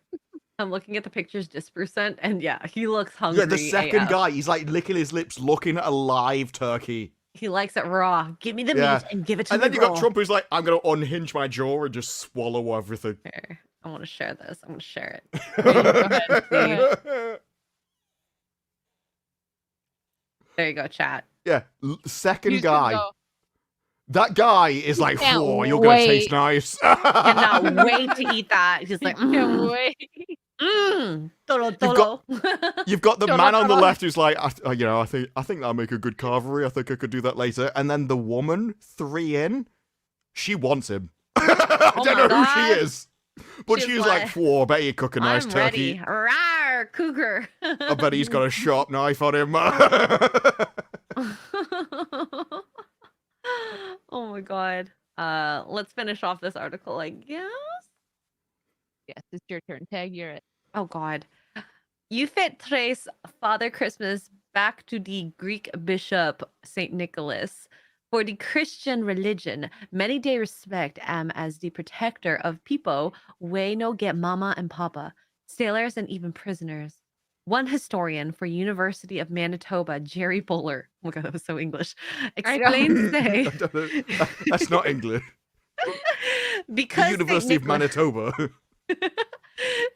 I'm looking at the pictures Disparu sent, and yeah, he looks hungry. Yeah, the second AF. guy, he's like licking his lips, looking at a live turkey. He likes it raw. Give me the Yeah. meat and give it to And me then you raw. got Trump who's like, "I'm going to unhinge my jaw and just swallow everything." Here, I want to share this. I want to share it. Go ahead. There you go, chat. Yeah, second You should guy. go. That guy is like, Can't "Whoa, you're going to taste wait. nice." Cannot wait to eat that. He's like, Can't wait. Tolo You've got- tolo. You've got the Shut man up, on the shut up. left who's like, I think that'll make a good carvery. I think I could do that later. And then the woman, 3 in, she wants him. I Oh don't my know who God. she is. But She's she's like, like, "Whoa, I bet you cook a nice I'm turkey. ready. Rawr, cougar. I bet he's got a sharp knife on him." Oh my god. Let's finish off this article, I guess. Yes, it's your turn. Tag, you're it. Oh god. You fit trace Father Christmas back to the Greek bishop Saint Nicholas. For the Christian religion, many they respect as the protector of people, way no get mama and papa, sailors and even prisoners. One historian for University of Manitoba, Jerry Bowler, oh my god, that was so English, I know. explains I say don't know. That's not English. The because Saint University of Nicholas- Manitoba.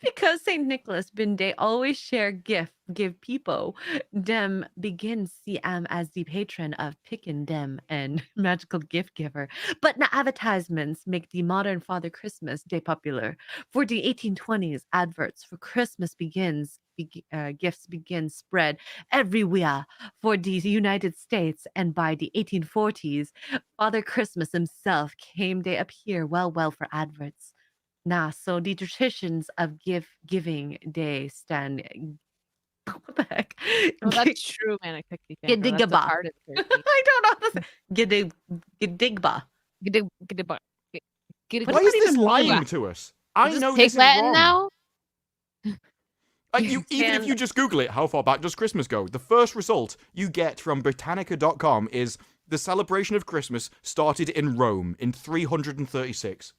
Because Saint Nicholas bin day always share gift give people dem begin see as the patron of pickin dem and magical gift giver. But na advertisements make the modern Father Christmas day popular. For the 1820s, adverts for Christmas gifts begin spread everywhere for the United States, and by the 1840s, Father Christmas himself came to appear well for adverts. Nah, so the traditions of giving day stand. What the heck? Oh, that's true, Manic Pixie Fan. That's the Gidigaba. part of I don't know how to say. Gidigba. Gidigba. What Why does is that this even lying mean? to us? I Just know take this is Latin wrong. now. Even if you just Google it, how far back does Christmas go? The first result you get from Britannica.com is the celebration of Christmas started in Rome in 336.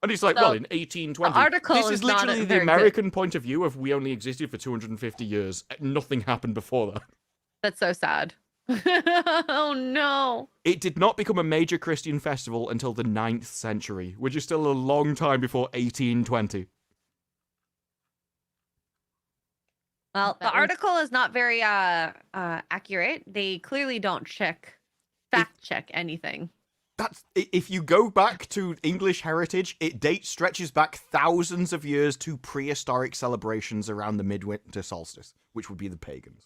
And it's like, So, well, in 1820. the article This is is not literally the very good. American point of view of we only existed for 250 years. Nothing happened before that. That's so sad. Oh no. It did not become a major Christian festival until the 9th century, which is still a long time before 1820. Well, the That was- article is not very accurate. They clearly don't fact check anything. That's if you go back to English heritage, it stretches back thousands of years to prehistoric celebrations around the midwinter solstice, which would be the pagans.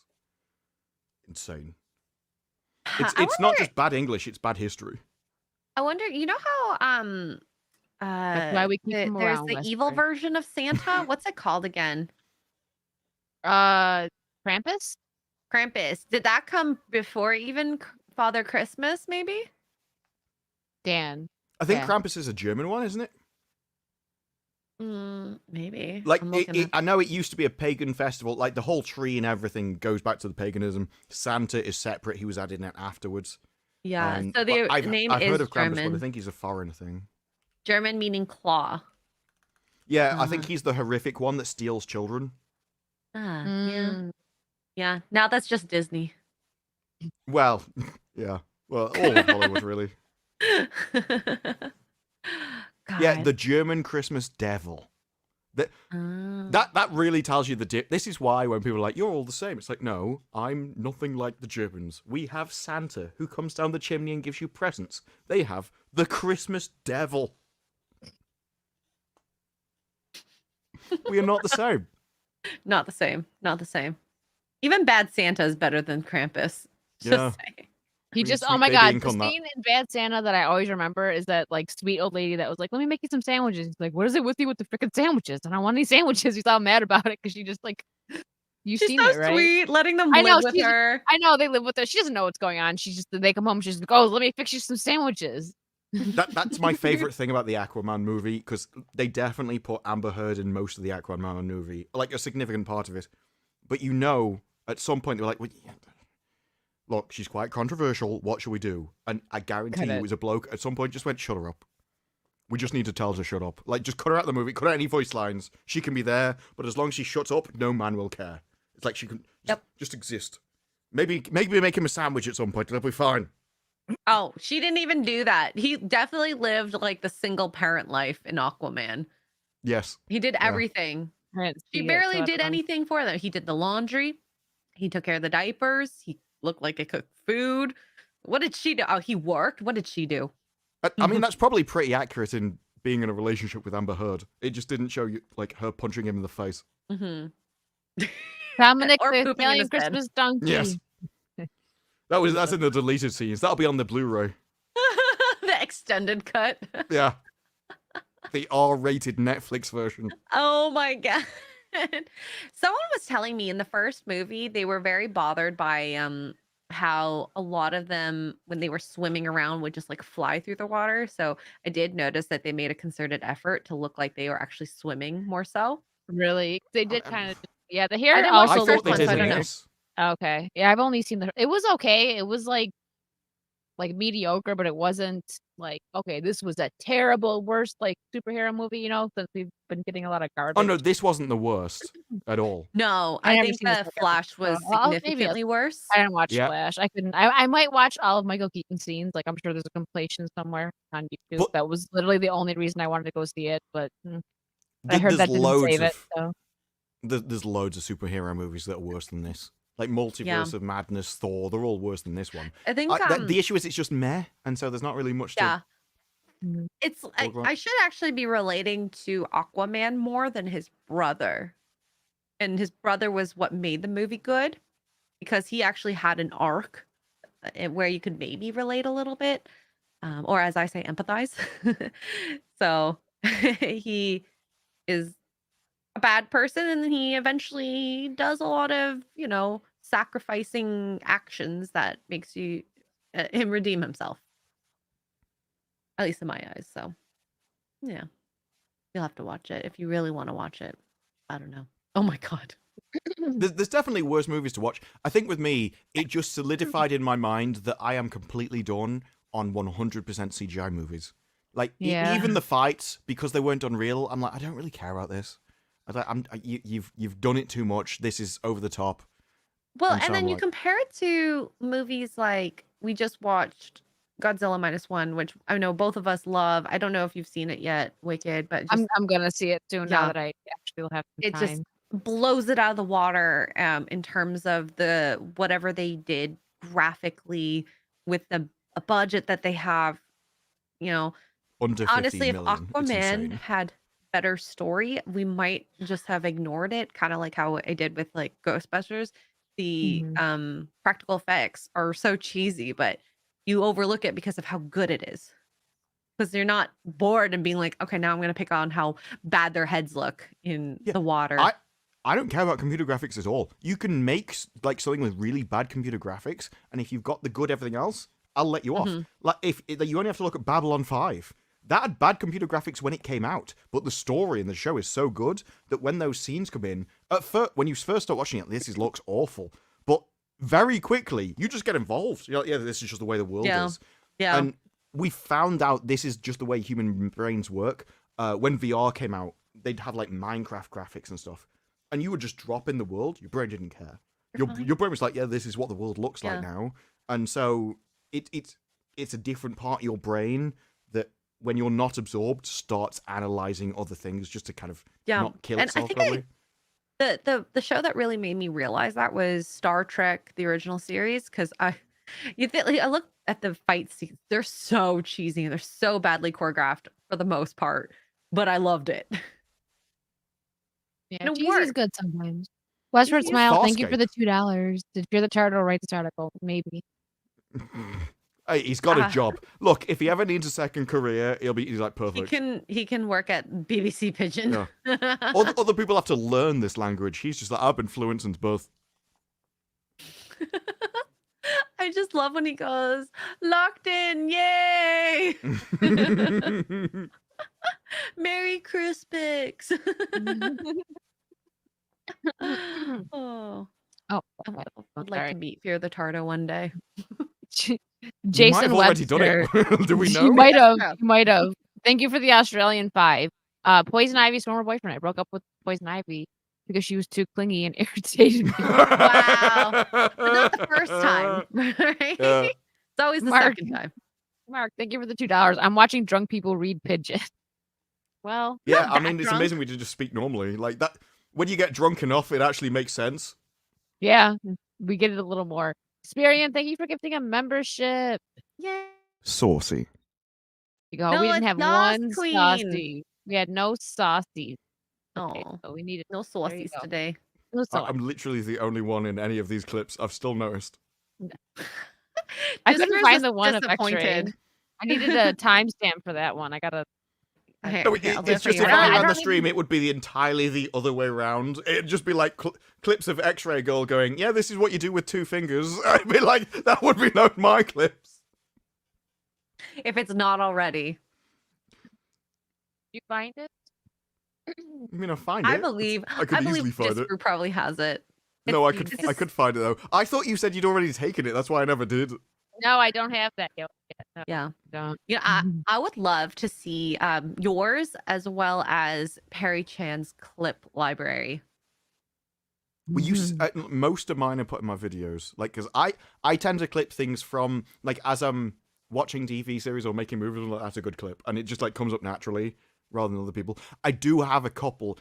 Insane. It's not just bad English; it's bad history. I wonder, you know how That's why we keep them there's around, the evil Westbury. version of Santa? What's it called again? Krampus. Krampus. Did that come before even Father Christmas, maybe? Dan. I think Yeah. Krampus is a German one, isn't it? Maybe. Like, I'm looking at- I know it used to be a pagan festival. Like, the whole tree and everything goes back to the paganism. Santa is separate. He was added in afterwards. Yeah. So But the I've name heard is of Krampus, German. but I think he's a foreign thing. German meaning claw. Yeah, I think he's the horrific one that steals children. Yeah. Mm. Yeah. Now that's just Disney. Well, yeah. Well, all of Hollywood, really. Yeah, the German Christmas devil. That really tells you the dip. This is why when people are like, you're all the same. It's like, no, I'm nothing like the Germans. We have Santa who comes down the chimney and gives you presents. They have the Christmas devil. We are not the same. Not the same. Not the same. Even Bad Santa is better than Krampus. Just Yeah. saying. He Green just, oh sweet my baby god, ink the on that. scene in Bad Santa that I always remember is that like sweet old lady that was like, let me make you some sandwiches. He's like, what is it with you with the freaking sandwiches? I don't want any sandwiches. He's all mad about it because she just like, you've She's seen so it, right? sweet, letting them I know, live with she's- her. I know they live with her. She doesn't know what's going on. She's just, they come home, she's like, oh, let me fix you some sandwiches. That's my favorite thing about the Aquaman movie, because they definitely put Amber Heard in most of the Aquaman movie, like a significant part of it. But you know, at some point they're like, well, yeah, look, she's quite controversial. What should we do? And I guarantee you, it was a bloke at some point just went, shut her up. We just need to tell her to shut up. Like, just cut her out of the movie. Cut out any voice lines. She can be there, but as long as she shuts up, no man will care. It's like she can just exist. Maybe make him a sandwich at some point. It'll be fine. Oh, she didn't even do that. He definitely lived like the single parent life in Aquaman. Yes. He did everything. She barely did anything for them. He did the laundry. He took care of the diapers. He looked like he cooked food. What did she do? Oh, he worked. What did she do? I mean, that's probably pretty accurate in being in a relationship with Amber Heard. It just didn't show you, like, her punching him in the face. Dominic Or the pooping in Italian his bed. Christmas donkey. Yes. That's in the deleted scenes. That'll be on the Blu-ray. The extended cut. Yeah. The R-rated Netflix version. Oh my god. Someone was telling me in the first movie they were very bothered by how a lot of them when they were swimming around would just like fly through the water. So I did notice that they made a concerted effort to look like they were actually swimming more so. Really? They did kind of, yeah, the hair didn't watch also the I looked thought they first one, did so I in don't know. this. Okay. Yeah, I've only seen it was okay. It was like like mediocre, but it wasn't like, okay, this was a terrible, worst like superhero movie, since we've been getting a lot of Oh garbage. no, this wasn't the worst at all. No, I I never think seen the the second Flash one, was so maybe significantly worse. I didn't watch Yeah. Flash. I couldn't. I might watch all of Michael Keaton scenes. Like I'm sure there's a compilation somewhere on YouTube. But- that was literally the only reason I wanted to go see it. But I heard There's that didn't loads save it. of So there's loads of superhero movies that are worse than this. Like Multiverse of Madness, Thor, they're all worse than this one. I think The issue is it's just meh, and so there's not really much to. yeah. Mhm. It's Talk about. I should actually be relating to Aquaman more than his brother. And his brother was what made the movie good because he actually had an arc where you could maybe relate a little bit, or as I say, empathize. So he is a bad person, and then he eventually does a lot of, sacrificing actions that makes you him redeem himself. At least in my eyes. So, yeah, you'll have to watch it if you really want to watch it. I don't know. Oh my god. There's definitely worse movies to watch. I think with me, it just solidified in my mind that I am completely done on 100% CGI movies. Like Yeah. even the fights, because they weren't unreal. I'm like, I don't really care about this. You've done it too much. This is over the top. Well, And so and then I'm you like- compare it to movies like we just watched Godzilla -1, which I know both of us love. I don't know if you've seen it yet, Wicked, but just, I'm gonna see it soon Yeah. now that I actually will have some it time. just blows it out of the water in terms of the whatever they did graphically with a budget that they have. Under 50 Honestly, if million. It's Aquaman insane. had better story, we might just have ignored it, kind of like how I did with like Ghostbusters. The practical effects are so cheesy, but you overlook it because of how good it is. Because you're not bored and being like, okay, now I'm going to pick on how bad their heads look in Yeah, the water. I don't care about computer graphics at all. You can make like something with really bad computer graphics, and if you've got the good everything else, I'll let you off. Like if you only have to look at Babylon 5. That had bad computer graphics when it came out, but the story in the show is so good that when those scenes come in, when you first start watching it, looks awful. But very quickly, you just get involved. You're like, yeah, this is just the way the world is. Yeah. And we found out this is just the way human brains work. When VR came out, they'd have like Minecraft graphics and stuff. And you would just drop in the world. Your brain didn't care. Your brain was like, yeah, this is what the world looks like now. And so it's a different part of your brain that when you're not absorbed starts analyzing other things just to kind of not kill And I itself. think Probably. the show that really made me realize that was Star Trek, the original series, because I look at the fight scenes. They're so cheesy and they're so badly choreographed for the most part, but I loved it. Yeah, And it cheese is worked. good sometimes. Westward Cheesy is Smile, thank you for Farscape. the $2. Did you hear the turtle write this article? Maybe. Hey, he's got a job. Look, if he ever needs a second career, he's like perfect. He can work at BBC Pigeon. Other people have to learn this language. He's just like, I've been fluent since birth. I just love when he goes, locked in, yay! Merry Crispix. Oh, Oh, I'd like sorry. to meet Fear the Tardo one day. You might Jason have already Webster. done it. Do we know? You might have. Yeah. You might have. Thank you for the Australian 5. Poison Ivy's former boyfriend. I broke up with Poison Ivy because she was too clingy and irritated me. Wow. But not the first time, right? Yeah. It's always the Mark. second time. Mark, thank you for the $2. I'm watching drunk people read Pigeon. Well, Yeah, Not I that mean, it's drunk. amazing we just speak normally. Like that, when you get drunk enough, it actually makes sense. yeah, we get it a little more. Spirian, thank you for gifting a membership. Yeah. Saucy. You go. No, We didn't it's have Sauce one Queen. saucy. We had no saucies. Okay, Oh, so we needed no There you saucies go. today. no sauce. I'm literally the only one in any of these clips. I've still noticed. I couldn't Disparu's find the one of Xray. disappointed. I needed a timestamp for that one. I gotta. Okay, No, okay, I'll do it's it for just you if right I now. ran the don't stream, even- it would be entirely the other way around. It'd just be like clips of Xray Girl going, "Yeah, this is what you do with 2 fingers." I'd be like, that would be no my clips. If it's not already. You find it? I mean, I find it. I believe I could easily find it. Disparu probably has it. No, It's I could find it though. I thought you said you'd already taken it. That's why I never did. No, I don't have that yet. No, Yeah. don't. Yeah, I would love to see yours as well as Perry Chan's clip library. Well, most of mine are put in my videos, like, because I tend to clip things from, like, as I'm watching TV series or making movies, like, that's a good clip, and it just, like, comes up naturally rather than other people. I do have a couple.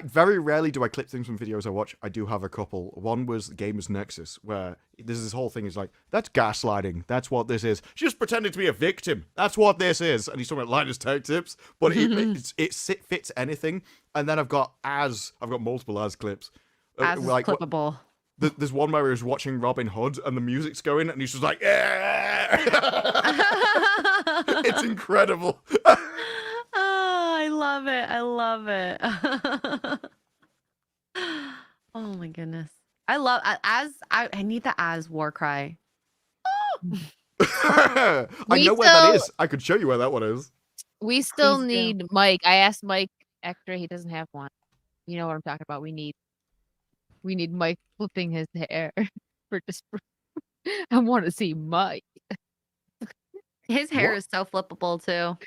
Very rarely do I clip things from videos I watch. I do have a couple. One was Gamers Nexus, where there's this whole thing is like, that's gaslighting. That's what this is. She's just pretending to be a victim. That's what this is. And he's talking about Linus Tech Tips, but it fits anything. And then I've got multiple as clips. As is like, clippable. There's one where he was watching Robin Hood and the music's going and he's just like, yeah. It's incredible. Oh, I love it. I love it. Oh my goodness. I love I need the as war cry. I know where that is. I could show you where that one is. We still Please do. need Mike. I asked Mike Xray, he doesn't have one. You know what I'm talking about. We need Mike flipping his hair for Disparu. I want to see Mike. His hair What? is so flippable too.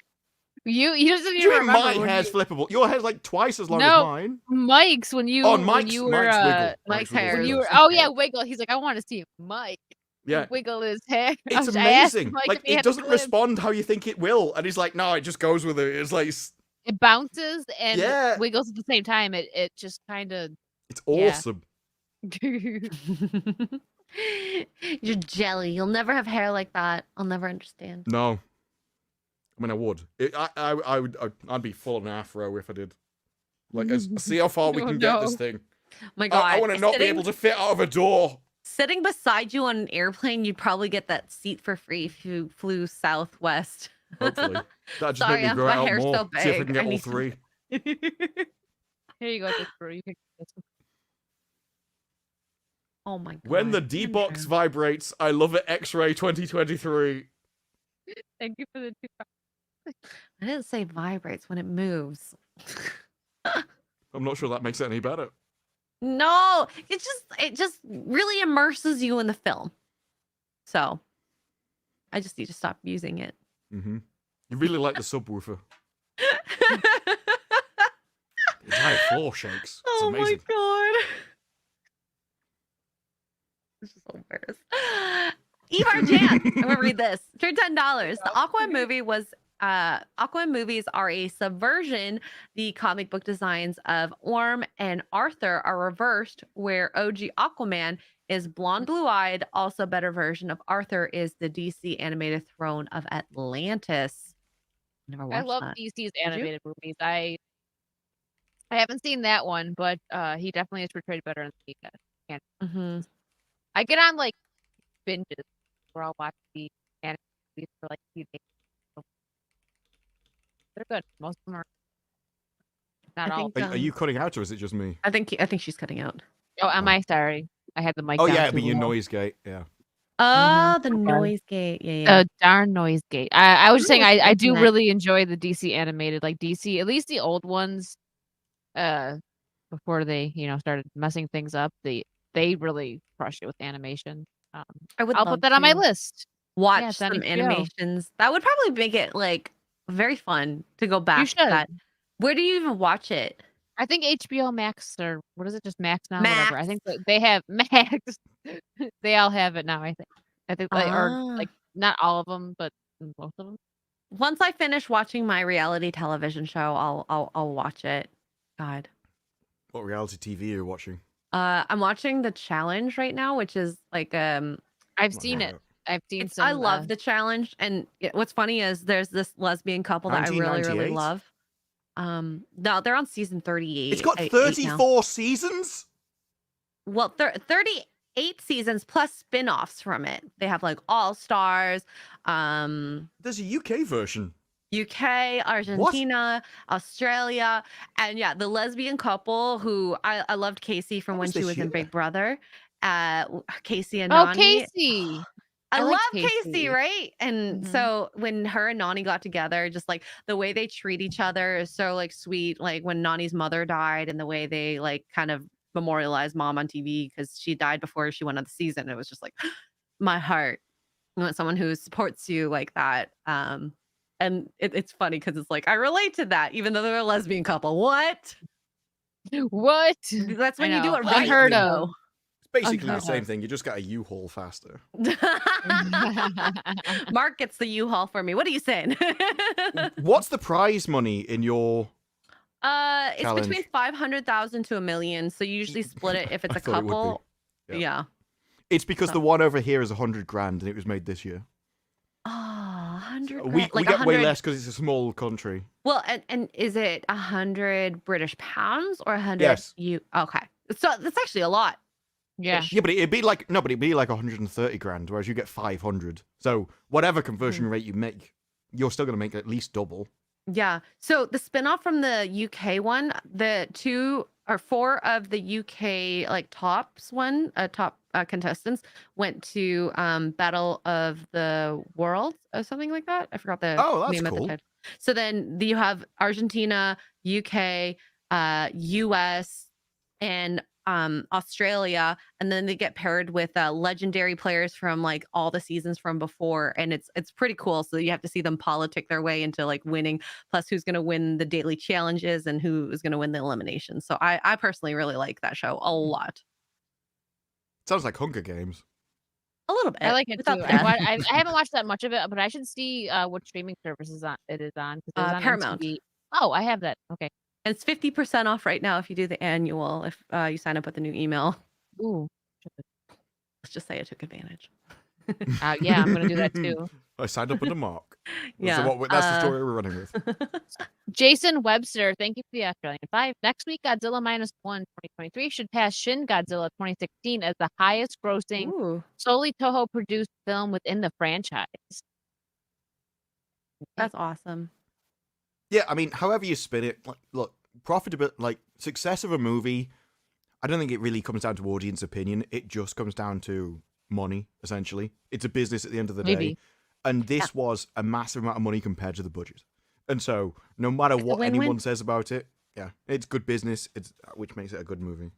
You doesn't Do even you mean remember my when hair's flippable? Your hair's like twice as long No. as mine. Mike's when you Oh, when Mike's you were Wiggle. Mike's Wiggle's hair when the you were best. oh yeah Wiggle. He's like, I want to see Mike. Yeah. Wiggle his hair. It's I asked amazing. Mike Like, if he it had the doesn't clip. respond how you think it will. And he's like, no, it just goes with it. It's like, It bounces and Yeah. wiggles at the same time. It just kind of. it's Yeah. awesome. You're jelly. You'll never have hair like that. I'll never understand. No. I mean, I would. I'd be full of an afro if I did. Like, see how far we Oh, can get this no. thing. My God. I want to not be able to fit out of a door. Sitting beside you on an airplane, you'd probably get that seat for free if you flew Southwest. Hopefully. That just Sorry, made me grow my out hair's more. so See if we big. can get I all need some- three. Here you go, Disparu. You can. Oh my God. When the D-Box vibrates, I love it. Xray 2023. Thank you for the 2. I didn't say vibrates when it moves. I'm not sure that makes it any better. No, it just really immerses you in the film. So I just need to stop using it. Mm-hmm. You really like the subwoofer. The entire floor shakes. It's Oh amazing. my God. This is so embarrassed. Evar Jan, I'm gonna read this. For $10. The Aquaman movies are a subversion. The comic book designs of Orm and Arthur are reversed, where OG Aquaman is blonde, blue-eyed. Also, a better version of Arthur is the DC animated Throne of Atlantis. Never I watched love that. DC's animated movies. I haven't seen that one, but he definitely is portrayed better in the Mhm. I get on like binges where I'll watch the animated movies for like a few days. They're good. Most of them are not I all. think, Are you cutting out or is it just me? I think she's cutting out. Oh, am I sorry? I had the mic. Oh, down yeah, too it'd be your low. noise gate. Yeah. Oh, the Okay. noise gate. Yeah. Darn noise gate. I was just saying I do Internet. really enjoy the DC animated, like DC, at least the old ones. Before they started messing things up, they really crushed it with animation. I would. I'll love put that on my to list. Watch it's on some HBO. animations. That would probably make it like very fun to go back. You to should. that. Where do you even watch it? I think HBO Max or what is it? Just Max now. Whatever. I Max. think they have Max. They all have it now. I think like, or Ah. like not all of them, but most of them. Once I finish watching my reality television show, I'll watch it. God. What reality TV are you watching? I'm watching The Challenge right now, which is like I've Not seen heard it. of I've seen some. I love The Challenge, and what's funny is there's this lesbian couple that I really 1998? love. No, they're on season 38. It's got 8 now. 34 seasons? Well, 38 seasons plus spin-offs from it. They have like All Stars, There's a UK version. UK, Argentina, Australia, and yeah, the lesbian couple who I loved Casey from How when was she this was in year? Big Brother. Casey and Oh, Nani. Casey. I I love like Casey, Casey. right? And Mhm. so when her and Nani got together, just like the way they treat each other is so like sweet. Like when Nani's mother died and the way they like kind of memorialized mom on TV because she died before she went on the season. It was just like my heart. You want someone who supports you like that. And it's funny because it's like I relate to that, even though they're a lesbian couple. What? What? That's when I you do know. it right. Unheard I mean, of. It's basically the Unheard same of. thing. You just got a U-Haul faster. Mark gets the U-Haul for me. What are you saying? What's the prize money in your It's challenge? between 500,000 to $1 million. So you usually split it if it's I a thought it would be. couple. Yeah. Yeah. It's because So- the one over here is 100 grand and it was made this year. Oh, 100 We grand. Like get way 100. less because it's a small country. Well, and is it 100 British pounds or 100? Yes. Okay. So that's actually a lot. Yeah. Yeah, but it'd be like 130 grand, whereas you get 500. So whatever conversion rate you make, you're still gonna make at least double. Yeah. So the spinoff from the UK one, the 2 or 4 of the UK like top contestants went to Battle of the Worlds or something like that. I forgot the Oh, that's name of cool. the title. So then you have Argentina, UK, US, and Australia, and then they get paired with legendary players from like all the seasons from before, and it's pretty cool. So you have to see them politic their way into like winning, plus who's going to win the daily challenges and who is going to win the elimination. So I personally really like that show a lot. Sounds like Hunger Games. A little bit. I like it without too. the death. I haven't watched that much of it, but I should see what streaming services it is on. 'Cause it was on Paramount. MTV. Oh, I have that. Okay. And it's 50% off right now if you do the annual, if you sign up with the new email. Ooh. Let's just say I took advantage. Yeah, I'm gonna do that too. I signed up with a mark. Yeah. So that's the story we're running with. Jason Webster, thank you for the Australian 5. Next week, Godzilla -1 2023 should pass Shin Godzilla 2016 as the highest grossing Ooh, solely Toho produced film within the franchise. that's awesome. Yeah, I mean, however you spin it, look, profitable, like success of a movie. I don't think it really comes down to audience opinion. It just comes down to money, essentially. It's a business at the end of the day. And this was a massive amount of money compared to the budget. And so, no matter what anyone says about it, yeah, it's good business. Which makes it a good movie.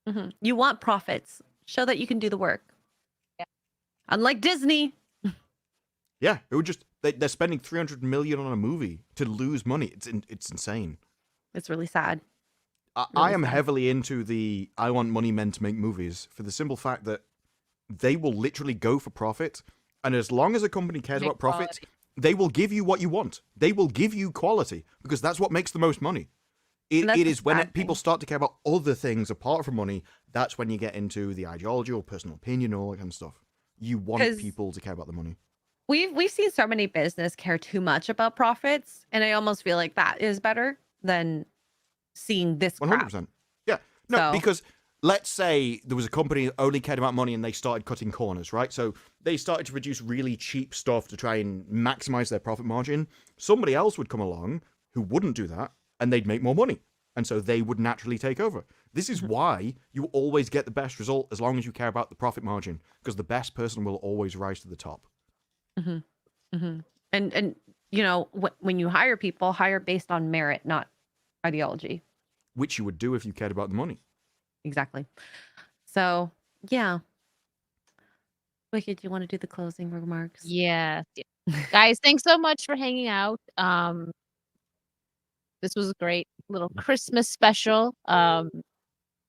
Mm-hmm. You want profits. Show that you can do the work. Yeah. Unlike Disney. Yeah, it would just they're spending 300 million on a movie to lose money. It's insane. It's really sad. I am heavily into the I want money men to make movies for the simple fact that they will literally go for profit, and as long as a company cares about profit, they will give you what you want. They will give you quality because that's what makes the most money. It is when people start to care about other things apart from money, that's when you get into the ideology or personal opinion or all that kind of stuff. You want people to care about the money. We've seen so many business care too much about profits, and I almost feel like that is better than seeing this crap. 100%. Yeah. No, because let's say there was a company that only cared about money and they started cutting corners, right? So they started to produce really cheap stuff to try and maximize their profit margin. Somebody else would come along who wouldn't do that, and they'd make more money. And so they would naturally take over. This is why you always get the best result as long as you care about the profit margin, because the best person will always rise to the top. Mm-hmm. Mm-hmm. And you know, when you hire people, hire based on merit, not ideology. Which you would do if you cared about the money. Exactly. So, yeah. Wicked, you want to do the closing remarks? Yes. Guys, thanks so much for hanging out. This was a great little Christmas special.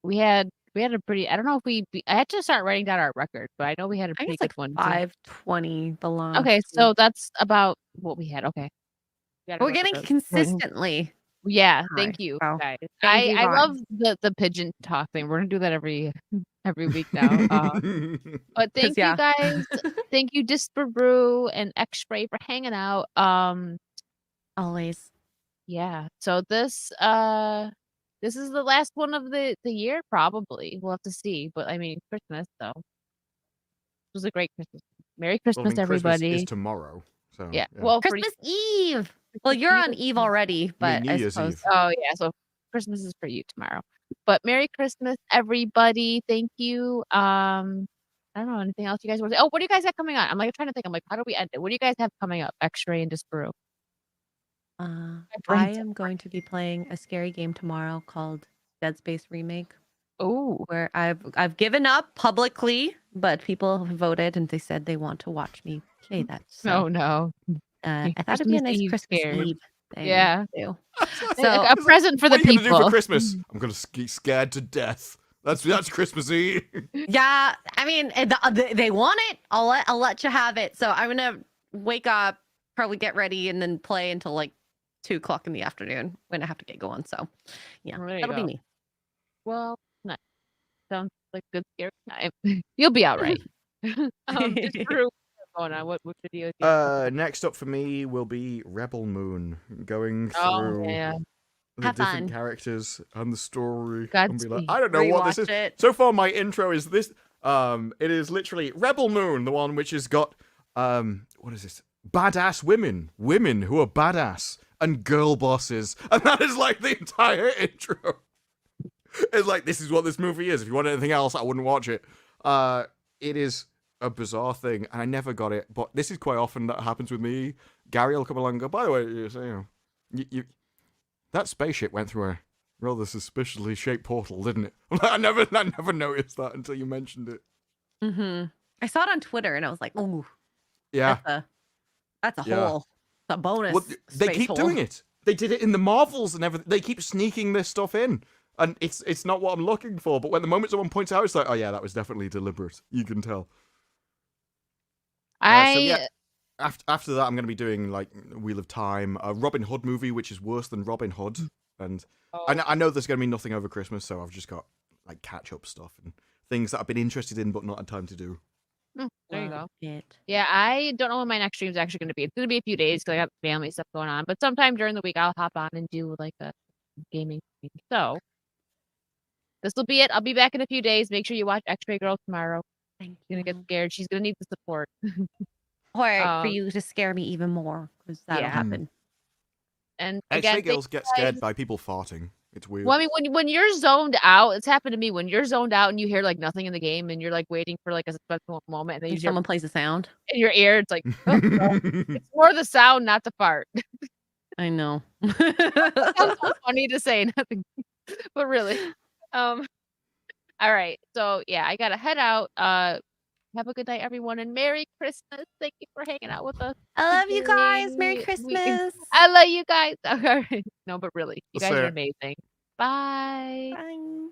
We had a pretty, I don't know if I had to start writing down our record, but I know we had a I pretty think good it's one. like 520 the launch. Okay, so that's about what we had. Okay. We're getting consistently. Yeah, high. thank you, Wow. guys. Thank you, I Vaughn. love the pigeon talk thing. We're gonna do that every week now. But thank you guys. Thank you, Disparu and Xray for hanging out. Always. Yeah. So this is the last one of the year, probably. We'll have to see. But I mean, Christmas, so it was a great Christmas. Merry Christmas, everybody. Christmas is tomorrow. So yeah. Well, Christmas Eve. Well, you're on Eve already, but New I Year's suppose. Eve. Oh yeah, so Christmas is for you tomorrow. But Merry Christmas, everybody. Thank you. I don't know anything else you guys want to say. Oh, what do you guys have coming on? I'm like trying to think. I'm like, how do we end it? What do you guys have coming up? Xray and Disparu. I am going to be playing a scary game tomorrow called Dead Space Remake. Oh, where I've given up publicly but people voted and they said they want to watch me play that. So Oh no. I thought it'd be a Christmas nice Eve Christmas scared. Eve thing. Yeah. to do. So, So a present for the What are you people. gonna do for Christmas? I'm gonna be scared to death. That's Christmas Eve. yeah, I mean they want it. I'll let you have it. So I'm gonna wake up, probably get ready, and then play until like 2:00 in the afternoon when I have to get going. So yeah, There you that'll be go. me. Well, nice. Sounds like a good scary time. You'll be all right. Disparu, what's going on? What videos? Next up for me will be Rebel Moon, going Oh through yeah. the Have different fun. characters and the story. Godspeed. And be like, I don't know what this is. Rewatch it. So far, my intro is this. It is literally Rebel Moon, the one which has got what is this? Badass women who are badass, and girl bosses, and that is like the entire intro. It's like, this is what this movie is. If you want anything else, I wouldn't watch it. It is a bizarre thing, and I never got it. But this is quite often that happens with me. Gary will come along and go, by the way, you that spaceship went through a rather suspiciously shaped portal, didn't it? I never noticed that until you mentioned it. I saw it on Twitter and I was like, ooh, Yeah. that's a Yeah. hole. It's a bonus. Well, they space keep hole. doing it. They did it in the Marvels and everything. They keep sneaking this stuff in. And it's not what I'm looking for. But when the moment someone points out, it's like, oh yeah, that was definitely deliberate. You can tell. So yeah, after that, I'm going to be doing like Wheel of Time, a Robin Hood movie, which is worse than Robin Hood. And I know there's going to be nothing over Christmas, so I've just got like catch up stuff and things that I've been interested in but not had time to do. There you go. Love it. Yeah, I don't know when my next stream is actually going to be. It's going to be a few days because I got family stuff going on. But sometime during the week, I'll hop on and do like a gaming stream. So this will be it. I'll be back in a few days. Make sure you watch Xray Girl tomorrow. Thank She's going to you. get scared. She's going to need the support. Or for you to scare me even more, because that'll Yeah. happen. And again, Actually, girls get scared by people farting. It's weird. well, I mean, when you're zoned out, it's happened to me. When you're zoned out and you hear like nothing in the game, and you're like waiting for like a special moment, and then you If hear someone plays a sound. in your ear, it's like oh, no. It's more the sound, not the fart. I know. Sounds so funny to say nothing, but really. All right. So yeah, I gotta head out. Have a good night, everyone, and Merry Christmas. Thank you for hanging out with us. I love you guys. Merry We- Christmas. I love you guys. All right. No, but really, you I'll guys say are it. amazing. Bye. Bye.